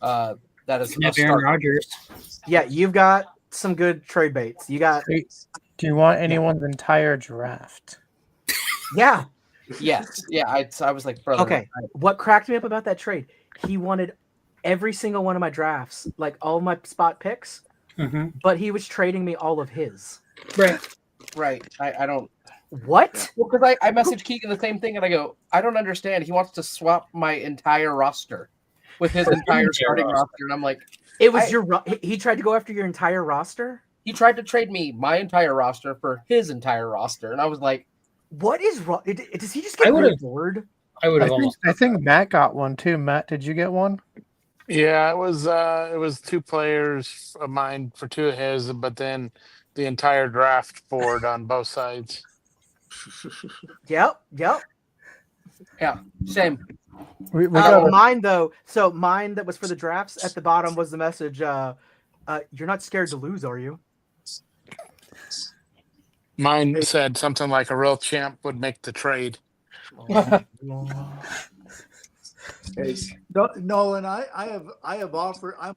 Speaker 2: That is
Speaker 5: Aaron Rodgers.
Speaker 3: Yeah, you've got some good trade baits. You got.
Speaker 1: Do you want anyone's entire draft?
Speaker 3: Yeah.
Speaker 2: Yes. Yeah. I was like, brother.
Speaker 3: Okay. What cracked me up about that trade? He wanted every single one of my drafts, like all of my spot picks, but he was trading me all of his.
Speaker 2: Right. I don't.
Speaker 3: What?
Speaker 2: Well, because I messaged Keegan the same thing, and I go, I don't understand. He wants to swap my entire roster with his entire starting roster, and I'm like,
Speaker 3: it was he tried to go after your entire roster?
Speaker 2: He tried to trade me my entire roster for his entire roster, and I was like,
Speaker 3: what is wrong? Does he just get really bored?
Speaker 1: I think Matt got one too. Matt, did you get one?
Speaker 6: Yeah, it was 2 players of mine for 2 of his, but then the entire draft board on both sides.
Speaker 3: Yep.
Speaker 2: Yeah, same.
Speaker 1: We got
Speaker 3: mine though. So mine that was for the drafts at the bottom was the message. You're not scared to lose, are you?
Speaker 6: Mine said something like a real champ would make the trade.
Speaker 4: Hey, Nolan, I'm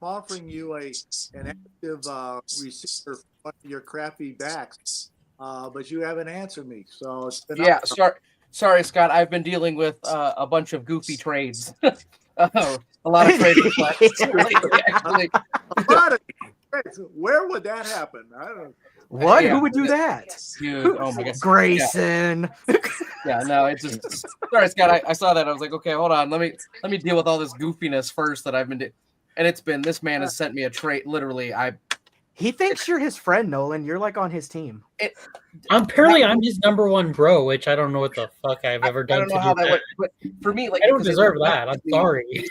Speaker 4: offering you an active receiver for one of your crappy backs, but you haven't answered me. So it's been
Speaker 2: sorry, Scott. I've been dealing with a bunch of goofy trades. A lot of trade requests. Actually.
Speaker 4: Where would that happen? I don't.
Speaker 3: What? Who would do that?
Speaker 2: Dude, oh my God.
Speaker 3: Grayson.
Speaker 2: Yeah, no, it's just sorry, Scott. I saw that. I was like, okay, hold on. Let me deal with all this goofiness first that I've been doing. And it's been this man has sent me a trait. Literally,
Speaker 3: he thinks you're his friend, Nolan. You're like on his team.
Speaker 5: I'm his number 1 bro, which I don't know what the fuck I've ever done.
Speaker 2: I don't know how that went, but for me, like
Speaker 5: I don't deserve that. I'm sorry.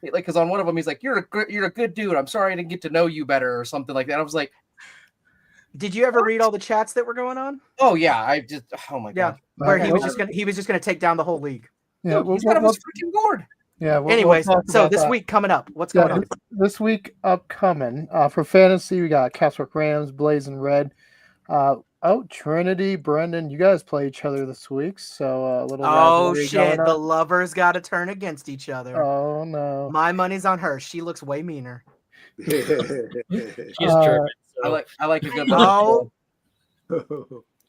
Speaker 2: Like, because on one of them, he's like, "You're a good dude. I'm sorry I didn't get to know you better," or something like that. I was like,
Speaker 3: "Did you ever read all the chats that were going on?"
Speaker 2: Oh yeah, oh my God.
Speaker 3: Where he was just gonna take down the whole league.
Speaker 1: Yeah,
Speaker 2: he's got his freaking board.
Speaker 1: Yeah.
Speaker 3: Anyways, so this week coming up, what's going on?
Speaker 1: This week upcoming for fantasy, we got Castlerock Rams, Blazing Red. Trinity, Brendan, you guys play each other this week, so a little.
Speaker 3: Oh shit! The lovers got to turn against each other.
Speaker 1: Oh no!
Speaker 3: My money's on her. She looks way meaner.
Speaker 5: She's German.
Speaker 2: So. I like a good.
Speaker 3: Oh.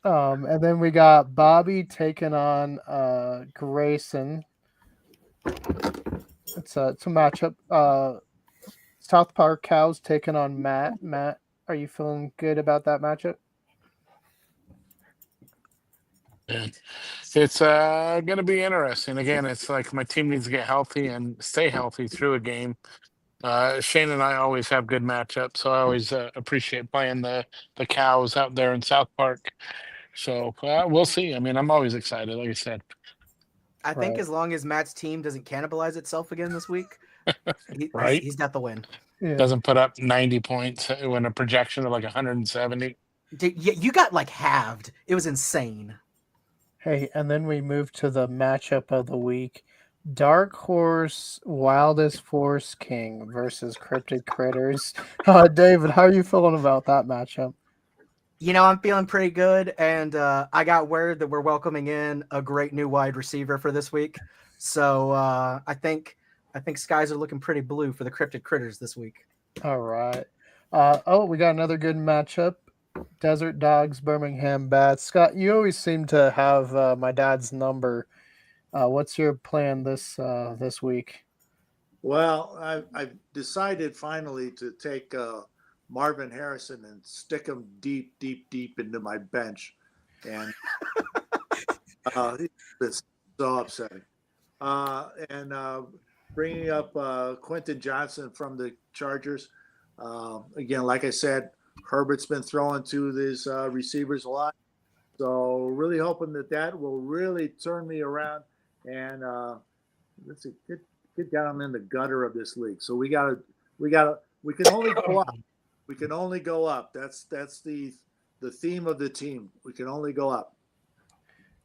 Speaker 1: And then we got Bobby taking on Grayson. It's a matchup. South Park Cows taking on Matt. Matt, are you feeling good about that matchup?
Speaker 6: It's going to be interesting. Again, it's like my team needs to get healthy and stay healthy through a game. Shane and I always have good matchups, so I always appreciate playing the cows out there in South Park. So we'll see. I mean, I'm always excited, like I said.
Speaker 3: I think
Speaker 1: Right.
Speaker 3: as long as Matt's team doesn't cannibalize itself again this week,
Speaker 6: Right?
Speaker 3: he's got the win.
Speaker 1: Yeah.
Speaker 6: Doesn't put up 90 points when a projection of like 170.
Speaker 3: You got like halved. It was insane.
Speaker 1: Hey, and then we move to the matchup of the week. Dark Horse Wildest Force King versus Cryptid Critters. David, how are you feeling about that matchup?
Speaker 3: I'm feeling pretty good, and I got word that we're welcoming in a great new wide receiver for this week. So I think skies are looking pretty blue for the Cryptid Critters this week.
Speaker 1: All right. We got another good matchup. Desert Dogs, Birmingham Bats. Scott, you always seem to have my dad's number. What's your plan this week?
Speaker 4: Well, I've decided finally to take Marvin Harrison and stick him deep into my bench, and it's so upsetting. And bringing up Quentin Johnson from the Chargers. Again, like I said, Herbert's been throwing to these receivers a lot, so really hoping that will really turn me around and let's see, get down in the gutter of this league. So we can only go up. We can only go up. That's the theme of the team. We can only go up.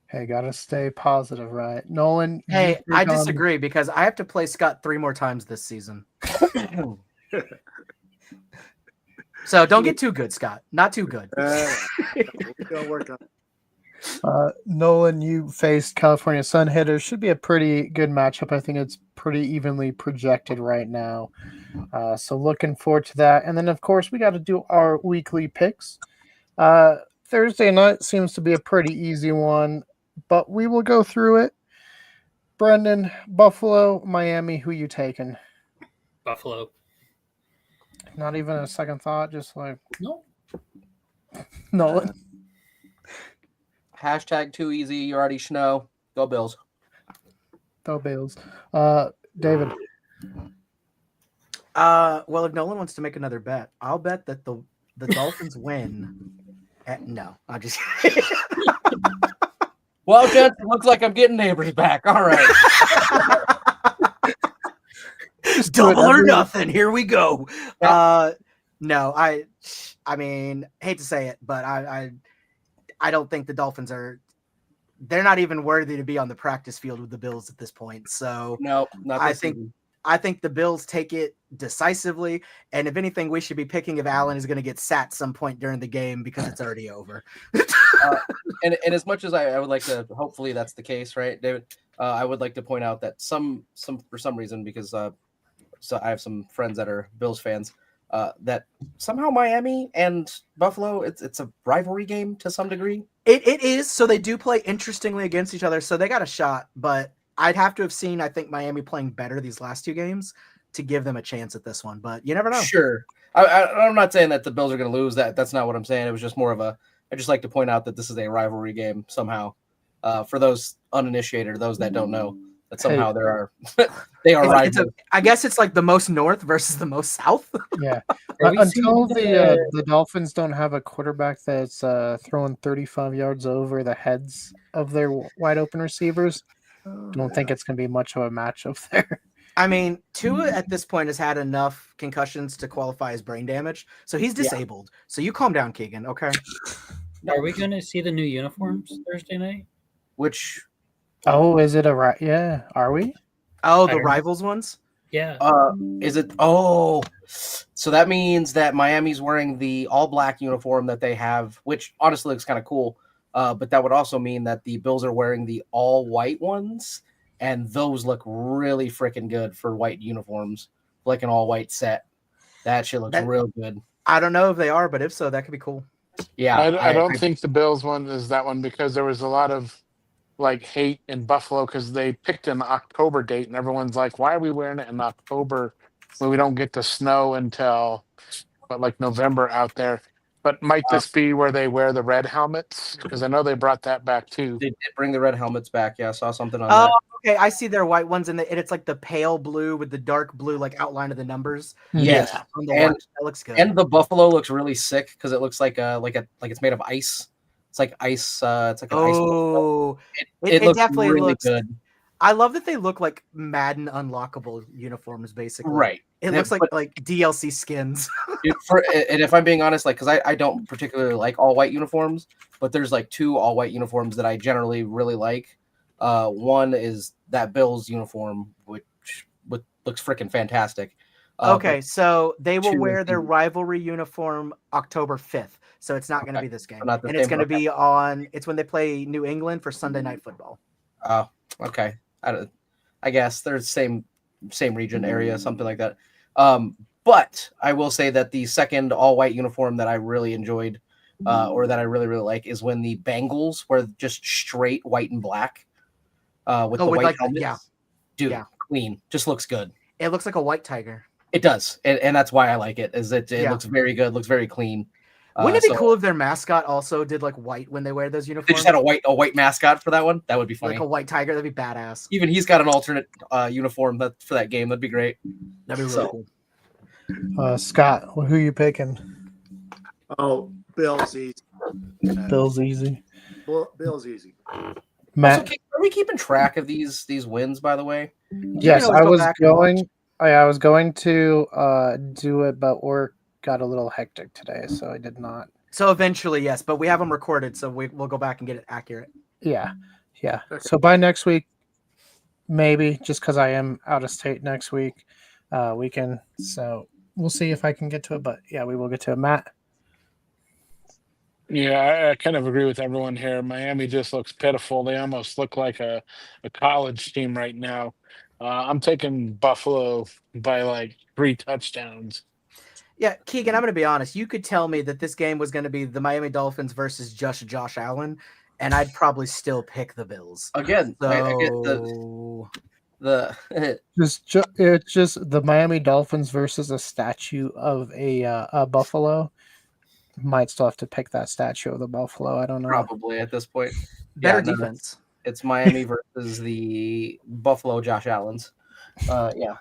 Speaker 1: Hey, gotta stay positive, right? Nolan.
Speaker 3: Hey, I disagree because I have to play Scott 3 more times this season. So don't get too good, Scott. Not too good.
Speaker 4: We're gonna work on it.
Speaker 1: Nolan, you faced California Sun Hitters. Should be a pretty good matchup. I think it's pretty evenly projected right now. So looking forward to that. And then, of course, we got to do our weekly picks. Thursday night seems to be a pretty easy one, but we will go through it. Brendan, Buffalo, Miami, who you taking?
Speaker 5: Buffalo.
Speaker 1: Not even a second thought, just like
Speaker 5: No.
Speaker 1: Nolan.
Speaker 2: Hashtag too easy. You already know. Go Bills.
Speaker 1: Go Bills. David.
Speaker 3: Well, if Nolan wants to make another bet, I'll bet that the Dolphins win. No, I'm just.
Speaker 2: Well, gents, it looks like I'm getting neighbors back. All right.
Speaker 3: Double or nothing. Here we go. No, I mean, hate to say it, but I don't think the Dolphins are. They're not even worthy to be on the practice field with the Bills at this point. So
Speaker 2: No, not
Speaker 3: I
Speaker 2: this
Speaker 3: think
Speaker 2: season.
Speaker 3: I think the Bills take it decisively, and if anything, we should be picking if Allen is going to get sat some point during the game because it's already over.
Speaker 2: And as much as I would like to, hopefully that's the case, right, David? I would like to point out that some for some reason, because so I have some friends that are Bills fans, that somehow Miami and Buffalo, it's a rivalry game to some degree.
Speaker 3: It is. So they do play interestingly against each other, so they got a shot, but I'd have to have seen, I think, Miami playing better these last 2 games to give them a chance at this one, but you never know.
Speaker 2: Sure. I'm not saying that the Bills are going to lose. That's not what I'm saying. It was just more of I just like to point out that this is a rivalry game somehow. For those uninitiated or those that don't know, that somehow they are rivals.
Speaker 3: I guess it's like the most north versus the most south.
Speaker 1: Yeah.
Speaker 5: Are we
Speaker 1: Until
Speaker 5: seeing
Speaker 1: the Dolphins don't have a quarterback that's throwing 35 yards over the heads of their wide open receivers, don't think it's going to be much of a matchup there.
Speaker 3: I mean, Tua at this point has had enough concussions to qualify as brain damage, so he's disabled. So you calm down, Keegan, okay?
Speaker 5: Are we going to see the new uniforms Thursday night?
Speaker 2: Which
Speaker 1: Is it yeah, are we?
Speaker 3: Oh,
Speaker 5: I
Speaker 3: the
Speaker 5: don't know.
Speaker 3: rivals ones?
Speaker 5: Yeah.
Speaker 2: is it? Oh, so that means that Miami's wearing the all black uniform that they have, which honestly looks kind of cool. But that would also mean that the Bills are wearing the all white ones, and those look really freaking good for white uniforms, like an all white set. That shit looks real good.
Speaker 3: I don't know if they are, but if so, that could be cool.
Speaker 2: Yeah,
Speaker 6: I don't think the Bills one is that one because there was a lot of like hate in Buffalo because they picked an October date and everyone's like, why are we wearing it in October when we don't get to snow until like November out there? But might this be where they wear the red helmets? Because I know they brought that back too.
Speaker 2: They did bring the red helmets back. Yeah, I saw something on
Speaker 3: Oh,
Speaker 2: that.
Speaker 3: okay. I see their white ones, and it's like the pale blue with the dark blue like outline of the numbers.
Speaker 2: Yes,
Speaker 3: On the
Speaker 2: and
Speaker 3: white. That looks good.
Speaker 2: and the buffalo looks really sick because it looks like it's made of ice. It's like ice. It's like an ice.
Speaker 3: Oh,
Speaker 2: It
Speaker 3: it
Speaker 2: looks
Speaker 3: definitely
Speaker 2: really
Speaker 3: looks
Speaker 2: good.
Speaker 3: I love that they look like Madden unlockable uniforms, basically.
Speaker 2: Right.
Speaker 3: It looks like DLC skins.
Speaker 2: And if I'm being honest, like, because I don't particularly like all white uniforms, but there's like 2 all white uniforms that I generally really like. One is that Bills uniform, which looks freaking fantastic.
Speaker 3: Okay, so they will
Speaker 2: 2
Speaker 3: wear
Speaker 2: is
Speaker 3: their
Speaker 2: the-
Speaker 3: rivalry uniform October 5th. So it's not going to be this game.
Speaker 2: not the
Speaker 3: And it's
Speaker 2: same,
Speaker 3: going to be it's when they play New England for Sunday Night Football.
Speaker 2: Oh, okay. I guess they're same region area, something like that. But I will say that the second all white uniform that I really enjoyed, or that I really like, is when the Bengals were just straight white and black, with the white
Speaker 3: like
Speaker 2: helmets.
Speaker 3: yeah,
Speaker 2: Dude,
Speaker 3: yeah.
Speaker 2: Clean, just looks good.
Speaker 3: It looks like a white tiger.
Speaker 2: It does, and that's why I like it. Is it looks very good, looks very clean.
Speaker 3: Wouldn't it be cool if their mascot also did like white when they wear those uniforms?
Speaker 2: They just had a white mascot for that one. That would be funny.
Speaker 3: Like a white tiger, that'd be badass.
Speaker 2: Even he's got an alternate uniform for that game. That'd be great.
Speaker 3: That'd be really
Speaker 1: cool. Scott, who are you picking?
Speaker 4: Oh, Bill's easy.
Speaker 1: Bill's easy.
Speaker 4: Bill's easy.
Speaker 1: Matt,
Speaker 2: also, are we keeping track of these wins? By the way,
Speaker 1: yes, I was going. I was going to do it, but work got a little hectic today, so I did not.
Speaker 3: So eventually, yes, but we have them recorded, so we'll go back and get it accurate.
Speaker 1: Yeah. Okay. So by next week, maybe, just because I am out of state next week, we can. So we'll see if I can get to it, but yeah, we will get to it. Matt?
Speaker 6: Yeah, I kind of agree with everyone here. Miami just looks pitiful. They almost look like a college team right now. I'm taking Buffalo by like 3 touchdowns.
Speaker 3: Yeah, Keegan, I'm going to be honest. You could tell me that this game was going to be the Miami Dolphins versus just Josh Allen, and I'd probably still pick the Bills.
Speaker 2: Again,
Speaker 3: so...
Speaker 2: I get
Speaker 1: it's just the Miami Dolphins versus a statue of a buffalo. Might still have to pick that statue of the buffalo. I don't know.
Speaker 2: Probably at this point.
Speaker 3: Better defense.
Speaker 2: It's Miami versus the Buffalo Josh Allens. Yeah.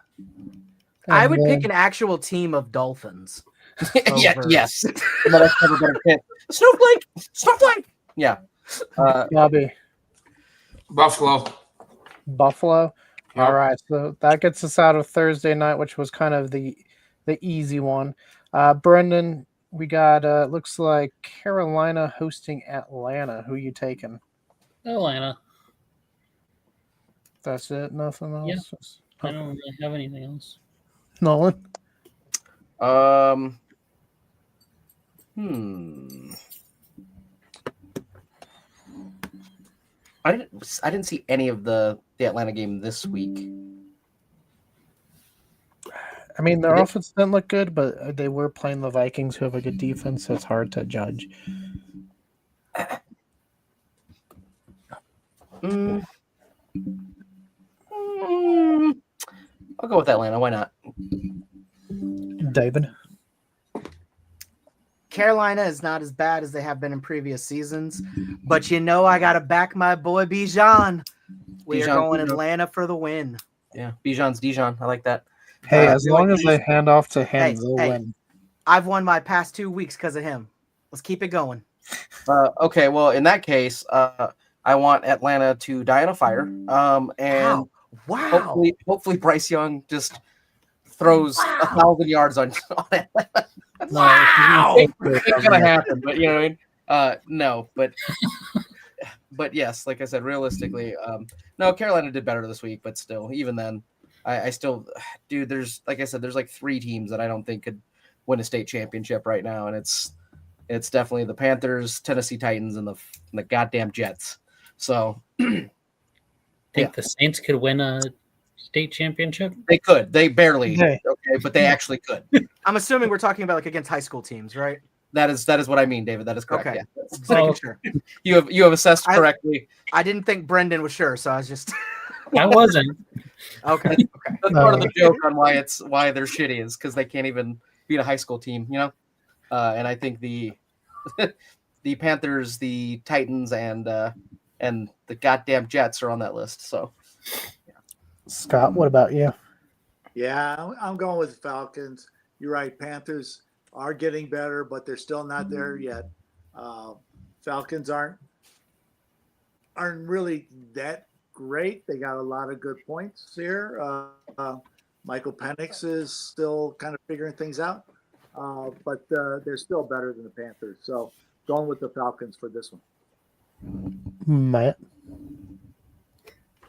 Speaker 3: I would pick an actual team of Dolphins.
Speaker 2: Yes. That's never better pick. Snowflake. Yeah.
Speaker 1: Bobby.
Speaker 7: Buffalo.
Speaker 1: Yep. All right. So that gets us out of Thursday night, which was kind of the easy one. Brendan, we got looks like Carolina hosting Atlanta. Who you taking?
Speaker 5: Atlanta.
Speaker 1: That's it. Nothing else.
Speaker 5: Yeah. I don't really have anything else.
Speaker 1: Nolan.
Speaker 2: I didn't see any of the Atlanta game this week.
Speaker 1: I mean, their offense didn't look good, but they were playing the Vikings, who have a good defense, so it's hard to judge.
Speaker 2: I'll go with Atlanta. Why not?
Speaker 1: David.
Speaker 3: Carolina is not as bad as they have been in previous seasons, but I got to back my boy Bijan. We are going Atlanta for the win.
Speaker 2: Yeah, Bijan's Dijon. I like that.
Speaker 1: Hey, as long as they hand off to him, they'll win.
Speaker 3: I've won my past 2 weeks because of him. Let's keep it going.
Speaker 2: Okay, well, in that case, I want Atlanta to die in a fire. And
Speaker 3: wow.
Speaker 2: Hopefully Bryce Young just throws 1,000 yards on Atlanta.
Speaker 3: Wow.
Speaker 2: It's gonna happen, but you know what I mean? No, but yes, like I said, realistically, no, Carolina did better this week, but still, even then, I still, dude, there's, like I said, there's like 3 teams that I don't think could win a state championship right now, and it's definitely the Panthers, Tennessee Titans, and the goddamn Jets. So,
Speaker 5: think the Saints could win a state championship?
Speaker 2: They could. They barely. Okay, but they actually could.
Speaker 3: I'm assuming we're talking about like against high school teams, right?
Speaker 2: That is what I mean, David. That is correct.
Speaker 3: Okay.
Speaker 2: Yeah.
Speaker 3: Just making sure.
Speaker 2: You have assessed correctly.
Speaker 3: I didn't think Brendan was sure, so I was just.
Speaker 5: I wasn't.
Speaker 3: Okay.
Speaker 2: That's part of the joke on why they're shitty is because they can't even beat a high school team, And I think the the Panthers, the Titans, and the goddamn Jets are on that list. So
Speaker 1: Scott, what about you?
Speaker 4: Yeah, I'm going with the Falcons. You're right. Panthers are getting better, but they're still not there yet. Falcons aren't really that great. They got a lot of good points here. Michael Penix is still kind of figuring things out, but they're still better than the Panthers. So going with the Falcons for this one.
Speaker 1: Matt.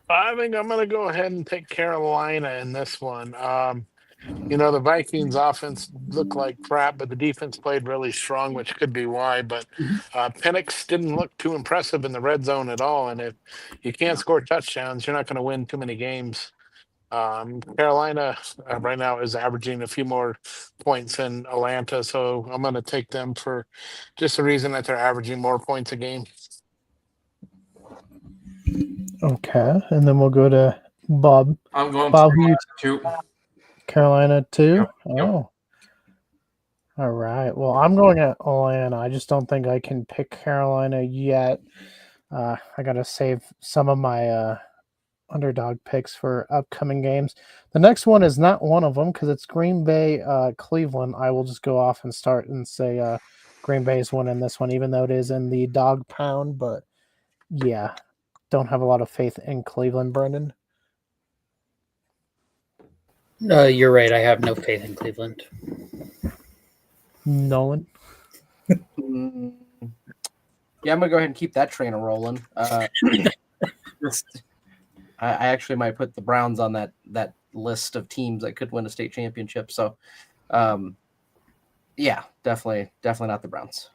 Speaker 6: I think I'm going to go ahead and take Carolina in this one. The Vikings offense looked like crap, but the defense played really strong, which could be why. But Penix didn't look too impressive in the red zone at all. And if you can't score touchdowns, you're not going to win too many games. Carolina right now is averaging a few more points than Atlanta, so I'm going to take them for just the reason that they're averaging more points a game.
Speaker 1: Okay, and then we'll go to Bob.
Speaker 7: I'm going
Speaker 1: Bob,
Speaker 7: Carolina
Speaker 1: who you
Speaker 7: too.
Speaker 1: Carolina too?
Speaker 7: Yep.
Speaker 1: Oh. All right. Well, I'm going at Atlanta. I just don't think I can pick Carolina yet. I got to save some of my underdog picks for upcoming games. The next one is not one of them because it's Green Bay, Cleveland. I will just go off and start and say Green Bay is winning this one, even though it is in the dog pound. But yeah, don't have a lot of faith in Cleveland, Brendan.
Speaker 5: You're right. I have no faith in Cleveland.
Speaker 1: Nolan.
Speaker 2: Yeah, I'm gonna go ahead and keep that train rolling. I actually might put the Browns on that list of teams that could win a state championship. So, yeah, definitely not the Browns.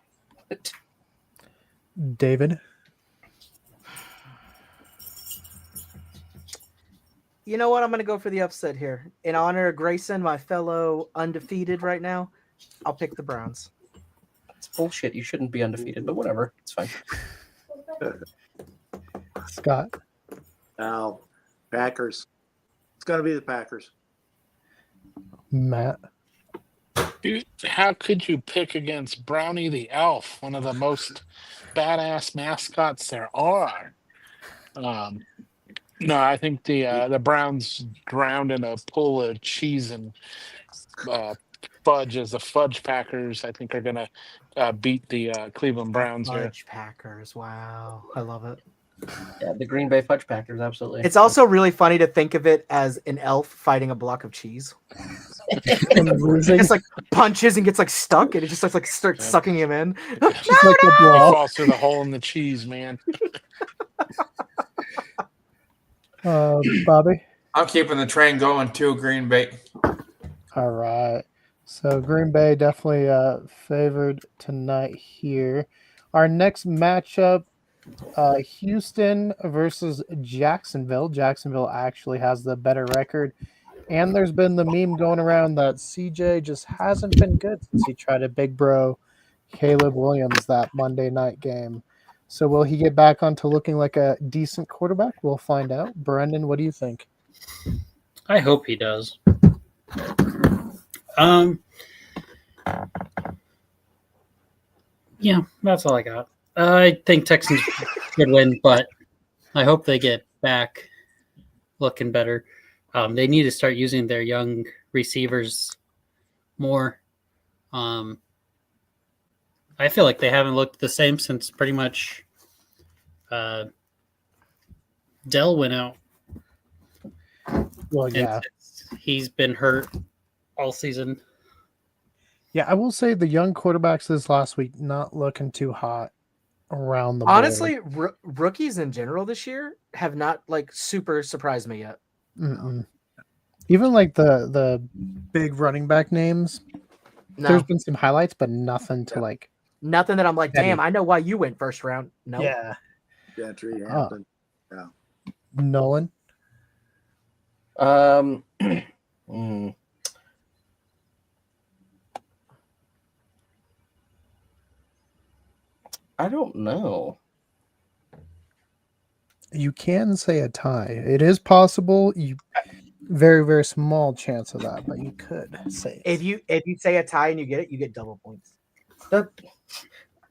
Speaker 1: David.
Speaker 3: You know what? I'm going to go for the upset here. In honor of Grayson, my fellow undefeated right now, I'll pick the Browns.
Speaker 2: It's bullshit. You shouldn't be undefeated, but whatever. It's fine.
Speaker 1: Scott.
Speaker 4: Now, Packers. It's going to be the Packers.
Speaker 1: Matt.
Speaker 6: Dude, how could you pick against Brownie the Elf, one of the most badass mascots there are? No, I think the Browns drowned in a pool of cheese and fudge as the Fudge Packers, I think, are going to beat the Cleveland Browns here.
Speaker 3: Fudge Packers. Wow. I love it.
Speaker 2: Yeah, the Green Bay Fudge Packers, absolutely.
Speaker 3: It's also really funny to think of it as an elf fighting a block of cheese.
Speaker 1: Losing.
Speaker 3: Just like punches and gets like stuck, and it just like starts sucking him in.
Speaker 1: Just like the
Speaker 6: He
Speaker 1: brawl.
Speaker 6: falls through the hole in the cheese, man.
Speaker 1: Bobby.
Speaker 7: I'm keeping the train going too, Green Bay.
Speaker 1: All right. So Green Bay definitely favored tonight here. Our next matchup, Houston versus Jacksonville. Jacksonville actually has the better record. And there's been the meme going around that CJ just hasn't been good since he tried to big bro Caleb Williams that Monday night game. So will he get back onto looking like a decent quarterback? We'll find out. Brendan, what do you think?
Speaker 5: I hope he does. Yeah, that's all I got. I think Texans should win, but I hope they get back looking better. They need to start using their young receivers more. I feel like they haven't looked the same since pretty much Dell went out.
Speaker 1: Well, yeah.
Speaker 5: He's been hurt all season.
Speaker 1: Yeah, I will say the young quarterbacks this last week not looking too hot around the board.
Speaker 3: Honestly, rookies in general this year have not like super surprised me yet.
Speaker 1: Mm-mm. Even like the big running back names, there's been some highlights, but nothing to like.
Speaker 3: Nothing that I'm like, damn, I know why you went first round. No.
Speaker 1: Yeah.
Speaker 4: Gentry, Hampton. Yeah.
Speaker 1: Nolan.
Speaker 2: I don't know.
Speaker 1: You can say a tie. It is possible. Very, very small chance of that, but you could say it.
Speaker 3: If you say a tie and you get it, you get double points.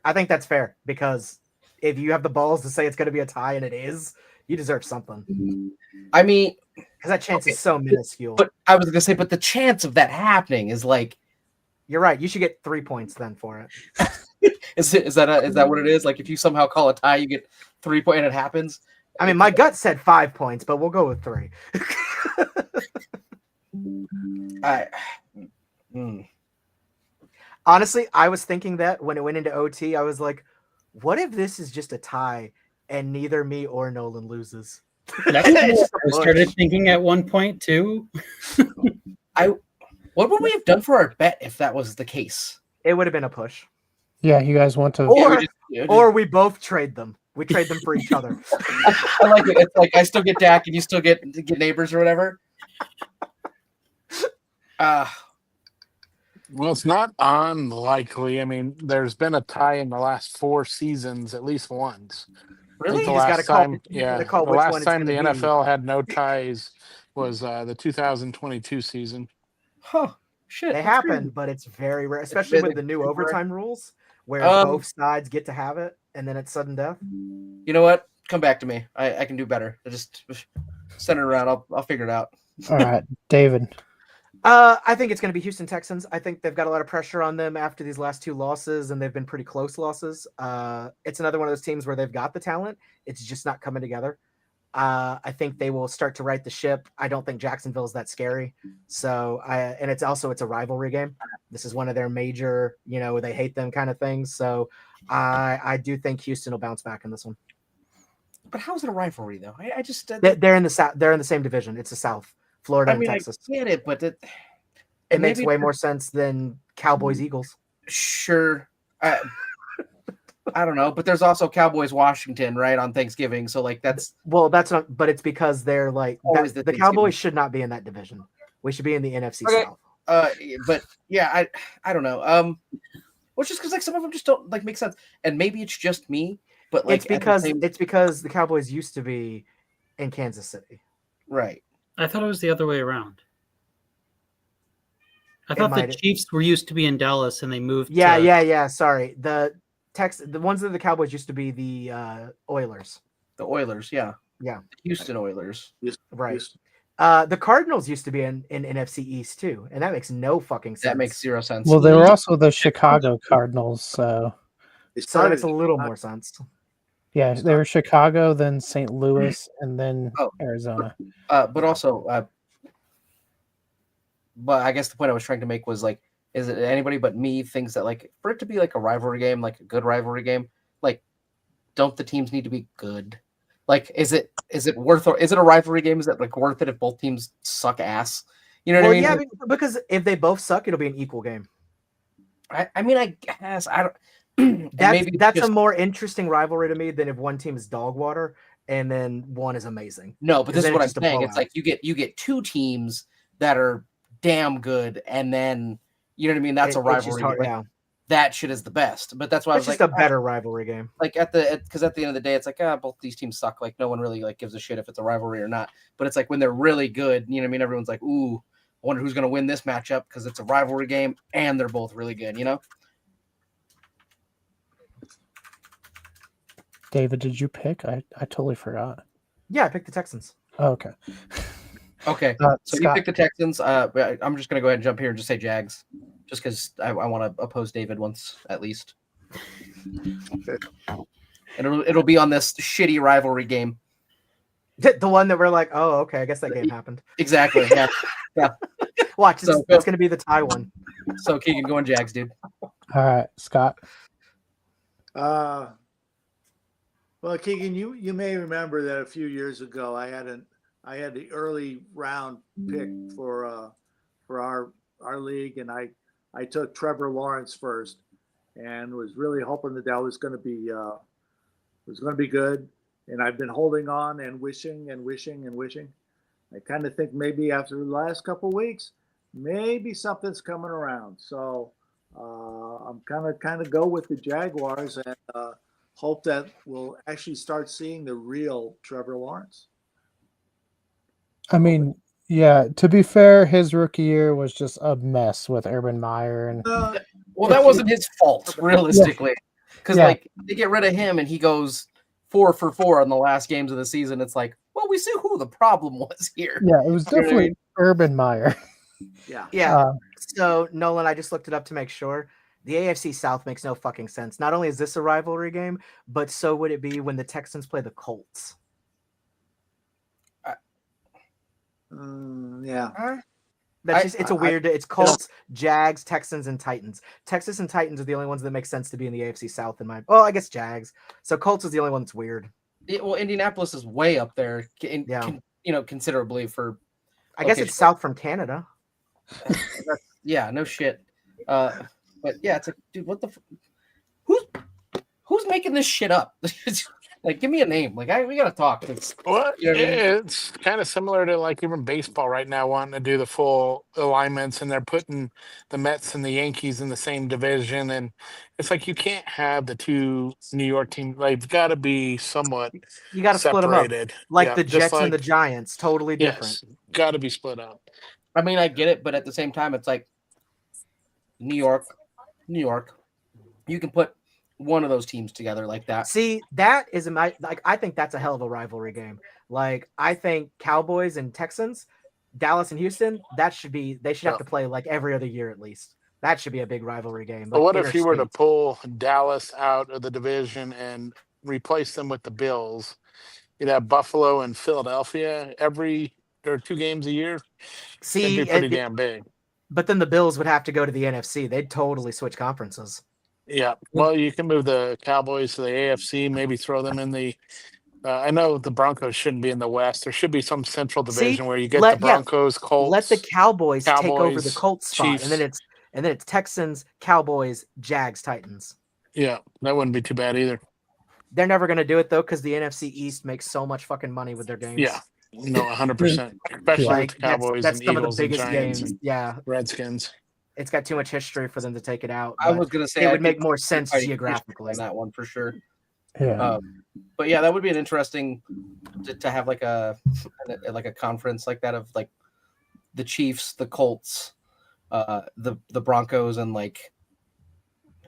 Speaker 3: I think that's fair because if you have the balls to say it's going to be a tie and it is, you deserve something.
Speaker 2: I mean,
Speaker 3: because that chance is so minuscule.
Speaker 2: But I was gonna say, but the chance of that happening is like,
Speaker 3: you're right. You should get 3 points then for it.
Speaker 2: is that what it is? Like if you somehow call a tie, you get 3 points and it happens.
Speaker 3: I mean, my gut said 5 points, but we'll go with 3. Honestly, I was thinking that when it went into OT, I was like, what if this is just a tie and neither me or Nolan loses?
Speaker 5: That's what I started thinking at one point too.
Speaker 2: What would we have done for our bet if that was the case?
Speaker 3: It would have been a push.
Speaker 1: Yeah, you guys want to,
Speaker 3: or we both trade them. We trade them for each other.
Speaker 2: I like it. It's like I still get Dak and you still get neighbors or whatever.
Speaker 6: Well, it's not unlikely. I mean, there's been a tie in the last 4 seasons, at least once.
Speaker 2: Really?
Speaker 6: The last time the NFL had no ties was the 2022 season.
Speaker 2: Huh. Shit.
Speaker 3: They happen, but it's very rare, especially with the new overtime rules where both sides get to have it and then it's sudden death.
Speaker 2: You know what? Come back to me. I can do better. Just send it around. I'll figure it out.
Speaker 1: All right, David.
Speaker 3: I think it's going to be Houston Texans. I think they've got a lot of pressure on them after these last 2 losses, and they've been pretty close losses. It's another one of those teams where they've got the talent. It's just not coming together. I think they will start to right the ship. I don't think Jacksonville is that scary. So, and it's a rivalry game. This is one of their major, they hate them kind of things. So I do think Houston will bounce back in this one.
Speaker 2: But how is it a rivalry though? I just
Speaker 3: they're in the South. They're in the same division. It's the South. Florida and Texas.
Speaker 2: I get it, but it
Speaker 3: makes way more sense than Cowboys Eagles.
Speaker 2: Sure. I don't know, but there's also Cowboys Washington right on Thanksgiving, so like that's
Speaker 3: not. But it's because they're like the Cowboys should not be in that division. We should be in the NFC South.
Speaker 2: But yeah, I don't know. Well, it's just because like some of them just don't like make sense, and maybe it's just me, but like
Speaker 3: it's because the Cowboys used to be in Kansas City,
Speaker 2: right?
Speaker 5: I thought it was the other way around. I thought the Chiefs were used to be in Dallas and they moved.
Speaker 3: Yeah. Sorry, the ones that the Cowboys used to be the Oilers.
Speaker 2: The Oilers, yeah.
Speaker 3: The
Speaker 2: Houston Oilers,
Speaker 3: right? The Cardinals used to be in NFC East too, and that makes no fucking sense.
Speaker 2: That makes 0 sense.
Speaker 1: Well, they were also the Chicago Cardinals, so
Speaker 3: that makes a little more sense.
Speaker 1: Yeah, they were Chicago, then St. Louis, and then Arizona.
Speaker 2: But also, but I guess the point I was trying to make was like, is it anybody but me thinks that like for it to be like a rivalry game, like a good rivalry game, like don't the teams need to be good? Like, is it worth or is it a rivalry game? Is it like worth it if both teams suck ass? You know what I mean?
Speaker 3: Yeah, because if they both suck, it'll be an equal game.
Speaker 2: I mean, I guess I don't.
Speaker 3: That's a more interesting rivalry to me than if one team is dog water and then one is amazing.
Speaker 2: No, but this is what I'm saying. It's like you get 2 teams that are damn good, and then you know what I mean. That's a rivalry. That shit is the best. But that's why
Speaker 3: it's just a better rivalry game.
Speaker 2: Like because at the end of the day, it's like both these teams suck. Like no one really like gives a shit if it's a rivalry or not. But it's like when they're really good, you know what I mean. Everyone's like, ooh, I wonder who's gonna win this matchup because it's a rivalry game and they're both really good. You know.
Speaker 1: David, did you pick? I totally forgot.
Speaker 3: Yeah, I picked the Texans.
Speaker 1: Oh, okay.
Speaker 2: Okay. So Scott. You picked the Texans. I'm just going to go ahead and jump here and just say Jags, just because I want to oppose David once at least. And it'll be on this shitty rivalry game.
Speaker 3: The one that we're like, oh, okay, I guess that game happened.
Speaker 2: Exactly. Yeah.
Speaker 3: Watch, it's going to be the tie one.
Speaker 2: So Keegan, going Jags, dude.
Speaker 1: All right, Scott.
Speaker 4: Well, Keegan, you may remember that a few years ago I had the early round pick for our league, and I took Trevor Lawrence first, and was really hoping that was going to be good. And I've been holding on and wishing. I kind of think maybe after the last couple of weeks, maybe something's coming around. So I'm kind of go with the Jaguars and hope that we'll actually start seeing the real Trevor Lawrence.
Speaker 1: I mean, yeah, to be fair, his rookie year was just a mess with Urban Meyer. And
Speaker 2: well, that wasn't his fault, realistically. Because
Speaker 1: Yeah.
Speaker 2: like they get rid of him and he goes 4 for 4 on the last games of the season. It's like, well, we see who the problem was here.
Speaker 1: Yeah, it was
Speaker 2: You know what I
Speaker 1: definitely
Speaker 2: mean?
Speaker 1: Urban Meyer.
Speaker 4: Yeah.
Speaker 3: Yeah. So Nolan, I just looked it up to make sure. The AFC South makes no fucking sense. Not only is this a rivalry game, but so would it be when the Texans play the Colts.
Speaker 4: Yeah.
Speaker 3: That's just it's a weird. It's Colts, Jags, Texans, and Titans. Texas and Titans are the only ones that make sense to be in the AFC South in my. Well, I guess Jags. So Colts is the only one that's weird.
Speaker 2: Well, Indianapolis is way up there, considerably for.
Speaker 3: I guess it's south from Canada.
Speaker 2: Yeah, no shit. But yeah, it's like, dude, what the? Who's making this shit up? Like, give me a name. Like, we gotta talk.
Speaker 6: Well,
Speaker 2: You know what I mean?
Speaker 6: it's kind of similar to like even baseball right now, wanting to do the full alignments, and they're putting the Mets and the Yankees in the same division, and it's like you can't have the two New York teams. Like, they've got to be somewhat
Speaker 3: You got to split them up,
Speaker 6: separated,
Speaker 3: like
Speaker 6: Yeah,
Speaker 3: the
Speaker 6: just
Speaker 3: Jets and the Giants, totally different.
Speaker 6: Yes, got to be split up.
Speaker 2: I mean, I get it, but at the same time, it's like New York. You can put one of those teams together like that.
Speaker 3: See, that is like I think that's a hell of a rivalry game. Like I think Cowboys and Texans, Dallas and Houston, they should have to play like every other year at least. That should be a big rivalry game.
Speaker 6: But
Speaker 3: Like
Speaker 6: what if you were to
Speaker 3: interstate.
Speaker 6: pull Dallas out of the division and replace them with the Bills? You'd have Buffalo and Philadelphia or 2 games a year.
Speaker 3: See,
Speaker 6: It'd be pretty damn big.
Speaker 3: But then the Bills would have to go to the NFC. They'd totally switch conferences.
Speaker 6: Yeah. Well, you can move the Cowboys to the AFC, maybe throw them in the I know the Broncos shouldn't be in the West. There should be some central division where you get the Broncos, Colts.
Speaker 3: Let the Cowboys take over the Colts spot,
Speaker 6: Chiefs.
Speaker 3: and then it's Texans, Cowboys, Jags, Titans.
Speaker 6: Yeah, that wouldn't be too bad either.
Speaker 3: They're never going to do it though because the NFC East makes so much fucking money with their games.
Speaker 6: Yeah, no, 100%. Especially
Speaker 3: Like,
Speaker 6: with the Cowboys
Speaker 3: that's
Speaker 6: and
Speaker 3: some
Speaker 6: Eagles
Speaker 3: of the biggest
Speaker 6: and Giants
Speaker 3: games.
Speaker 6: and
Speaker 3: Yeah,
Speaker 6: Redskins.
Speaker 3: It's got too much history for them to take it out.
Speaker 2: I was gonna say
Speaker 3: it would make more sense geographically
Speaker 2: on that one for sure.
Speaker 1: Yeah.
Speaker 2: But yeah, that would be an interesting to have like a conference like that of like the Chiefs, the Colts, the Broncos, and like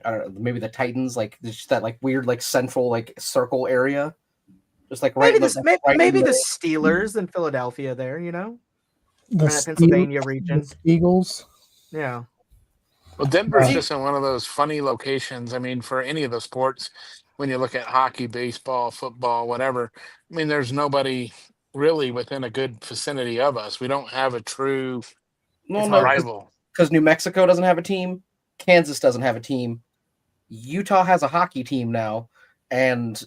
Speaker 2: I don't know, maybe the Titans, like just that like weird like central like circle area, just like right.
Speaker 3: Maybe the Steelers in Philadelphia there, you know,
Speaker 1: the
Speaker 3: Pennsylvania region,
Speaker 1: the Eagles.
Speaker 3: Yeah.
Speaker 6: Well, Denver's just in one of those funny locations. I mean, for any of the sports, when you look at hockey, baseball, football, whatever, I mean, there's nobody really within a good vicinity of us. We don't have a true rival.
Speaker 2: Because New Mexico doesn't have a team. Kansas doesn't have a team. Utah has a hockey team now. And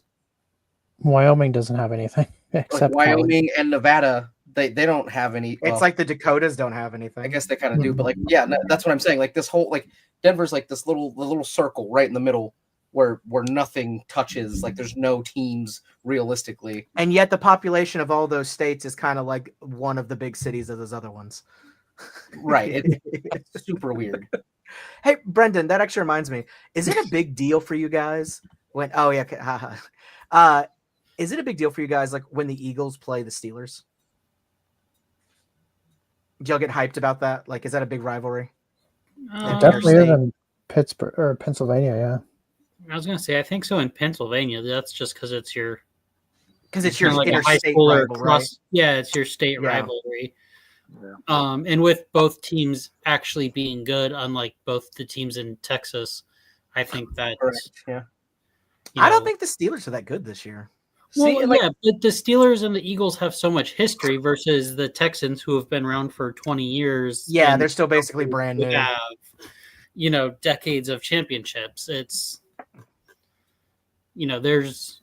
Speaker 1: Wyoming doesn't have anything except
Speaker 2: like Wyoming and Nevada. They don't have any.
Speaker 3: It's like the Dakotas don't have anything.
Speaker 2: I guess they kind of do, but like, yeah, no, that's what I'm saying. Like this whole like Denver's like this little circle right in the middle where nothing touches. Like there's no teams realistically,
Speaker 3: and yet the population of all those states is kind of like one of the big cities of those other ones.
Speaker 2: Right. It's super weird.
Speaker 3: Hey, Brendan, that actually reminds me. Is it a big deal for you guys when? Oh yeah, is it a big deal for you guys like when the Eagles play the Steelers? Do y'all get hyped about that? Like, is that a big rivalry?
Speaker 1: Definitely in Pittsburgh or Pennsylvania, yeah.
Speaker 5: I was gonna say, I think so in Pennsylvania. That's just because it's your
Speaker 3: like interstate rival, right?
Speaker 5: Yeah, it's your state rivalry. Yeah. And with both teams actually being good, unlike both the teams in Texas, I think that
Speaker 3: I don't think the Steelers are that good this year.
Speaker 5: Well, but the Steelers and the Eagles have so much history versus the Texans, who have been around for 20 years.
Speaker 3: Yeah, they're still basically brand new.
Speaker 5: Have, decades of championships. It's, there's.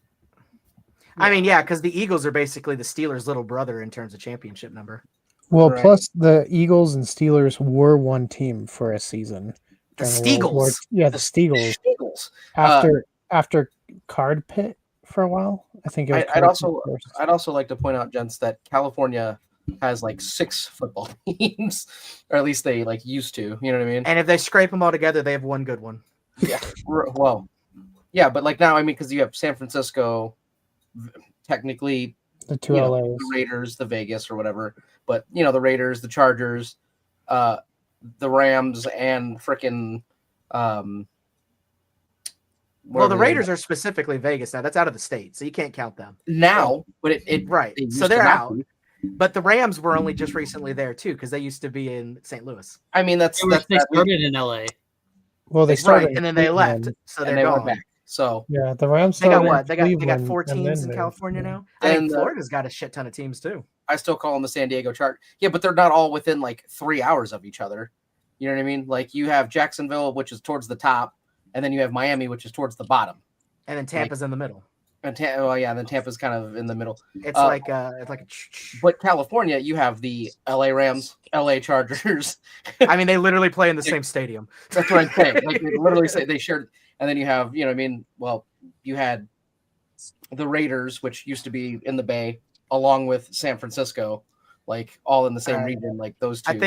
Speaker 3: I mean, yeah, because the Eagles are basically the Steelers' little brother in terms of championship number.
Speaker 1: Well, plus the Eagles and Steelers were one team for a season.
Speaker 3: The Steagles.
Speaker 1: Yeah, the Steagles. After Card Pit for a while. I think
Speaker 2: I'd also like to point out, gents, that California has like 6 football teams, or at least they like used to. You know what I mean?
Speaker 3: And if they scrape them all together, they have one good one.
Speaker 2: Yeah. Well, yeah, but like now, I mean, because you have San Francisco, technically,
Speaker 1: the 2 LAs,
Speaker 2: the Raiders, the Vegas, or whatever. But the Raiders, the Chargers, the Rams, and frickin'
Speaker 3: Well, the Raiders are specifically Vegas now. That's out of the state, so you can't count them
Speaker 2: now, but it
Speaker 3: right.
Speaker 2: it
Speaker 3: So
Speaker 2: used
Speaker 3: they're
Speaker 2: to not
Speaker 3: out.
Speaker 2: be.
Speaker 3: But the Rams were only just recently there too, because they used to be in St. Louis.
Speaker 2: I mean,
Speaker 5: They started in LA.
Speaker 1: Well, they started
Speaker 3: Right, and then they left,
Speaker 1: Cleveland.
Speaker 3: so
Speaker 2: and
Speaker 3: they're
Speaker 2: they
Speaker 3: gone.
Speaker 2: went back. So
Speaker 1: Yeah, the Rams
Speaker 3: They got
Speaker 1: started
Speaker 3: what?
Speaker 1: in
Speaker 3: They got
Speaker 1: Cleveland,
Speaker 3: 4
Speaker 1: and
Speaker 3: teams
Speaker 1: then
Speaker 3: in
Speaker 1: they-
Speaker 3: California
Speaker 1: yeah.
Speaker 3: now. I think
Speaker 2: And,
Speaker 3: Florida's got a shit ton of teams too.
Speaker 2: I still call them the San Diego Chargers. Yeah, but they're not all within like 3 hours of each other. You know what I mean? Like you have Jacksonville, which is towards the top, and then you have Miami, which is towards the bottom.
Speaker 3: And then Tampa's in the middle.
Speaker 2: And then Tampa's kind of in the middle.
Speaker 3: It's like a
Speaker 2: But California, you have the LA Rams, LA Chargers.
Speaker 3: I mean, they literally play in the same stadium.
Speaker 2: That's what I'm saying. Like they literally say they shared. And then you have, you know what I mean? Well, you had the Raiders, which used to be in the Bay, along with San Francisco, like all in the same region, like those two.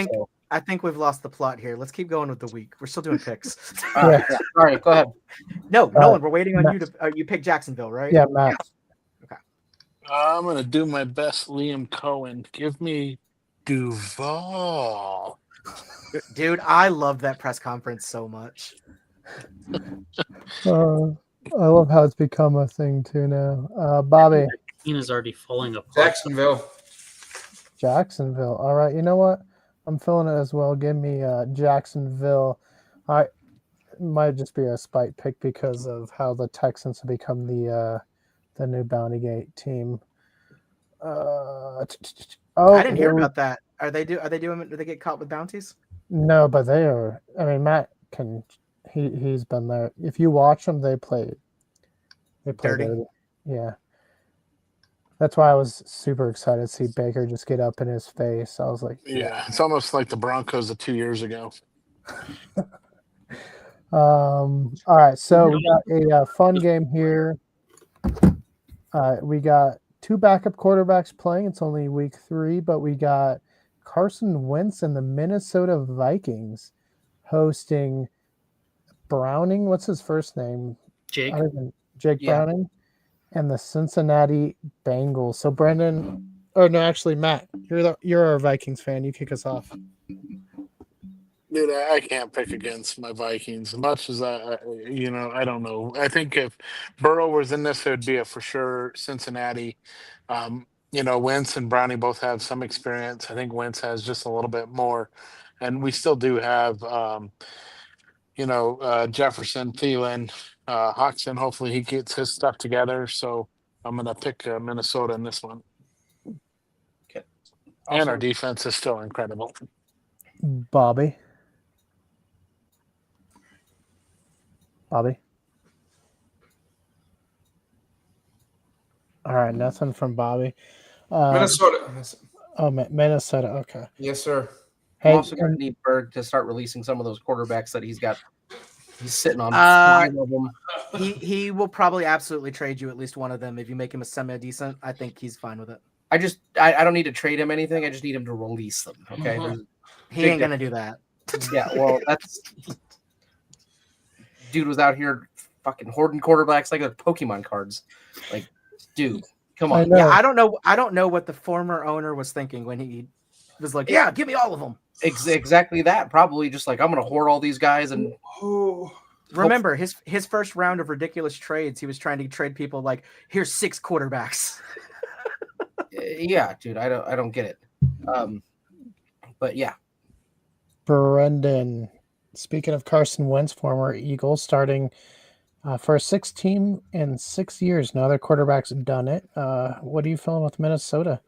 Speaker 3: I think we've lost the plot here. Let's keep going with the week. We're still doing picks.
Speaker 2: Yeah. All right, go ahead.
Speaker 3: No, Nolan, we're waiting on you to. You pick Jacksonville, right?
Speaker 1: Yeah, Matt.
Speaker 3: Okay.
Speaker 6: I'm gonna do my best, Liam Cohen. Give me Duval.
Speaker 3: Dude, I love that press conference so much.
Speaker 1: I love how it's become a thing too now. Bobby.
Speaker 5: Tina's already falling apart.
Speaker 1: Jacksonville. All right, you know what? I'm feeling it as well. Give me Jacksonville. It might just be a spite pick because of how the Texans have become the new Bounty Gate team.
Speaker 3: I didn't hear about that. Do they get caught with bounties?
Speaker 1: No, but they are. I mean, Matt can. He's been there. If you watch them, they play dirty. Yeah. That's why I was super excited to see Baker just get up in his face. I was like,
Speaker 6: yeah, it's almost like the Broncos of 2 years ago.
Speaker 1: All right, so we got a fun game here. We got 2 backup quarterbacks playing. It's only week 3, but we got Carson Wentz and the Minnesota Vikings hosting Browning. What's his first name?
Speaker 5: Jake
Speaker 1: Browning. And the Cincinnati Bengals. So Brendan, actually Matt, you're our Vikings fan. You kick us off.
Speaker 6: Dude, I can't pick against my Vikings. As much as I don't know. I think if Burrow was in this, it would be a for sure Cincinnati. Wentz and Brownie both have some experience. I think Wentz has just a little bit more. And we still do have, Jefferson, Thielen, Hawkinson. Hopefully he gets his stuff together. So I'm going to pick Minnesota in this one.
Speaker 2: Okay.
Speaker 6: And our defense is still incredible.
Speaker 1: Bobby. All right, nothing from Bobby.
Speaker 7: Minnesota.
Speaker 1: Oh, Minnesota. Okay.
Speaker 7: Yes, sir.
Speaker 2: I'm also going to need Berg to start releasing some of those quarterbacks that he's sitting on. 5 of them.
Speaker 3: He will probably absolutely trade you at least one of them if you make him a semi-decent. I think he's fine with it.
Speaker 2: I don't need to trade him anything. I just need him to release them. Okay.
Speaker 3: He ain't going to do that.
Speaker 2: Yeah. Well, dude was out here fucking hoarding quarterbacks like Pokemon cards. Like, dude, come on.
Speaker 3: Yeah. I don't know what the former owner was thinking when he was like, yeah, give me all of them.
Speaker 2: Exactly that. Probably just like, I'm going to hoard all these guys. And
Speaker 3: remember his first round of ridiculous trades, he was trying to trade people like, here's 6 quarterbacks.
Speaker 2: Yeah, dude, I don't get it. But yeah.
Speaker 1: Brendan, speaking of Carson Wentz, former Eagle, starting for a 6th team in 6 years. No other quarterbacks have done it. What are you feeling with Minnesota?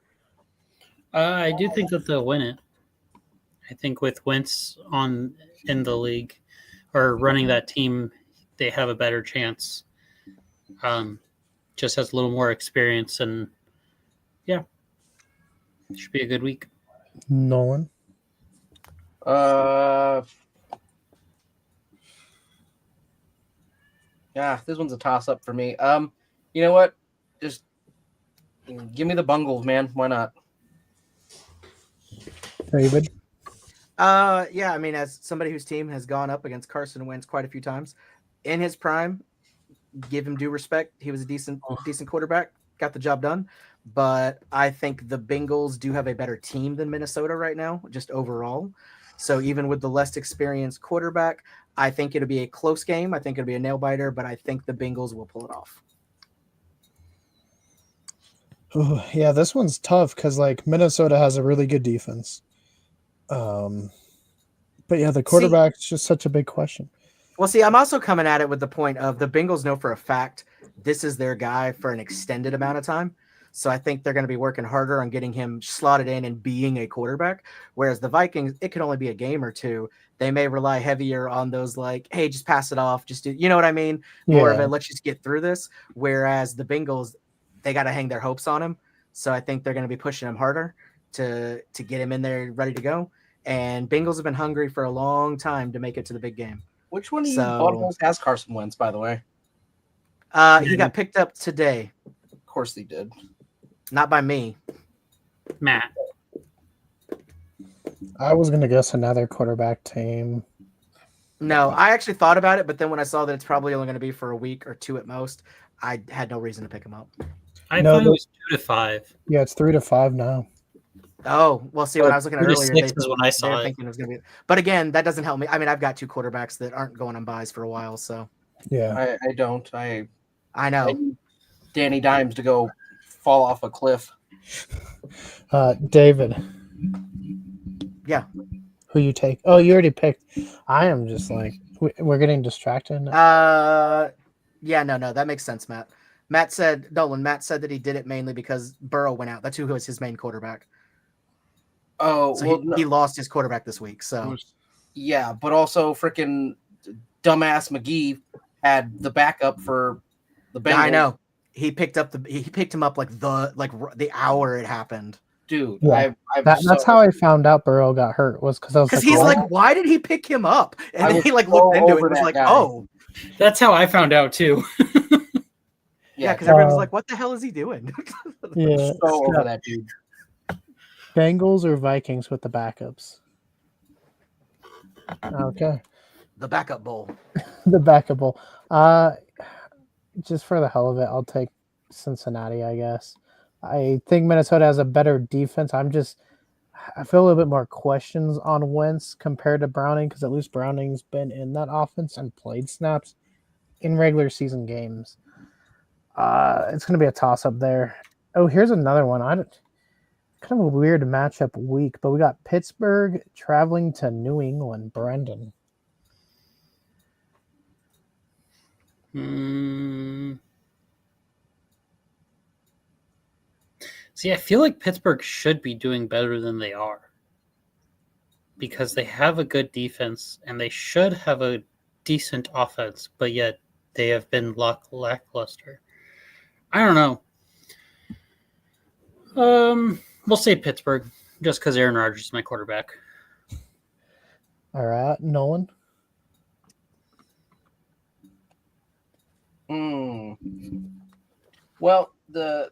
Speaker 5: I do think that they'll win it. I think with Wentz in the league or running that team, they have a better chance. Just has a little more experience, and yeah, it should be a good week.
Speaker 1: Nolan.
Speaker 2: Yeah, this one's a toss-up for me. You know what? Just give me the Bungles, man. Why not?
Speaker 1: David.
Speaker 3: Yeah, I mean, as somebody whose team has gone up against Carson Wentz quite a few times in his prime, give him due respect. He was a decent quarterback, got the job done. But I think the Bengals do have a better team than Minnesota right now, just overall. So even with the less experienced quarterback, I think it'll be a close game. I think it'll be a nail biter, but I think the Bengals will pull it off.
Speaker 1: Ooh, yeah, this one's tough because like Minnesota has a really good defense. But yeah, the quarterback's just such a big question.
Speaker 3: Well, see, I'm also coming at it with the point of the Bengals know for a fact this is their guy for an extended amount of time. So I think they're going to be working harder on getting him slotted in and being a quarterback. Whereas the Vikings, it could only be a game or two. They may rely heavier on those like, hey, just pass it off. Just do, you know what I mean? More of a let's just get through this. Whereas the Bengals, they got to hang their hopes on him. So I think they're going to be pushing him harder to get him in there ready to go. And Bengals have been hungry for a long time to make it to the big game.
Speaker 2: Which one of you buttholes has Carson Wentz, by the way?
Speaker 3: He got picked up today.
Speaker 2: Of course he did.
Speaker 3: Not by me.
Speaker 5: Matt.
Speaker 1: I was going to guess another quarterback team.
Speaker 3: No, I actually thought about it, but then when I saw that it's probably only going to be for a week or two at most, I had no reason to pick him up.
Speaker 5: I thought it was 2 to 5.
Speaker 1: Yeah, it's 3 to 5 now.
Speaker 3: Oh, well, see, when I was looking at earlier,
Speaker 5: 6 is when I saw it.
Speaker 3: Thinking it was going to be. But again, that doesn't help me. I mean, I've got two quarterbacks that aren't going on buys for a while, so.
Speaker 1: Yeah.
Speaker 2: I don't. I
Speaker 3: know.
Speaker 2: I need Danny Dimes to go fall off a cliff.
Speaker 1: David.
Speaker 3: Yeah.
Speaker 1: Who you take? Oh, you already picked. I am just like, we're getting distracted.
Speaker 3: Yeah, no, that makes sense, Matt. Matt said that he did it mainly because Burrow went out. That's who was his main quarterback.
Speaker 2: Oh,
Speaker 3: so he lost his quarterback this week. So
Speaker 2: yeah, but also freaking dumbass McGee had the backup for the Bengals.
Speaker 3: I know. He picked him up like the hour it happened.
Speaker 2: Dude,
Speaker 1: yeah. That's how I found out Burrow got hurt, was because I was
Speaker 3: he's like, why did he pick him up? And then he like looked into it and was like, guy. Oh.
Speaker 5: That's how I found out too.
Speaker 3: Yeah, because everyone was like, what the hell is he doing?
Speaker 1: Yeah.
Speaker 2: So over that dude.
Speaker 1: Bengals or Vikings with the backups? Okay.
Speaker 3: The backup bowl.
Speaker 1: The backup bowl. Just for the hell of it, I'll take Cincinnati, I guess. I think Minnesota has a better defense. I feel a little bit more questions on Wentz compared to Browning, because at least Browning's been in that offense and played snaps in regular season games. It's going to be a toss-up there. Oh, here's another one. Kind of a weird matchup week, but we got Pittsburgh traveling to New England. Brendan.
Speaker 5: See, I feel like Pittsburgh should be doing better than they are, because they have a good defense and they should have a decent offense, but yet they have been lackluster. I don't know. We'll say Pittsburgh, just because Aaron Rodgers is my quarterback.
Speaker 1: All right, Nolan.
Speaker 2: Well, the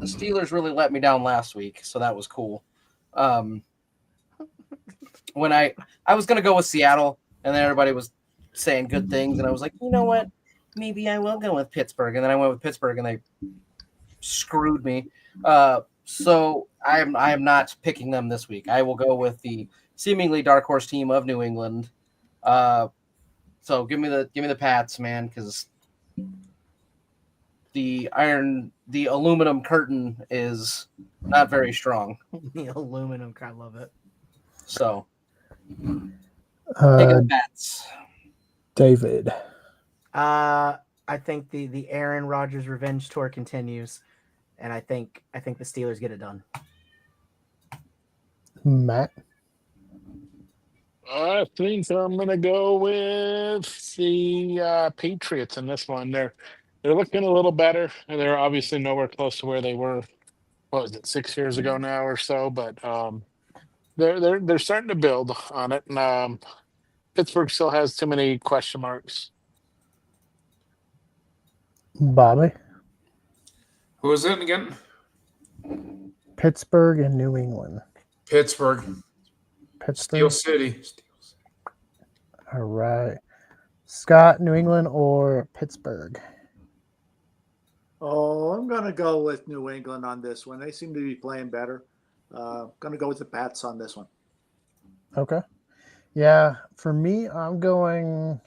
Speaker 2: Steelers really let me down last week, so that was cool. When I was gonna go with Seattle, and then everybody was saying good things, and I was like, you know what? Maybe I will go with Pittsburgh, and then I went with Pittsburgh, and they screwed me. So I am not picking them this week. I will go with the seemingly dark horse team of New England. So give me the Pats, man, because the aluminum curtain is not very strong.
Speaker 3: The aluminum, I love it.
Speaker 2: So taking the Pats.
Speaker 1: David.
Speaker 3: I think the Aaron Rodgers revenge tour continues, and I think the Steelers get it done.
Speaker 1: Matt.
Speaker 6: I think I'm gonna go with the Patriots in this one. They're looking a little better, and they're obviously nowhere close to where they were. What was it, 6 years ago now or so? But they're starting to build on it, and Pittsburgh still has too many question marks.
Speaker 1: Bobby.
Speaker 7: Who is it again?
Speaker 1: Pittsburgh and New England.
Speaker 7: Pittsburgh. Steel City.
Speaker 1: All right. Scott, New England or Pittsburgh?
Speaker 4: Oh, I'm going to go with New England on this one. They seem to be playing better. Going to go with the Pats on this one.
Speaker 1: Okay. Yeah, for me, I'm going.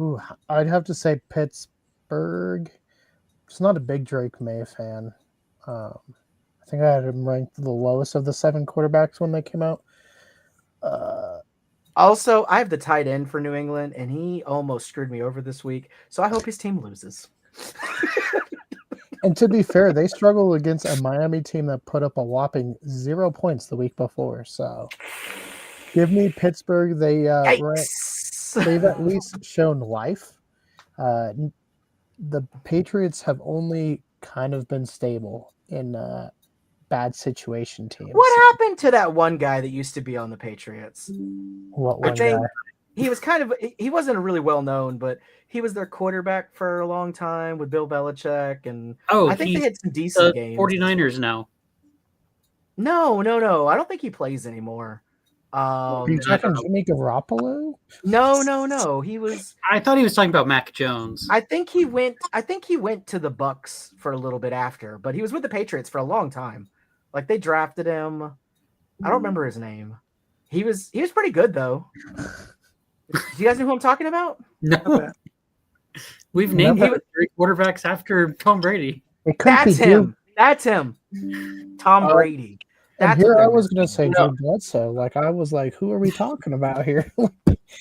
Speaker 1: Ooh, I'd have to say Pittsburgh. Just not a big Drake May fan. I think I had him ranked the lowest of the 7 quarterbacks when they came out.
Speaker 3: Also, I have the tight end for New England, and he almost screwed me over this week. So I hope his team loses.
Speaker 1: And to be fair, they struggled against a Miami team that put up a whopping 0 points the week before. So give me Pittsburgh. They've at least shown life. The Patriots have only kind of been stable in bad situation teams.
Speaker 3: What happened to that one guy that used to be on the Patriots?
Speaker 1: What one guy?
Speaker 3: He was he wasn't really well known, but he was their quarterback for a long time with Bill Belichick. And I think they had some decent games.
Speaker 5: 49ers now.
Speaker 3: No. I don't think he plays anymore.
Speaker 1: Are you talking Jimmy Garoppolo?
Speaker 3: No. He was.
Speaker 5: I thought he was talking about Mac Jones.
Speaker 3: I think he went to the Bucks for a little bit after, but he was with the Patriots for a long time. Like they drafted him. I don't remember his name. He was pretty good though. Do you guys know who I'm talking about?
Speaker 5: No. Okay. We've named 3 quarterbacks after Tom Brady.
Speaker 3: That's him. Tom Brady.
Speaker 1: And here I was going to say Drew Bledsoe. Like I was like, who are we talking about here?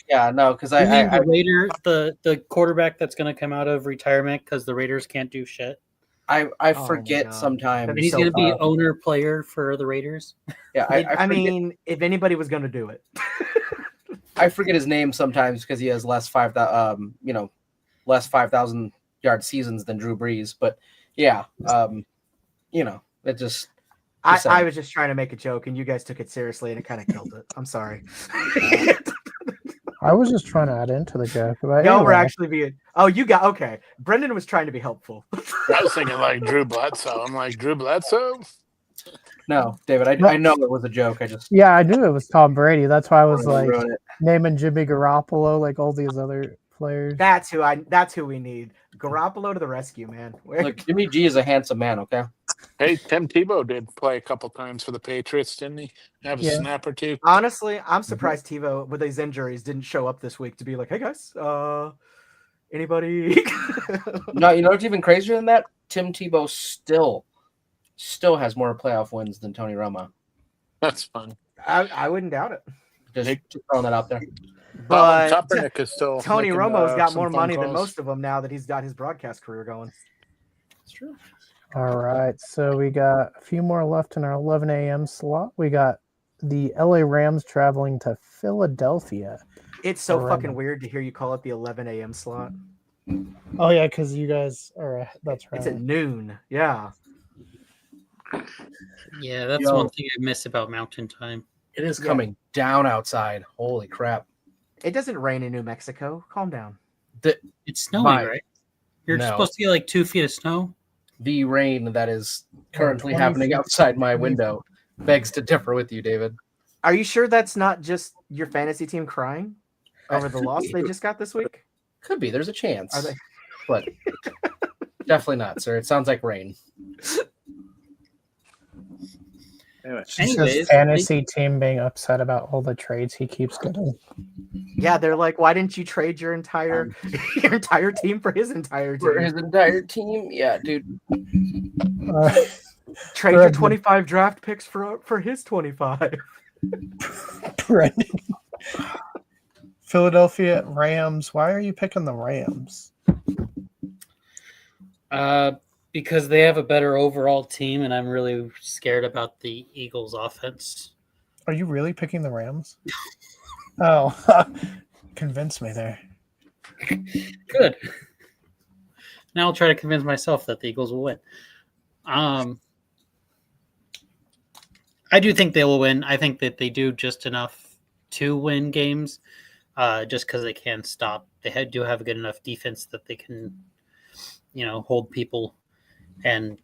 Speaker 2: Yeah, no, because
Speaker 5: the Raiders, the quarterback that's going to come out of retirement because the Raiders can't do shit.
Speaker 2: I forget sometimes.
Speaker 5: He's going to be owner player for the Raiders.
Speaker 3: Yeah, I mean, if anybody was going to do it,
Speaker 2: I forget his name sometimes because he has less 5,000 yard seasons than Drew Brees. But yeah, it just.
Speaker 3: I was just trying to make a joke, and you guys took it seriously, and it kind of killed it. I'm sorry.
Speaker 1: I was just trying to add into the joke. But
Speaker 3: y'all were actually being. Oh, you got okay. Brendan was trying to be helpful.
Speaker 6: I was thinking like Drew Bledsoe. I'm like Drew Bledsoe.
Speaker 2: No, David. I know it was a joke.
Speaker 1: I knew it was Tom Brady. That's why I was like naming Jimmy Garoppolo, like all these other players.
Speaker 3: That's who we need. Garoppolo to the rescue, man.
Speaker 2: Look, Jimmy G is a handsome man. Okay.
Speaker 6: Hey, Tim Tebow did play a couple times for the Patriots, didn't he? Have a snap or two.
Speaker 3: Honestly, I'm surprised Tebow with these injuries didn't show up this week to be like, "Hey guys, anybody?"
Speaker 2: No, you know what's even crazier than that? Tim Tebow still has more playoff wins than Tony Romo.
Speaker 6: That's fun.
Speaker 3: I wouldn't doubt it.
Speaker 2: Just throwing that out there.
Speaker 3: But
Speaker 6: Kaepernick is still
Speaker 3: Tony Romo's got more money than most of them now that he's got his broadcast career going.
Speaker 2: It's true.
Speaker 1: All right, so we got a few more left in our 11 a.m. slot. We got the LA Rams traveling to Philadelphia.
Speaker 3: It's so fucking weird to hear you call it the 11 a.m. slot.
Speaker 1: Oh, yeah, because you guys are, that's right.
Speaker 3: It's at noon, yeah.
Speaker 5: Yeah, that's one thing I miss about Mountain Time.
Speaker 2: It is coming down outside. Holy crap.
Speaker 3: It doesn't rain in New Mexico. Calm down.
Speaker 5: It's snowing, right? You're supposed to get like 2 feet of snow?
Speaker 2: The rain that is currently happening outside my window begs to differ with you, David.
Speaker 3: Are you sure that's not just your fantasy team crying over the loss they just got this week?
Speaker 2: Could be. There's a chance. Are they? But definitely not, sir. It sounds like rain.
Speaker 1: Anyways, fantasy team being upset about all the trades he keeps getting.
Speaker 3: Yeah, they're like, why didn't you trade your entire team for his entire team?
Speaker 2: For his entire team? Yeah, dude.
Speaker 3: Trade your 25 draft picks for his 25.
Speaker 1: Brendan. Philadelphia Rams. Why are you picking the Rams?
Speaker 5: Because they have a better overall team, and I'm really scared about the Eagles' offense.
Speaker 1: Are you really picking the Rams? Oh, convince me there.
Speaker 5: Good. Now I'll try to convince myself that the Eagles will win. I do think they will win. I think that they do just enough to win games, just because they can stop. They do have a good enough defense that they can, hold people. And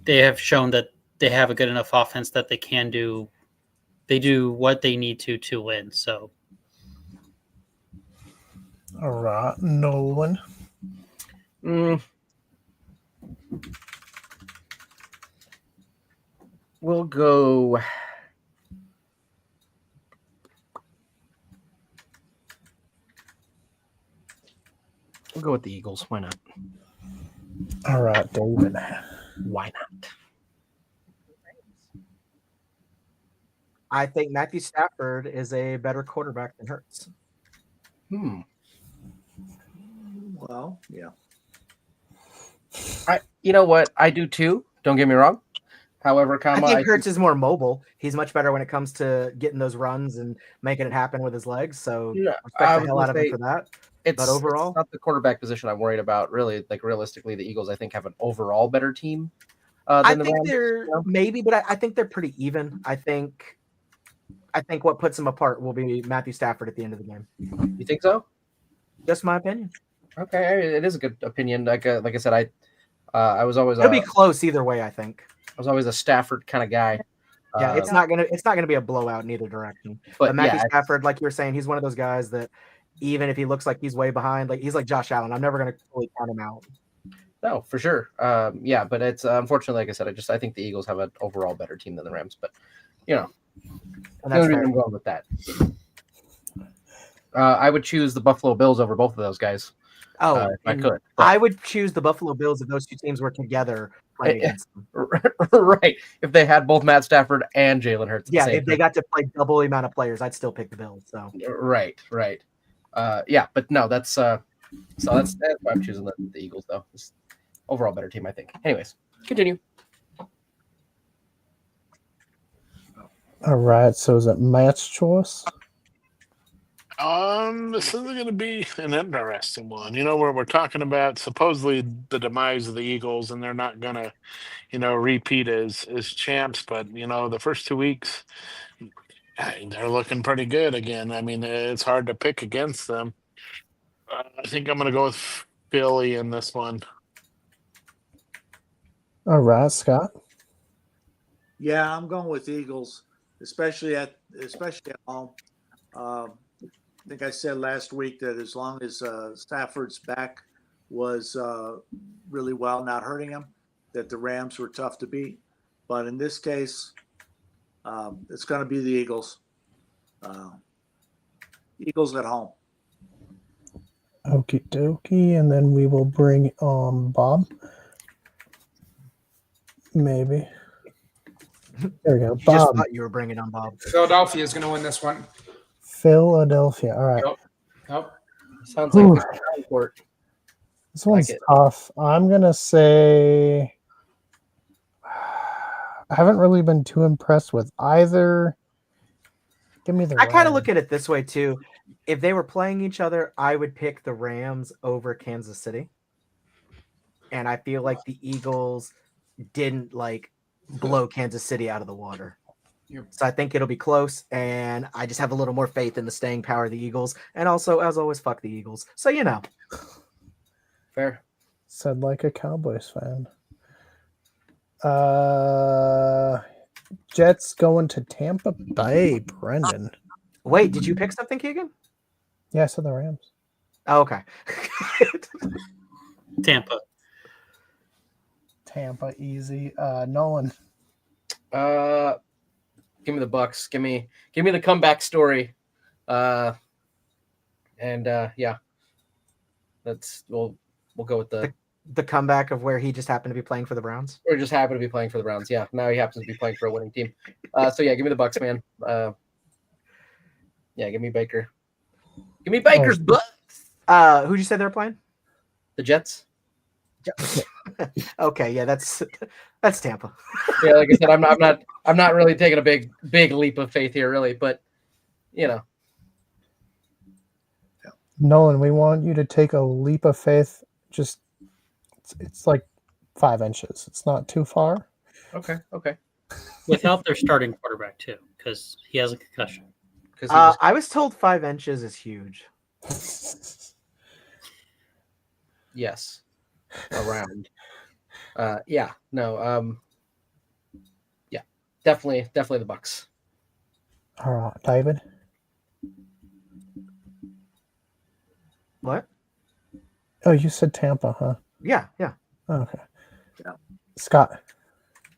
Speaker 5: they have shown that they have a good enough offense that they can do. They do what they need to win. So,
Speaker 1: all right, Nolan.
Speaker 2: We'll go We'll go with the Eagles. Why not?
Speaker 1: All right, David.
Speaker 2: Why not?
Speaker 3: I think Matthew Stafford is a better quarterback than Hurts.
Speaker 4: Well, yeah.
Speaker 2: You know what? I do too. Don't get me wrong. However,
Speaker 3: I think Hurts is more mobile. He's much better when it comes to getting those runs and making it happen with his legs. So respect the hell out of him for that. But overall,
Speaker 2: it's not the quarterback position I'm worried about. Really, like realistically, the Eagles I think have an overall better team.
Speaker 3: I
Speaker 2: Than
Speaker 3: think
Speaker 2: the Rams,
Speaker 3: they're maybe, but I think they're pretty even. I think what puts them apart will be Matthew Stafford at the end of the game.
Speaker 2: You think so?
Speaker 3: Just my opinion.
Speaker 2: Okay, it is a good opinion. Like I said, I was always
Speaker 3: it'll be close either way. I think
Speaker 2: I was always a Stafford kind of guy.
Speaker 3: Yeah, it's not gonna be a blowout in either direction. But Matthew Stafford, like you were saying, he's one of those guys that even if he looks like he's way behind, like he's like Josh Allen, I'm never gonna fully count him out.
Speaker 2: No, for sure. Yeah, but it's unfortunately, like I said, I think the Eagles have an overall better team than the Rams. But and that's the I'm going with that. I would choose the Buffalo Bills over both of those guys.
Speaker 3: Oh,
Speaker 2: if I could.
Speaker 3: But I would choose the Buffalo Bills if those two teams were together playing against them.
Speaker 2: Right. If they had both Matt Stafford and Jalen Hurts.
Speaker 3: Yeah, if they got to play double the amount of players, I'd still pick the Bills. So
Speaker 2: right. Yeah, but no, that's why I'm choosing the Eagles though. It's overall better team, I think. Anyways, continue.
Speaker 1: All right. So is it Matt's choice?
Speaker 6: This is going to be an interesting one. Where we're talking about supposedly the demise of the Eagles, and they're not going to, repeat as champs. But the first 2 weeks, they're looking pretty good again. I mean, it's hard to pick against them. I think I'm going to go with Philly in this one.
Speaker 1: All right, Scott.
Speaker 4: Yeah, I'm going with Eagles, especially at home. I think I said last week that as long as Stafford's back was really well, not hurting him, that the Rams were tough to beat. But in this case, it's going to be the Eagles. Eagles at home.
Speaker 1: Okie dokie. And then we will bring Bob. Maybe. There we go. Bob.
Speaker 3: Just thought you were bringing on Bob.
Speaker 7: Philadelphia is going to win this one.
Speaker 1: Philadelphia. All right.
Speaker 2: Yep. Sounds like the court.
Speaker 1: This one's tough. I'm going to say I haven't really been too impressed with either. Give me the
Speaker 3: I kind of look at it this way too. If they were playing each other, I would pick the Rams over Kansas City. And I feel like the Eagles didn't blow Kansas City out of the water. So I think it'll be close, and I just have a little more faith in the staying power of the Eagles. And also, as always, fuck the Eagles. So,
Speaker 2: Fair.
Speaker 1: Said like a Cowboys fan. Jets going to Tampa Bay, Brendan.
Speaker 3: Wait, did you pick something, Keegan?
Speaker 1: Yeah, I said the Rams.
Speaker 3: Oh, okay.
Speaker 1: Tampa, easy. Nolan.
Speaker 2: Give me the Bucks. Give me the comeback story. Yeah. We'll go with
Speaker 3: the comeback of where he just happened to be playing for the Browns.
Speaker 2: Or just happened to be playing for the Browns. Yeah. Now he happens to be playing for a winning team. So yeah, give me the Bucks, man. Yeah, give me Baker. Give me Baker's Bucks.
Speaker 3: Who'd you say they're playing?
Speaker 2: The Jets.
Speaker 3: Okay, yeah, that's Tampa.
Speaker 2: Yeah, like I said, I'm not really taking a big leap of faith here, really, but
Speaker 1: Nolan, we want you to take a leap of faith. Just it's like 5 inches. It's not too far.
Speaker 2: Okay.
Speaker 5: Without their starting quarterback too, because he has a concussion.
Speaker 3: I was told 5 inches is huge.
Speaker 2: Yes. Around. Yeah. No. Yeah. Definitely the Bucks.
Speaker 1: All right, David.
Speaker 3: What?
Speaker 1: Oh, you said Tampa, huh?
Speaker 3: Yeah.
Speaker 1: Okay.
Speaker 4: Yeah.
Speaker 1: Scott.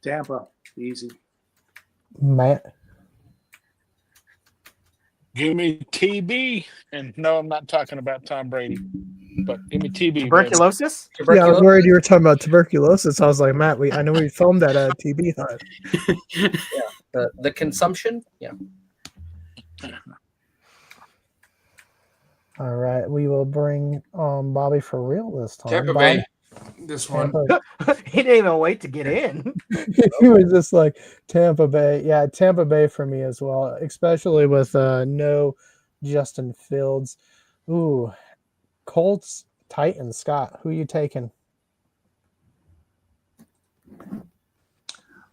Speaker 4: Tampa, easy.
Speaker 1: Matt.
Speaker 6: Give me TB. And no, I'm not talking about Tom Brady. But give me TB. Baby.
Speaker 3: Tuberculosis?
Speaker 1: Yeah, I was worried you were talking about tuberculosis. I was like, Matt, I know we filmed that TB hunt.
Speaker 2: The consumption. Yeah.
Speaker 1: All right, we will bring Bobby for real this time.
Speaker 7: Tampa
Speaker 1: Bobby,
Speaker 7: Bay. This one.
Speaker 3: He didn't even wait to get in.
Speaker 1: He was just like Tampa Bay. Yeah, Tampa Bay for me as well, especially with no Justin Fields. Ooh, Colts, Titans. Scott, who you taking?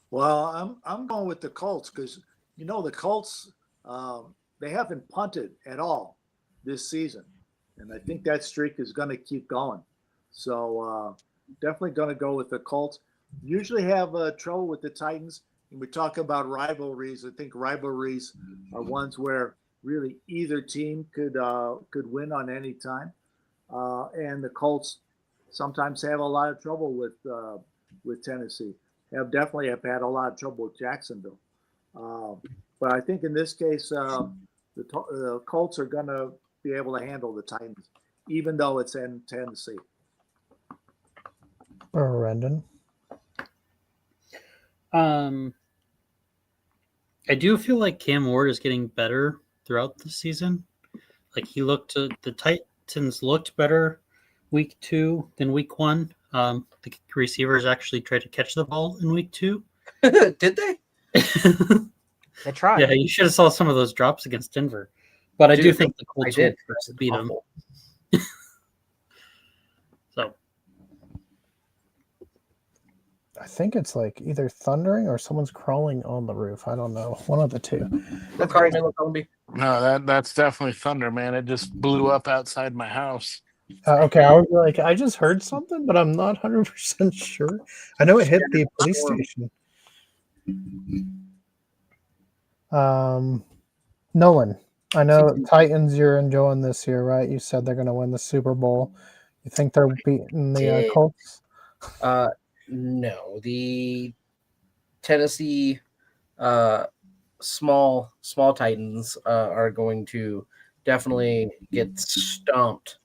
Speaker 4: Well, I'm going with the Colts because the Colts they haven't punted at all this season, and I think that streak is going to keep going. So definitely going to go with the Colts. Usually have trouble with the Titans. When we talk about rivalries, I think rivalries are ones where really either team could win on any time, and the Colts sometimes have a lot of trouble with Tennessee. Have had a lot of trouble with Jacksonville, but I think in this case the Colts are going to be able to handle the Titans, even though it's in Tennessee.
Speaker 1: Brendan.
Speaker 5: I do feel like Cam Ward is getting better throughout the season. Like the Titans looked better week 2 than week 1. The receivers actually tried to catch the ball in week 2.
Speaker 2: Did they?
Speaker 3: They tried.
Speaker 5: Yeah, you should have saw some of those drops against Denver. But I do think the Colts will beat them. So
Speaker 1: I think it's like either thundering or someone's crawling on the roof. I don't know. One of the two.
Speaker 2: That's great.
Speaker 6: No, that's definitely thunder, man. It just blew up outside my house.
Speaker 1: Okay, I was like, I just heard something, but I'm not 100% sure. I know it hit the police station. Nolan, I know Titans you're enjoying this year, right? You said they're going to win the Super Bowl. You think they're beating the Colts?
Speaker 2: No, the Tennessee small Titans are going to definitely get stomped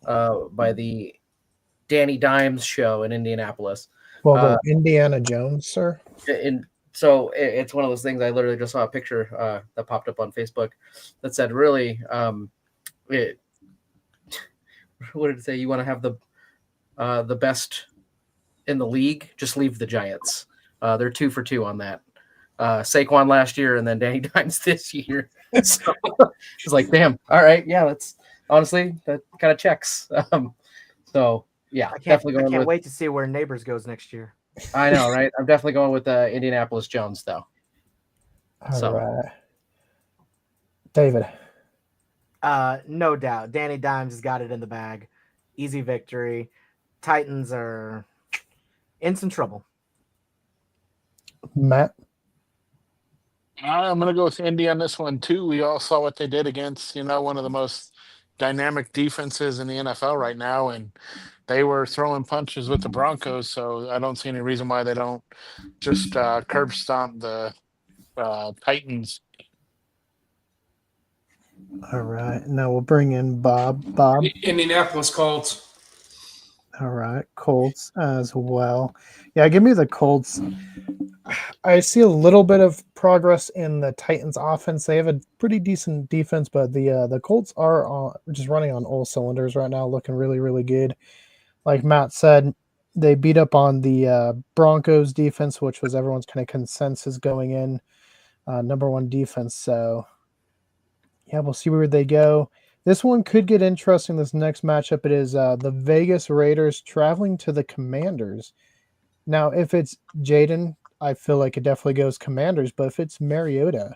Speaker 2: by the Danny Dimes show in Indianapolis.
Speaker 1: Well, Indiana Jones, sir.
Speaker 2: So it's one of those things. I literally just saw a picture that popped up on Facebook that said, "Really, what did it say? You want to have the best in the league? Just leave the Giants. They're 2 for 2 on that. Saquon last year, and then Danny Dimes this year. So it's like, damn. All right, yeah. That's honestly that kind of checks. So yeah,
Speaker 3: I can't wait to see where Neighbors goes next year.
Speaker 2: I know, right? I'm definitely going with Indianapolis Jones, though.
Speaker 1: All right. David.
Speaker 3: No doubt. Danny Dimes has got it in the bag. Easy victory. Titans are in some trouble.
Speaker 1: Matt.
Speaker 6: I'm going to go with Indy on this one, too. We all saw what they did against, one of the most dynamic defenses in the NFL right now, and they were throwing punches with the Broncos, so I don't see any reason why they don't just curb stomp the Titans.
Speaker 1: All right. Now we'll bring in Bob. Bob.
Speaker 7: Indianapolis Colts.
Speaker 1: All right. Colts as well. Yeah, give me the Colts. I see a little bit of progress in the Titans offense. They have a pretty decent defense, but the Colts are just running on all cylinders right now, looking really, really good. Like Matt said, they beat up on the Broncos defense, which was everyone's kind of consensus going in, number 1 defense. So, yeah, we'll see where they go. This one could get interesting. This next matchup, it is the Vegas Raiders traveling to the Commanders. Now, if it's Jaden, I feel like it definitely goes Commanders. But if it's Mariota,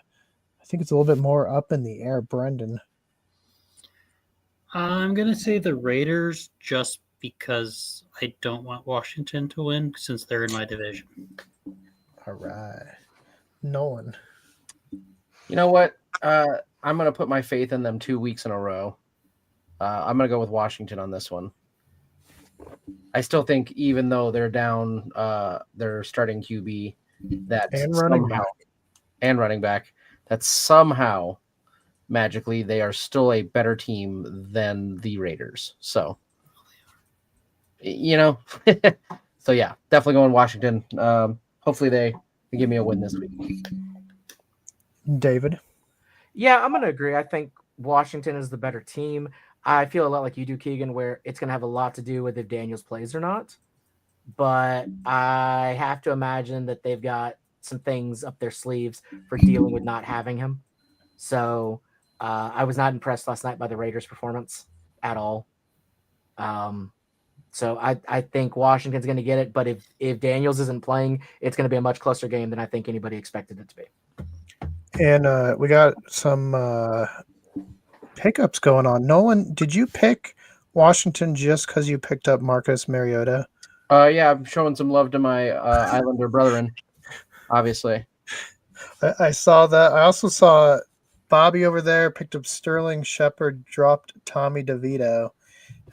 Speaker 1: I think it's a little bit more up in the air. Brendan.
Speaker 5: I'm going to say the Raiders just because I don't want Washington to win since they're in my division.
Speaker 1: All right. Nolan.
Speaker 2: You know what? I'm going to put my faith in them 2 weeks in a row. I'm going to go with Washington on this one. I still think even though they're down their starting QB that running back, that somehow magically they are still a better team than the Raiders. So So yeah, definitely going Washington. Hopefully they give me a win this week.
Speaker 1: David.
Speaker 3: Yeah, I'm gonna agree. I think Washington is the better team. I feel a lot like you do, Keegan, where it's gonna have a lot to do with if Daniels plays or not. But I have to imagine that they've got some things up their sleeves for dealing with not having him. So I was not impressed last night by the Raiders' performance at all. So I think Washington's going to get it. But if Daniels isn't playing, it's going to be a much closer game than I think anybody expected it to be.
Speaker 1: And we got some pickups going on. Nolan, did you pick Washington just because you picked up Marcus Mariota?
Speaker 2: Yeah, I'm showing some love to my Islander brethren, obviously.
Speaker 1: I saw that. I also saw Bobby over there picked up Sterling Shepard, dropped Tommy DeVito.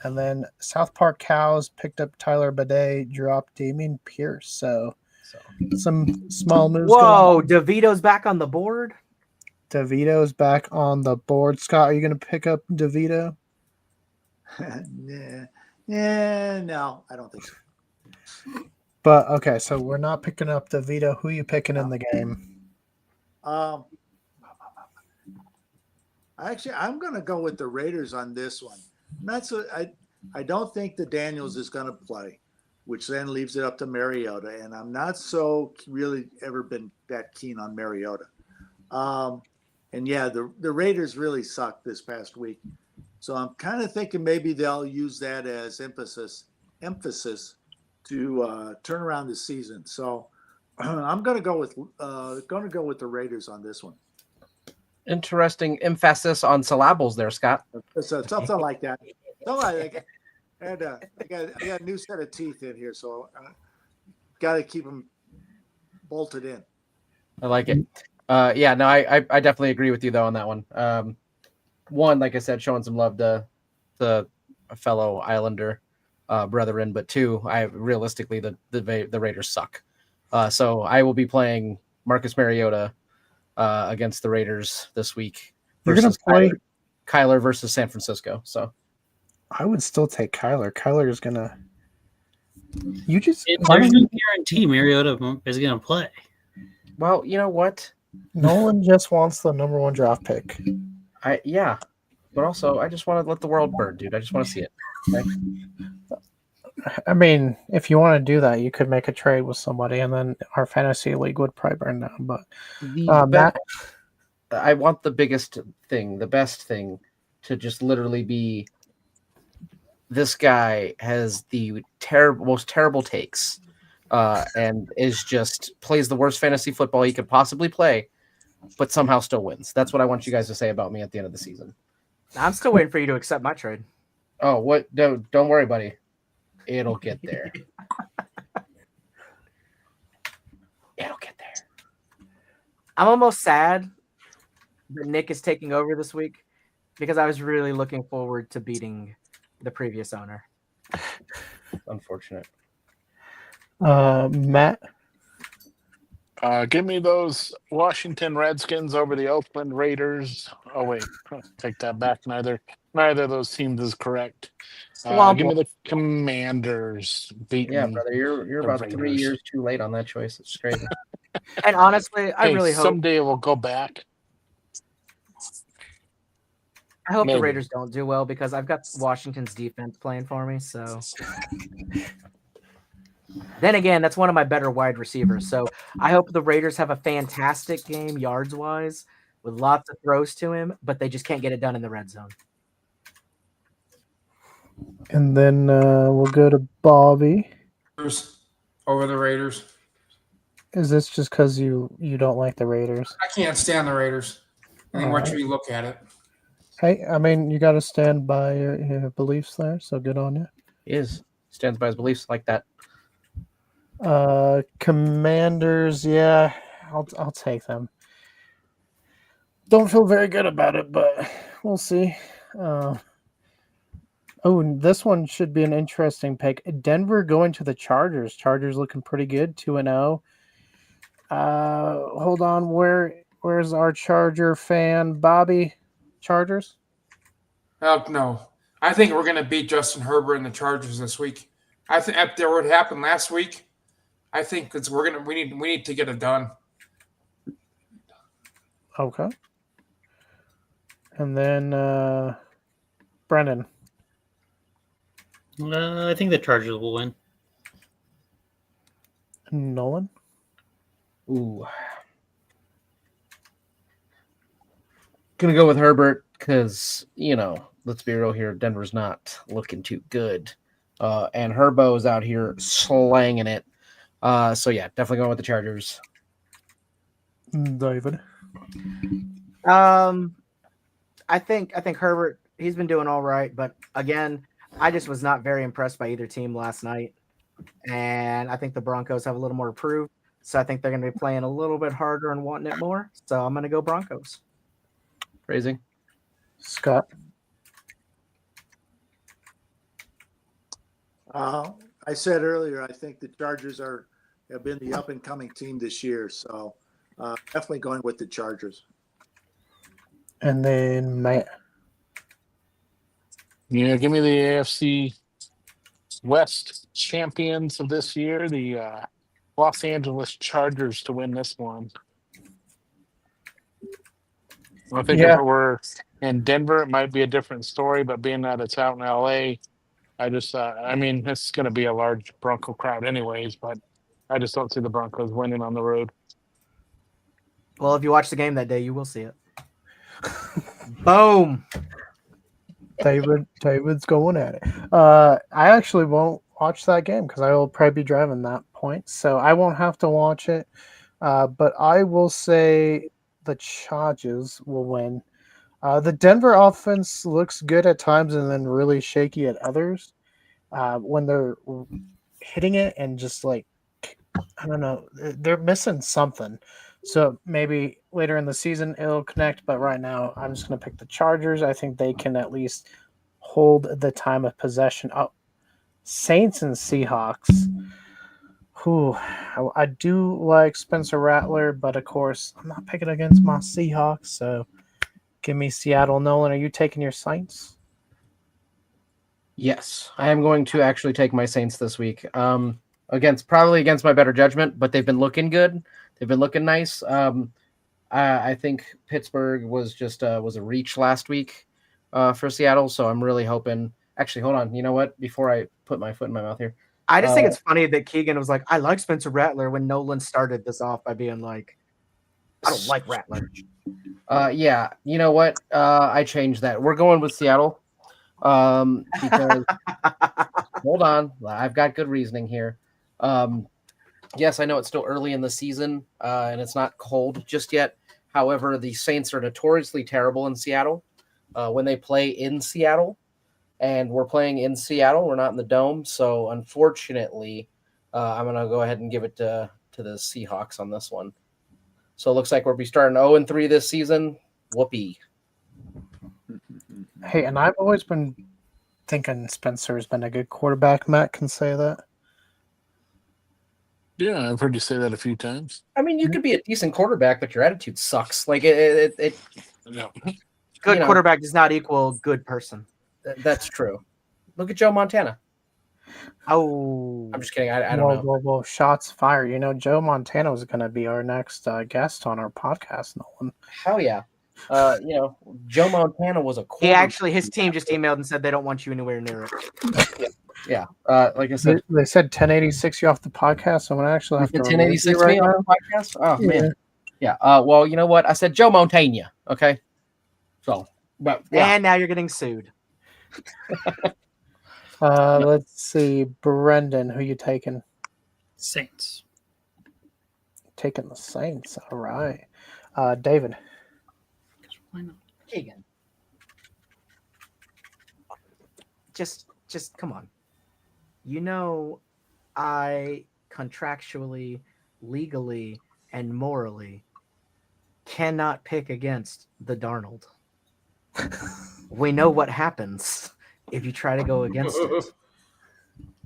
Speaker 1: And then South Park Cows picked up Tyler Bidet, dropped Damian Pierce. So some small moves.
Speaker 3: Whoa, DeVito's back on the board.
Speaker 1: DeVito's back on the board. Scott, are you going to pick up DeVito?
Speaker 4: No, I don't think so.
Speaker 1: But okay, so we're not picking up DeVito. Who are you picking in the game?
Speaker 4: Actually, I'm going to go with the Raiders on this one. I don't think the Daniels is going to play, which then leaves it up to Mariota. And I'm not so really ever been that keen on Mariota. And yeah, the Raiders really sucked this past week. So I'm kind of thinking maybe they'll use that as emphasis to turn around the season. So I'm going to go with the Raiders on this one.
Speaker 2: Interesting emphasis on syllables there, Scott.
Speaker 4: So something like that. I got a new set of teeth in here, so got to keep them bolted in.
Speaker 2: I like it. Yeah, no, I definitely agree with you though on that one. One, like I said, showing some love to the fellow Islander brethren, but two, realistically the Raiders suck. So I will be playing Marcus Mariota against the Raiders this week.
Speaker 1: You're going to play
Speaker 2: Kyler versus San Francisco. So
Speaker 1: I would still take Kyler. Kyler is going to.
Speaker 5: There's no guarantee Mariota is going to play.
Speaker 2: Well, you know what?
Speaker 1: Nolan just wants the number 1 draft pick.
Speaker 2: Yeah, but also I just want to let the world burn, dude. I just want to see it. Okay?
Speaker 1: I mean, if you want to do that, you could make a trade with somebody, and then our fantasy league would probably burn down. But Matt,
Speaker 2: I want the best thing, to just literally be. This guy has the most terrible takes, and plays the worst fantasy football he could possibly play, but somehow still wins. That's what I want you guys to say about me at the end of the season.
Speaker 3: I'm still waiting for you to accept my trade.
Speaker 2: Oh, what? Don't worry, buddy. It'll get there. It'll get there.
Speaker 3: I'm almost sad that Nick is taking over this week because I was really looking forward to beating the previous owner.
Speaker 2: Unfortunate.
Speaker 1: Matt?
Speaker 6: Give me those Washington Redskins over the Oakland Raiders. Oh wait, take that back. Neither of those teams is correct. Give me the Commanders beating.
Speaker 2: Yeah, brother, you're about Raiders. 3 years too late on that choice. It's crazy.
Speaker 3: And honestly, I really hope
Speaker 6: someday we'll go back.
Speaker 3: I hope the Raiders don't do well because I've got Washington's defense playing for me. So then again, that's one of my better wide receivers. So I hope the Raiders have a fantastic game yards wise with lots of throws to him, but they just can't get it done in the red zone.
Speaker 1: And then we'll go to Bobby.
Speaker 7: Over the Raiders.
Speaker 1: Is this just because you don't like the Raiders?
Speaker 7: I can't stand the Raiders. I think what you look at it.
Speaker 1: Hey, I mean, you got to stand by your beliefs there, so good on you.
Speaker 2: He stands by his beliefs like that.
Speaker 1: Commanders, yeah, I'll take them. Don't feel very good about it, but we'll see. This one should be an interesting pick. Denver going to the Chargers. Chargers looking pretty good, 2-0. Hold on, where's our Charger fan, Bobby? Chargers?
Speaker 7: Oh no, I think we're gonna beat Justin Herbert and the Chargers this week. I think after what happened last week, I think we need to get it done.
Speaker 1: Okay. And then Brendan.
Speaker 5: I think the Chargers will win.
Speaker 1: Nolan.
Speaker 2: Ooh. Gonna go with Herbert because, let's be real here. Denver's not looking too good. And Herbo's out here slanging it. So, yeah, definitely going with the Chargers.
Speaker 1: David.
Speaker 3: I think Herbert, he's been doing all right, but again, I just was not very impressed by either team last night. And I think the Broncos have a little more to prove. So I think they're going to be playing a little bit harder and wanting it more. So I'm going to go Broncos.
Speaker 2: Phrasing.
Speaker 1: Scott.
Speaker 4: I said earlier, I think the Chargers have been the up and coming team this year. So definitely going with the Chargers.
Speaker 1: And then Matt.
Speaker 6: Yeah, give me the AFC West champions of this year, the Los Angeles Chargers, to win this one. I think if it were in Denver, it might be a different story, but being that it's out in LA, it's going to be a large Bronco crowd anyways, but I just don't see the Broncos winning on the road.
Speaker 3: Well, if you watch the game that day, you will see it. Boom.
Speaker 1: David's going at it. I actually won't watch that game because I will probably be driving that point, so I won't have to watch it. But I will say the Chargers will win. The Denver offense looks good at times and then really shaky at others. When they're hitting it and just like, I don't know, they're missing something. So maybe later in the season it'll connect, but right now I'm just going to pick the Chargers. I think they can at least hold the time of possession. Oh, Saints and Seahawks. I do like Spencer Rattler, but of course I'm not picking against my Seahawks. So give me Seattle. Nolan, are you taking your Saints?
Speaker 2: Yes, I am going to actually take my Saints this week. Probably against my better judgment, but they've been looking good. They've been looking nice. I think Pittsburgh was a reach last week for Seattle, so I'm really hoping. Actually, hold on. You know what? Before I put my foot in my mouth here,
Speaker 3: I just think it's funny that Keegan was like, "I like Spencer Rattler," when Nolan started this off by being like, "I don't like Rattler."
Speaker 2: Yeah, you know what? I changed that. We're going with Seattle. Because hold on, I've got good reasoning here. Yes, I know it's still early in the season, and it's not cold just yet. However, the Saints are notoriously terrible in Seattle when they play in Seattle, and we're playing in Seattle. We're not in the Dome, so unfortunately, I'm going to go ahead and give it to the Seahawks on this one. So it looks like we'll be starting 0-3 this season. Whoopee.
Speaker 1: Hey, and I've always been thinking Spencer's been a good quarterback. Matt can say that.
Speaker 6: Yeah, I've heard you say that a few times.
Speaker 2: I mean, you could be a decent quarterback, but your attitude sucks. Like it
Speaker 6: No.
Speaker 3: Good quarterback does not equal good person.
Speaker 2: That's true. Look at Joe Montana.
Speaker 3: Oh,
Speaker 2: I'm just kidding. I don't know.
Speaker 1: Whoa, shots fired. Joe Montana was going to be our next guest on our podcast, Nolan.
Speaker 2: Hell yeah. Joe Montana was a quarterback.
Speaker 3: his team just emailed and said they don't want you anywhere near it.
Speaker 2: Yeah. Like I said,
Speaker 1: they said 1086 you off the podcast, so I'm going to actually have to
Speaker 2: 1086
Speaker 1: right
Speaker 2: me on the podcast. Oh man. Yeah. Well, you know what? I said Joe Montana. Okay. So, but yeah.
Speaker 3: And now you're getting sued.
Speaker 1: Let's see, Brendan, who you taking?
Speaker 5: Saints.
Speaker 1: Taking the Saints. All right. David.
Speaker 5: Why not?
Speaker 3: Keegan. Just come on. I contractually, legally, and morally cannot pick against the Darnold. We know what happens if you try to go against it.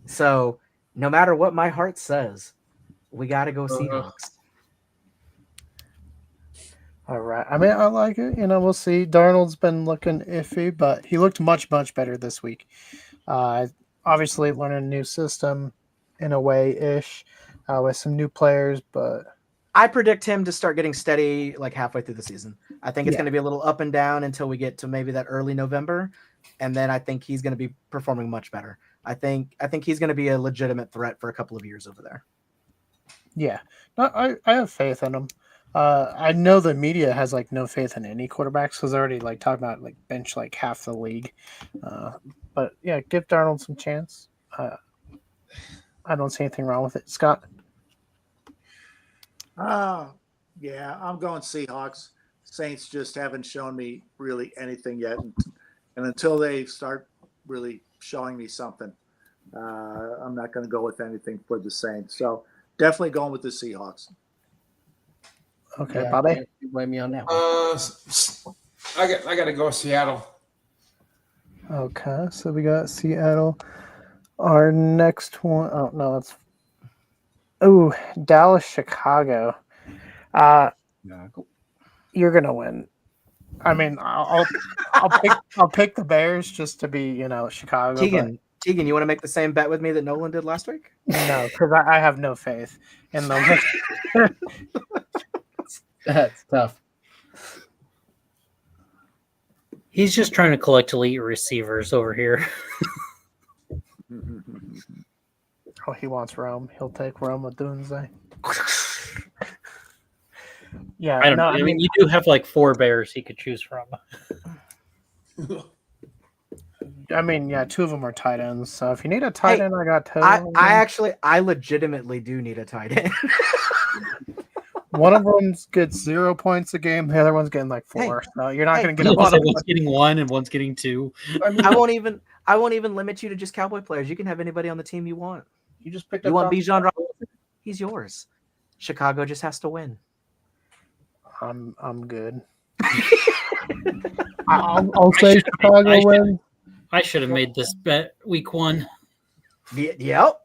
Speaker 3: So no matter what my heart says, we got to go Seahawks.
Speaker 1: All right. I mean, I like it. We'll see. Darnold's been looking iffy, but he looked much, much better this week. obviously learning a new system in a way ish with some new players, but
Speaker 3: I predict him to start getting steady like halfway through the season. I think it's going to be a little up and down until we get to maybe that early November, and then I think he's going to be performing much better. I think he's going to be a legitimate threat for a couple of years over there.
Speaker 1: yeah, no, I have faith in him. I know the media has like no faith in any quarterbacks because they're already like talking about like bench like half the league. But yeah, give Darnold some chance. I don't see anything wrong with it. Scott?
Speaker 4: Yeah, I'm going Seahawks. Saints just haven't shown me really anything yet. And until they start really showing me something, I'm not going to go with anything for the Saints. So definitely going with the Seahawks.
Speaker 1: Okay,
Speaker 2: Yeah,
Speaker 1: Bobby?
Speaker 2: you blame me on that one.
Speaker 7: I got to go Seattle.
Speaker 1: Okay, so we got Seattle. Our next one, oh no, that's Dallas, Chicago. You're gonna win. I mean, I'll pick the Bears just to be Chicago.
Speaker 3: Tegan, you want to make the same bet with me that Nolan did last week?
Speaker 1: No, because I have no faith in them.
Speaker 2: That's tough.
Speaker 5: He's just trying to collect elite receivers over here.
Speaker 1: Oh, he wants Rome. He'll take Rome with Dunze. Yeah,
Speaker 5: I don't know. I mean, you do have like 4 Bears he could choose from.
Speaker 1: I mean, yeah, 2 of them are tight ends. So if you need a tight end, I got 2.
Speaker 3: I legitimately do need a tight end.
Speaker 1: One of them gets 0 points a game. The other one's getting like 4. So you're not going to get a lot of.
Speaker 5: One's getting 1 and one's getting 2.
Speaker 3: I won't even limit you to just Cowboy players. You can have anybody on the team you want.
Speaker 2: You just picked
Speaker 3: You
Speaker 2: up.
Speaker 3: want Bijan Robinson? He's yours. Chicago just has to win.
Speaker 1: I'm good. I'll say Chicago wins.
Speaker 5: I should have made this bet week 1.
Speaker 3: Yep.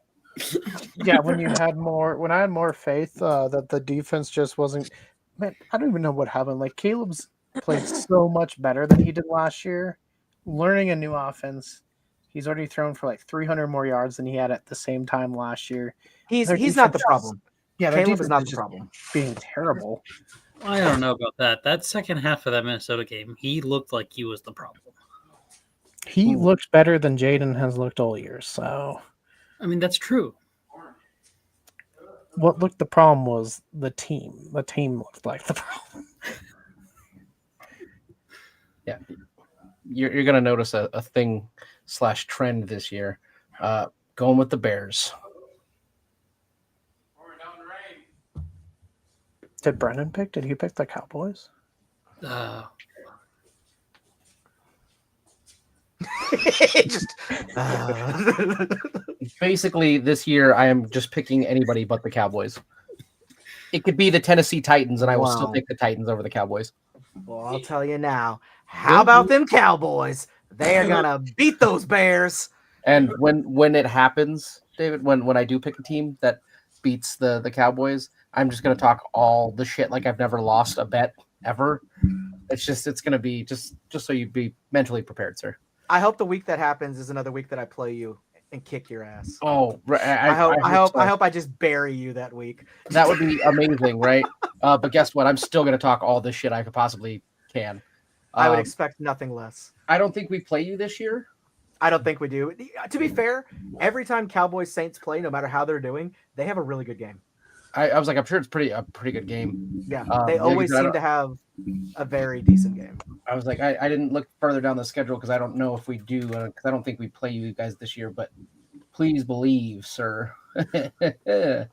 Speaker 1: Yeah, when I had more faith that the defense just wasn't. Man, I don't even know what happened. Like Caleb's played so much better than he did last year. Learning a new offense, he's already thrown for like 300 more yards than he had at the same time last year.
Speaker 3: He's not the problem.
Speaker 1: Yeah,
Speaker 3: Caleb is not the problem.
Speaker 1: Being terrible.
Speaker 5: I don't know about that. That second half of that Minnesota game, he looked like he was the problem.
Speaker 1: He looks better than Jaden has looked all year. So,
Speaker 5: I mean, that's true.
Speaker 1: What looked the problem was the team. The team looked like the problem.
Speaker 2: Yeah, you're gonna notice a thing / trend this year. Going with the Bears.
Speaker 1: Did Brennan pick? Did he pick the Cowboys?
Speaker 2: Basically, this year I am just picking anybody but the Cowboys. It could be the Tennessee Titans, and I will still take the Titans over the Cowboys.
Speaker 3: Well, I'll tell you now. How about them Cowboys? They are gonna beat those Bears.
Speaker 2: And when it happens, David, when I do pick a team that beats the Cowboys, I'm just gonna talk all the shit like I've never lost a bet ever. It's gonna be just so you be mentally prepared, sir.
Speaker 3: I hope the week that happens is another week that I play you and kick your ass.
Speaker 2: Oh,
Speaker 3: I hope I just bury you that week.
Speaker 2: That would be amazing, right? But guess what? I'm still gonna talk all the shit I possibly can.
Speaker 3: I would expect nothing less.
Speaker 2: I don't think we play you this year.
Speaker 3: I don't think we do. To be fair, every time Cowboys Saints play, no matter how they're doing, they have a really good game.
Speaker 2: I was like, I'm sure it's a pretty good game.
Speaker 3: Yeah, they always seem to have a very decent game.
Speaker 2: I was like, I didn't look further down the schedule because I don't know if we do, because I don't think we play you guys this year. But please believe, sir.
Speaker 3: Yeah,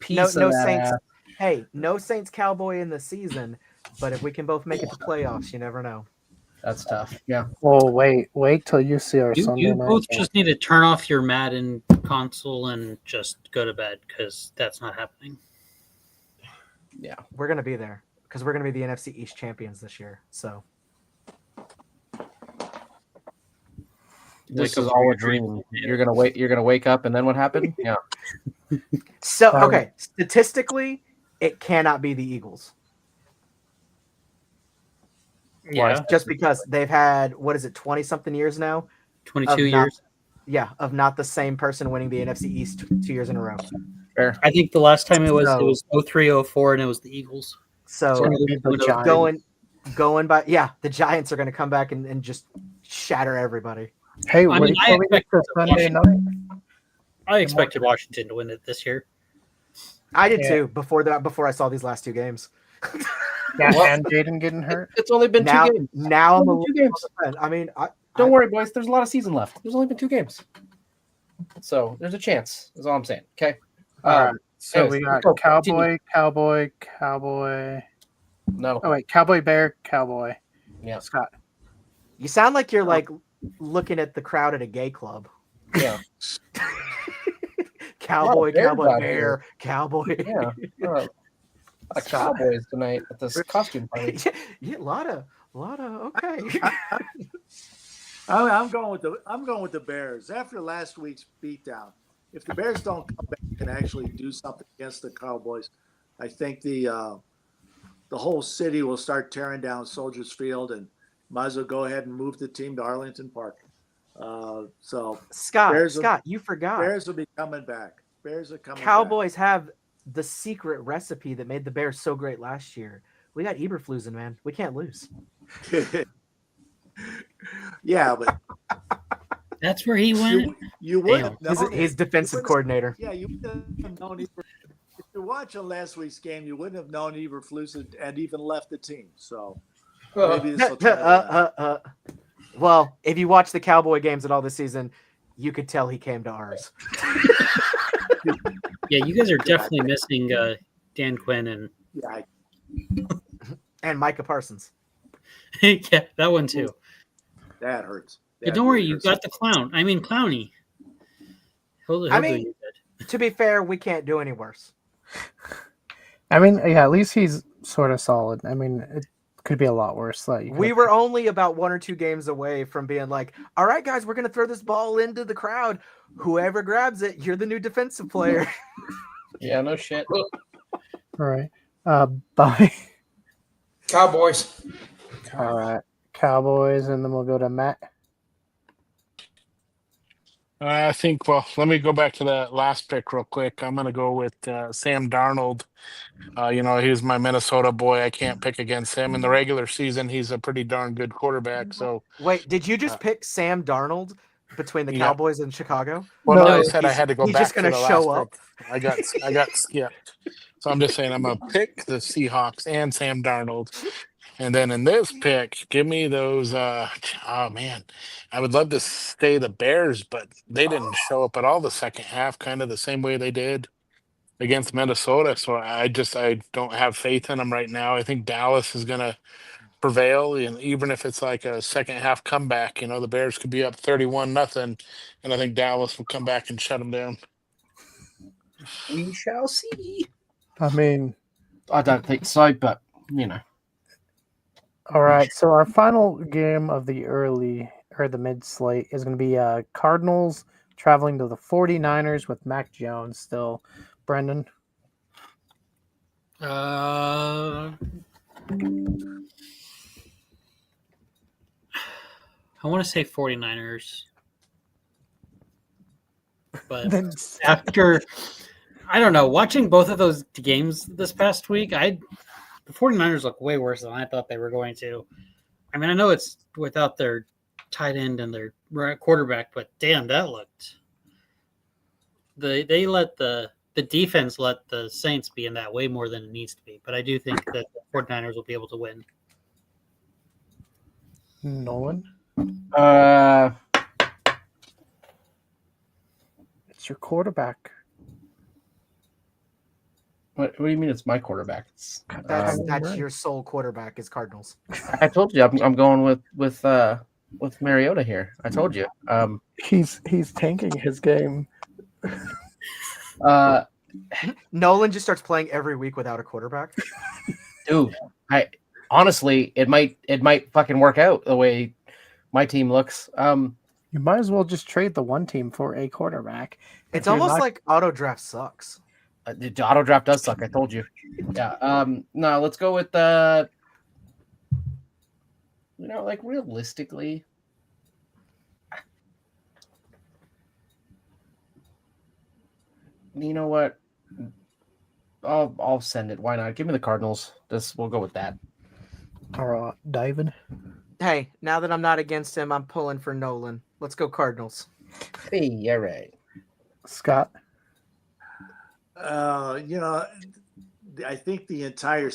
Speaker 3: no Saints. Hey, no Saints Cowboy in the season, but if we can both make it to playoffs, you never know.
Speaker 2: That's tough. Yeah.
Speaker 1: Oh, wait till you see our Sunday
Speaker 5: You
Speaker 1: night
Speaker 5: both
Speaker 1: game.
Speaker 5: just need to turn off your Madden console and just go to bed because that's not happening.
Speaker 2: Yeah,
Speaker 3: we're gonna be there because we're gonna be the NFC East champions this year. So
Speaker 2: this is all a dream. You're gonna wake up, and then what happened? Yeah.
Speaker 3: So okay, statistically, it cannot be the Eagles.
Speaker 5: Yeah,
Speaker 3: just because they've had 20-something years now
Speaker 5: 22
Speaker 3: not-
Speaker 5: years.
Speaker 3: Yeah, of not the same person winning the NFC East 2 years in a row.
Speaker 2: Fair.
Speaker 5: I think the last time it was
Speaker 3: So-
Speaker 5: 03-04, and it was the Eagles.
Speaker 3: So
Speaker 1: Gonna be the Giants.
Speaker 3: going by, the Giants are going to come back and just shatter everybody.
Speaker 1: Hey,
Speaker 5: I
Speaker 1: what
Speaker 5: mean,
Speaker 1: do you
Speaker 5: I
Speaker 1: tell me for
Speaker 5: expected
Speaker 1: Sunday night?
Speaker 5: I expected Washington to win it this year.
Speaker 3: I did
Speaker 1: Yeah.
Speaker 3: too before I saw these last 2 games.
Speaker 1: Yeah,
Speaker 2: Well-
Speaker 1: and Jaden getting hurt.
Speaker 2: It's only been
Speaker 3: now,
Speaker 2: 2 games.
Speaker 3: now I'm a
Speaker 2: Only 2
Speaker 3: little
Speaker 2: games.
Speaker 3: I mean,
Speaker 2: Don't worry, boys. There's a lot of season left. There's only been 2 games, so there's a chance. Is all I'm saying. Okay.
Speaker 1: All right. So
Speaker 2: anyways,
Speaker 1: we
Speaker 2: let's
Speaker 1: got
Speaker 2: go.
Speaker 1: Cowboy,
Speaker 2: Continue.
Speaker 1: Cowboy.
Speaker 2: No.
Speaker 1: Oh wait, Cowboy, Bear, Cowboy.
Speaker 2: Yeah.
Speaker 1: Scott.
Speaker 3: You sound like you're like looking at the crowd at a gay club.
Speaker 2: Yeah.
Speaker 3: Cowboy,
Speaker 2: bears
Speaker 3: cowboy,
Speaker 2: out
Speaker 3: bear,
Speaker 2: here.
Speaker 3: cowboy.
Speaker 2: Yeah. A lot of Cowboys tonight at this costume party.
Speaker 3: Yeah, a lot of okay.
Speaker 4: I'm going with the Bears. After last week's beatdown, if the Bears don't come back and actually do something against the Cowboys, I think the whole city will start tearing down Soldiers Field and might as well go ahead and move the team to Arlington Park. So
Speaker 3: Scott, you forgot.
Speaker 4: Bears will be coming back. Bears are coming
Speaker 3: Cowboys have the secret recipe that made the Bears so great last year. We got Eberflus, man. We can't lose.
Speaker 4: back. Yeah, but
Speaker 5: That's where he went.
Speaker 4: you wouldn't have known
Speaker 3: He's
Speaker 4: it.
Speaker 3: defensive
Speaker 4: You wouldn't-
Speaker 3: coordinator.
Speaker 4: Yeah, you wouldn't have known if you're watching last week's game, you wouldn't have known Eberflus and even left the team. So maybe this will try that.
Speaker 3: Well, if you watch the Cowboy games at all this season, you could tell he came to ours.
Speaker 5: Yeah, you guys are definitely missing Dan Quinn and
Speaker 4: Yeah,
Speaker 3: And Micah Parsons.
Speaker 5: yeah, that one too.
Speaker 4: that hurts.
Speaker 5: Yeah,
Speaker 4: That
Speaker 5: don't worry,
Speaker 4: really
Speaker 5: you
Speaker 4: hurts.
Speaker 5: got the clown. I mean, Clowny. He'll
Speaker 3: I
Speaker 5: do
Speaker 3: mean-
Speaker 5: you good.
Speaker 3: To be fair, we can't do any worse.
Speaker 1: I mean, yeah, at least he's sort of solid. I mean, it could be a lot worse. Like
Speaker 3: We were only about 1 or 2 games away from being like, all right, guys, we're going to throw this ball into the crowd. Whoever grabs it, you're the new defensive player.
Speaker 2: Yeah, no shit.
Speaker 1: all right. Bye.
Speaker 7: Cowboys.
Speaker 1: All right, Cowboys, and then we'll go to Matt.
Speaker 6: I think, well, let me go back to that last pick real quick. I'm going to go with Sam Darnold. He was my Minnesota boy. I can't pick against him. In the regular season, he's a pretty darn good quarterback. So,
Speaker 3: Wait, did you just pick Sam Darnold between the
Speaker 6: Yeah.
Speaker 3: Cowboys and Chicago?
Speaker 6: well,
Speaker 1: No,
Speaker 6: no, I said I
Speaker 3: he's-
Speaker 6: had to go
Speaker 3: he's
Speaker 6: back
Speaker 3: just
Speaker 6: to
Speaker 3: gonna
Speaker 6: the
Speaker 3: show
Speaker 6: last
Speaker 3: up.
Speaker 6: pick. I got skipped. So I'm just saying I'm going to pick the Seahawks and Sam Darnold. And then in this pick, give me those. Oh man, I would love to stay the Bears, but they didn't show up at all the second half, kind of the same way they did against Minnesota. So I don't have faith in them right now. I think Dallas is going to prevail, and even if it's like a second half comeback, the Bears could be up 31-0, and I think Dallas will come back and shut them down.
Speaker 2: We shall see.
Speaker 1: I mean,
Speaker 2: I don't think so, but
Speaker 1: all right. So our final game of the the mid slate is going to be Cardinals traveling to the 49ers with Mac Jones still. Brendan.
Speaker 5: I want to say 49ers. But
Speaker 1: Then
Speaker 5: after, I don't know, watching both of those games this past week, the 49ers look way worse than I thought they were going to. I mean, I know it's without their tight end and their quarterback, but damn, that looked. They let the defense let the Saints be in that way more than it needs to be. But I do think that the 49ers will be able to win.
Speaker 1: Nolan, it's your quarterback.
Speaker 2: what do you mean it's my quarterback?
Speaker 3: That's
Speaker 1: Right.
Speaker 3: your sole quarterback is Cardinals.
Speaker 2: I told you I'm going with Mariota here. I told you.
Speaker 1: He's tanking his game.
Speaker 3: Nolan just starts playing every week without a quarterback.
Speaker 2: Dude, I honestly, it might fucking work out the way my team looks.
Speaker 1: You might as well just trade the one team for a quarterback.
Speaker 3: It's
Speaker 1: If you're
Speaker 3: almost
Speaker 1: not-
Speaker 3: like auto draft sucks.
Speaker 2: The auto draft does suck. I told you. Yeah. No, let's go with like, realistically, You know what? I'll send it. Why not? Give me the Cardinals. We'll go with that.
Speaker 1: All right, David.
Speaker 3: Hey, now that I'm not against him, I'm pulling for Nolan. Let's go Cardinals.
Speaker 2: Hey, all right.
Speaker 1: Scott.
Speaker 4: I think the entire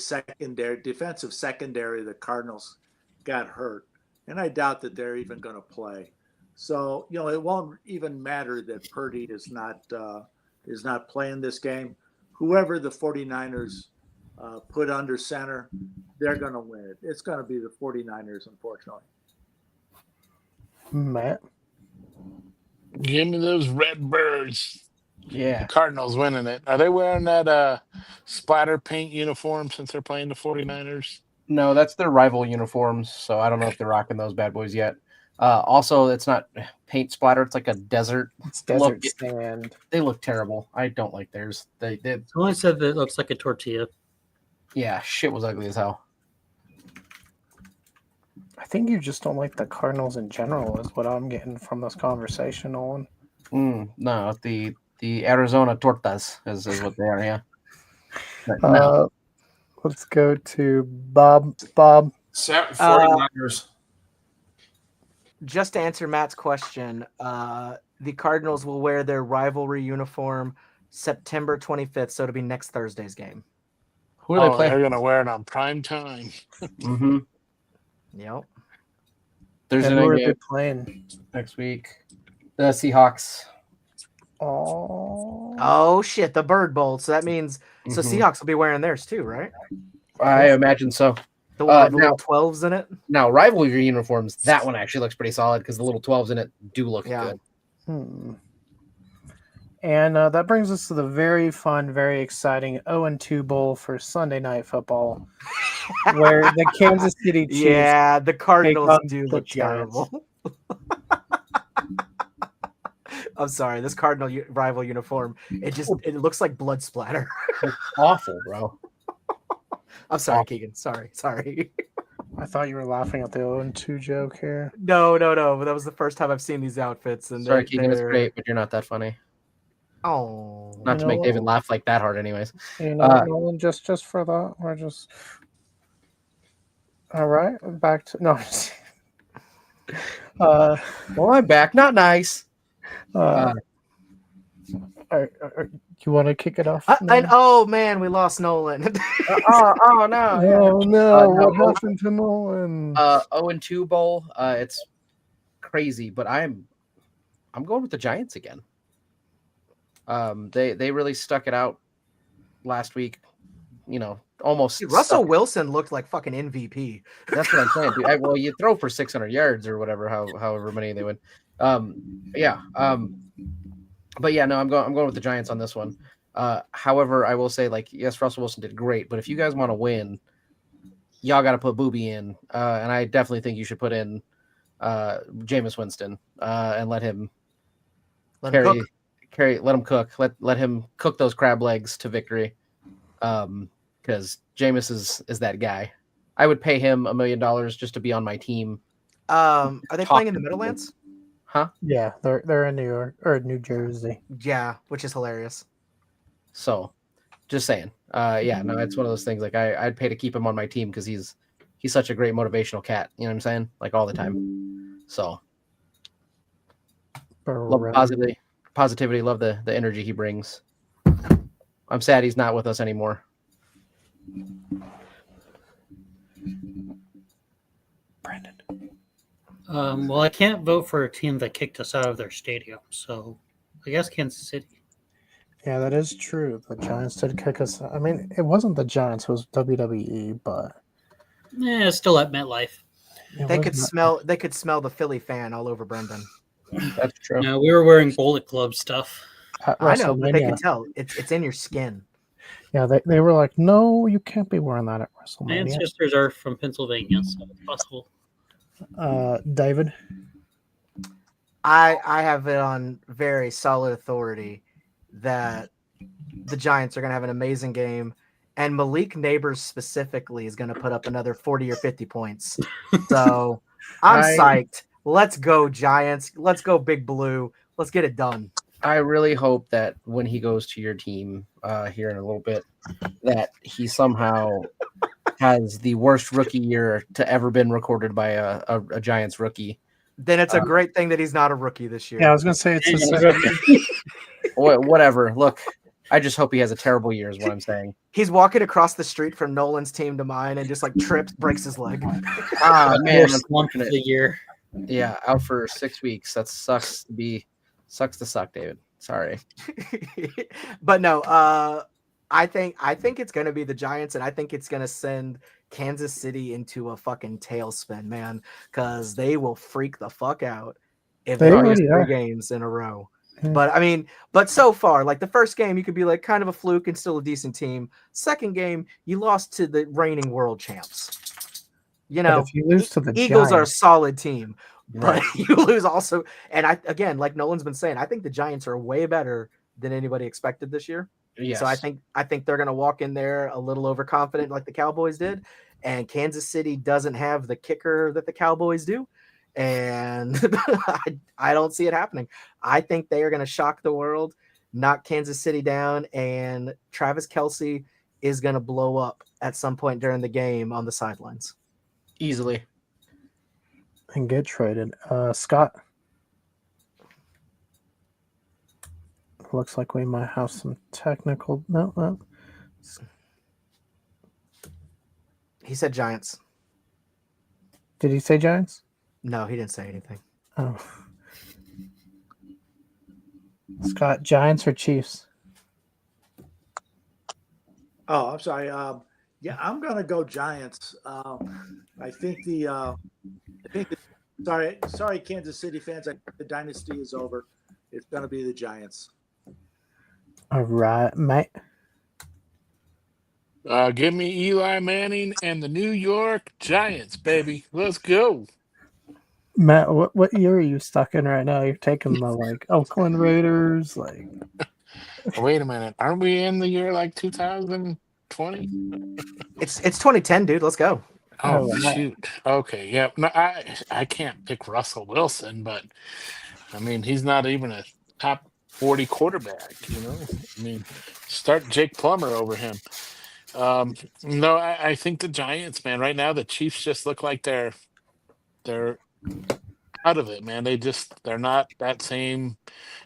Speaker 4: defensive secondary of the Cardinals got hurt, and I doubt that they're even going to play. So it won't even matter that Purdy is not playing this game. Whoever the 49ers put under center, they're going to win it. It's going to be the 49ers, unfortunately.
Speaker 1: Matt.
Speaker 6: Give me those Redbirds.
Speaker 2: Yeah.
Speaker 6: The Cardinals winning it. Are they wearing that splatter paint uniform since they're playing the 49ers?
Speaker 2: No, that's their rival uniforms, so I don't know if they're rocking those bad boys yet. Also, it's not paint splatter; it's like a desert.
Speaker 1: It's desert sand.
Speaker 2: They look terrible. I don't like theirs. They
Speaker 5: Someone said that it looks like a tortilla.
Speaker 2: Yeah, shit was ugly as hell.
Speaker 1: I think you just don't like the Cardinals in general, is what I'm getting from this conversation, Nolan.
Speaker 2: No, the Arizona Tortas is what they are. Yeah. But no.
Speaker 1: Let's go to Bob. Bob.
Speaker 7: 49ers.
Speaker 3: Just to answer Matt's question, the Cardinals will wear their rivalry uniform September 25th, so it'll be next Thursday's game.
Speaker 2: Who are they playing?
Speaker 6: They're going to wear it on prime time.
Speaker 2: Mm-hmm.
Speaker 3: Yep.
Speaker 2: Thursday
Speaker 1: Who are
Speaker 2: night
Speaker 1: they playing
Speaker 2: next week? The Seahawks.
Speaker 3: Oh shit, the Bird Bowl. So that means so Seahawks will be wearing theirs too, right?
Speaker 2: I imagine so.
Speaker 3: The one with the little 12s in it.
Speaker 2: Now, rivalry uniforms, that one actually looks pretty solid because the little 12s in it do look good.
Speaker 1: And that brings us to the very fun, very exciting 0-2 Bowl for Sunday Night Football, where the Kansas City Chiefs.
Speaker 3: Yeah, the Cardinals do look terrible. I'm sorry, this Cardinal rival uniform, it looks like blood splatter.
Speaker 2: It's awful, bro.
Speaker 3: I'm sorry, Keegan. Sorry.
Speaker 1: I thought you were laughing at the 0-2 joke here.
Speaker 3: No. But that was the first time I've seen these outfits. And
Speaker 2: sorry, Keegan, it's great, but you're not that funny.
Speaker 3: Oh,
Speaker 2: not to make David laugh like that hard, anyways.
Speaker 1: Nolan, just for that, we're just all right. Back to no.
Speaker 2: Well, I'm back. Not nice.
Speaker 1: You want to kick it off?
Speaker 3: Oh man, we lost Nolan.
Speaker 2: Oh no!
Speaker 1: Oh no! What happened to Nolan?
Speaker 2: 0-2 Bowl. It's crazy, but I'm going with the Giants again. They really stuck it out last week. Almost.
Speaker 3: Dude, Russell Wilson looked like fucking MVP.
Speaker 2: That's what I'm saying, dude. Well, you throw for 600 yards or whatever, however many they win. But yeah, no, I'm going with the Giants on this one. However, I will say, yes, Russell Wilson did great, but if you guys want to win, y'all got to put Booby in, and I definitely think you should put in Jameis Winston and let him cook. Let him cook those crab legs to victory, because Jameis is that guy. I would pay him $1 million just to be on my team.
Speaker 3: Are they playing in the Meadowlands?
Speaker 2: Huh?
Speaker 1: Yeah, they're in New York or New Jersey.
Speaker 3: Yeah, which is hilarious.
Speaker 2: So, just saying. It's one of those things. I'd pay to keep him on my team because he's such a great motivational cat. You know what I'm saying? All the time. So, love positivity. Love the energy he brings. I'm sad he's not with us anymore.
Speaker 1: Brandon.
Speaker 5: Well, I can't vote for a team that kicked us out of their stadium, so I guess Kansas City.
Speaker 1: Yeah, that is true. The Giants did kick us. I mean, it wasn't the Giants; it was WWE. But
Speaker 5: it's still at MetLife.
Speaker 3: They could smell the Philly fan all over Brendan.
Speaker 2: That's true.
Speaker 5: No, we were wearing Bullet Club stuff.
Speaker 3: I know, but they can tell it's in your skin.
Speaker 1: Yeah, they were like, "No, you can't be wearing that at WrestleMania."
Speaker 5: My ancestors are from Pennsylvania, so it's possible.
Speaker 1: David,
Speaker 3: I have it on very solid authority that the Giants are going to have an amazing game, and Malik Neighbors specifically is going to put up another 40 or 50 points. So I'm psyched. Let's go Giants. Let's go Big Blue. Let's get it done.
Speaker 2: I really hope that when he goes to your team here in a little bit, that he somehow has the worst rookie year to ever been recorded by a Giants rookie.
Speaker 3: Then it's a great thing that he's not a rookie this year.
Speaker 1: Yeah, I was gonna say it's his
Speaker 5: And
Speaker 1: second.
Speaker 2: Whatever. Look, I just hope he has a terrible year. Is what I'm saying.
Speaker 3: He's walking across the street from Nolan's team to mine and just like trips, breaks his leg.
Speaker 2: Ah man,
Speaker 5: Worst month of the year.
Speaker 2: yeah, out for 6 weeks. That sucks to suck, David. Sorry.
Speaker 3: But no, I think it's gonna be the Giants, and I think it's gonna send Kansas City into a fucking tailspin, man, because they will freak the fuck out if
Speaker 1: They
Speaker 3: they lose
Speaker 1: already
Speaker 3: 3
Speaker 1: are.
Speaker 3: games in a row.
Speaker 1: Yeah.
Speaker 3: But I mean, but so far, like the first game, you could be like kind of a fluke and still a decent team. Second game, you lost to the reigning world champs. You
Speaker 1: But
Speaker 3: know,
Speaker 1: if you lose to the
Speaker 3: Eagles are a
Speaker 1: Giants,
Speaker 3: solid team, but
Speaker 2: Right.
Speaker 3: you lose also. And I again, like Nolan's been saying, I think the Giants are way better than anybody expected this year.
Speaker 2: Yes.
Speaker 3: So I think they're going to walk in there a little overconfident, like the Cowboys did. And Kansas City doesn't have the kicker that the Cowboys do, and I don't see it happening. I think they are going to shock the world, knock Kansas City down, and Travis Kelce is going to blow up at some point during the game on the sidelines.
Speaker 2: easily.
Speaker 1: and get traded. Scott. Looks like we might have some technical. No.
Speaker 3: He said Giants.
Speaker 1: Did he say Giants?
Speaker 3: No, he didn't say anything.
Speaker 1: Oh. Scott, Giants or Chiefs?
Speaker 4: Oh, I'm sorry. Yeah, I'm gonna go Giants. I think sorry, Kansas City fans. The dynasty is over. It's gonna be the Giants.
Speaker 1: All right, mate.
Speaker 6: Give me Eli Manning and the New York Giants, baby. Let's go.
Speaker 1: Matt, what year are you stuck in right now? You're taking the like Oakland Raiders, like.
Speaker 6: Wait a minute. Aren't we in the year like 2020?
Speaker 3: It's 2010, dude. Let's go.
Speaker 6: Oh,
Speaker 1: right.
Speaker 6: shoot. Okay. Yeah. No, I can't pick Russell Wilson, but I mean, he's not even a top 40 quarterback, you know? I mean, start Jake Plummer over him. No, I think the Giants, man, right now the Chiefs just look like they're out of it, man. They're not that same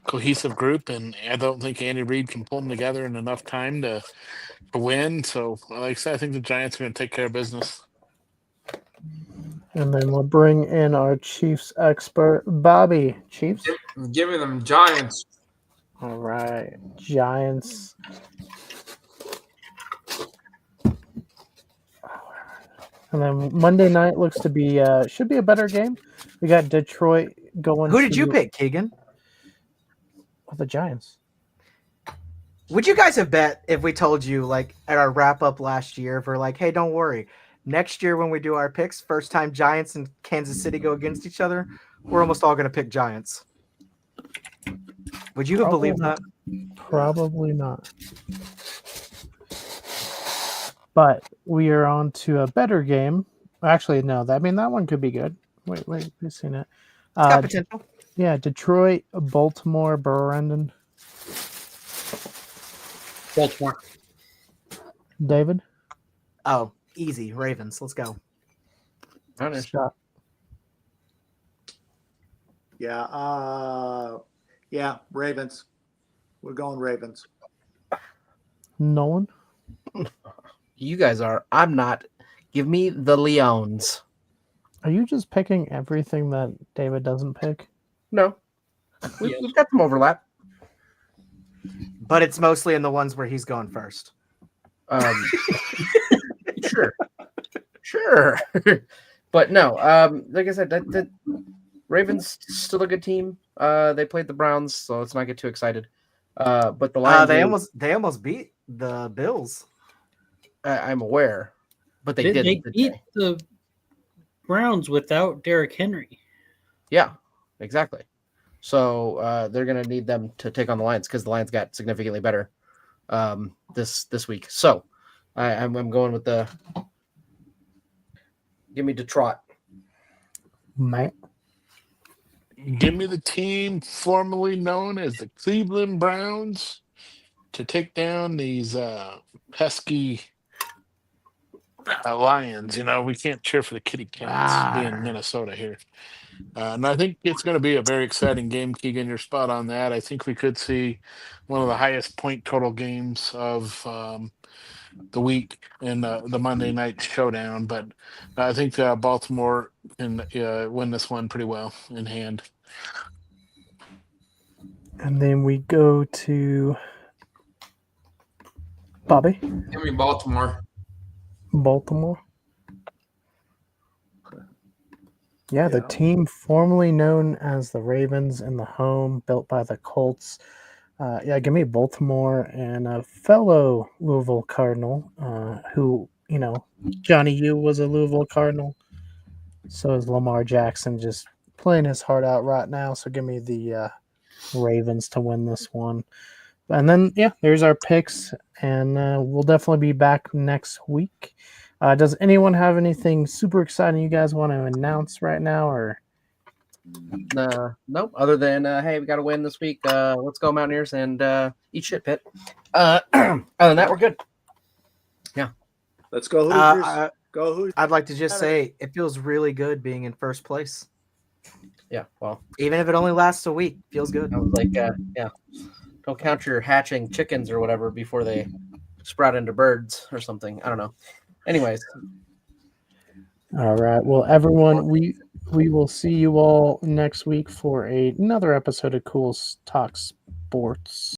Speaker 6: cohesive group, and I don't think Andy Reid can pull them together in enough time to win. So, like I said, I think the Giants are going to take care of business.
Speaker 1: And then we'll bring in our Chiefs expert, Bobby. Chiefs?
Speaker 7: I'm giving them Giants.
Speaker 1: All right. Giants. And then Monday night looks to be should be a better game. We got Detroit going.
Speaker 3: Who did you pick, Keegan?
Speaker 1: The Giants.
Speaker 3: Would you guys have bet if we told you, like, at our wrap up last year, if we're like, hey, don't worry. Next year when we do our picks, first time Giants and Kansas City go against each other, we're almost all going to pick Giants. Would you have believed that?
Speaker 1: Probably not. But we are on to a better game. Actually, no. That one could be good. Wait, we've seen it.
Speaker 3: It's got potential.
Speaker 1: Yeah, Detroit, Baltimore, Brendan.
Speaker 5: Baltimore.
Speaker 1: David?
Speaker 3: Oh, easy. Ravens. Let's go.
Speaker 1: Scott.
Speaker 4: Yeah, Ravens. We're going Ravens.
Speaker 1: Nolan?
Speaker 2: You guys are. I'm not. Give me the Leons.
Speaker 1: Are you just picking everything that David doesn't pick?
Speaker 2: No. We've got some overlap.
Speaker 3: But it's mostly in the ones where he's going first.
Speaker 2: Sure. But no, like I said, the Ravens still a good team. They played the Browns, so let's not get too excited. But the Lions,
Speaker 3: they almost beat the Bills.
Speaker 2: I'm aware, but they didn't.
Speaker 5: They beat the Browns without Derrick Henry.
Speaker 2: Yeah, exactly. So they're going to need them to take on the Lions because the Lions got significantly better this week. So I'm going with the. Give me Detroit.
Speaker 1: Matt.
Speaker 6: Give me the team formerly known as the Cleveland Browns to take down these pesky Lions. You know, we can't cheer for the kitty cats being Minnesota here. And I think it's going to be a very exciting game, Keegan. You're spot on that. I think we could see one of the highest point total games of the week in the Monday night showdown. But I think Baltimore can win this one pretty well in hand.
Speaker 1: And then we go to Bobby.
Speaker 7: Give me Baltimore.
Speaker 1: Baltimore. Yeah, the team formerly known as the Ravens in the home, built by the Colts. Give me Baltimore and a fellow Louisville Cardinal, who, Johnny U was a Louisville Cardinal. So is Lamar Jackson, just playing his heart out right now. So give me the Ravens to win this one. And then, there's our picks, and we'll definitely be back next week. Does anyone have anything super exciting you guys want to announce right now, or?
Speaker 2: Nope. Other than hey, we got to win this week. Let's go Mountaineers and eat shit, Pitt. Other than that, we're good. Yeah.
Speaker 4: Let's go Hoosiers. Go Hoosiers.
Speaker 3: I'd like to just say it feels really good being in first place.
Speaker 2: Yeah. Well,
Speaker 3: even if it only lasts a week, feels good.
Speaker 2: I was like, don't count your hatching chickens or whatever before they sprout into birds or something. I don't know. Anyways.
Speaker 1: All right. Well, everyone, we will see you all next week for another episode of Culz Talk Sports.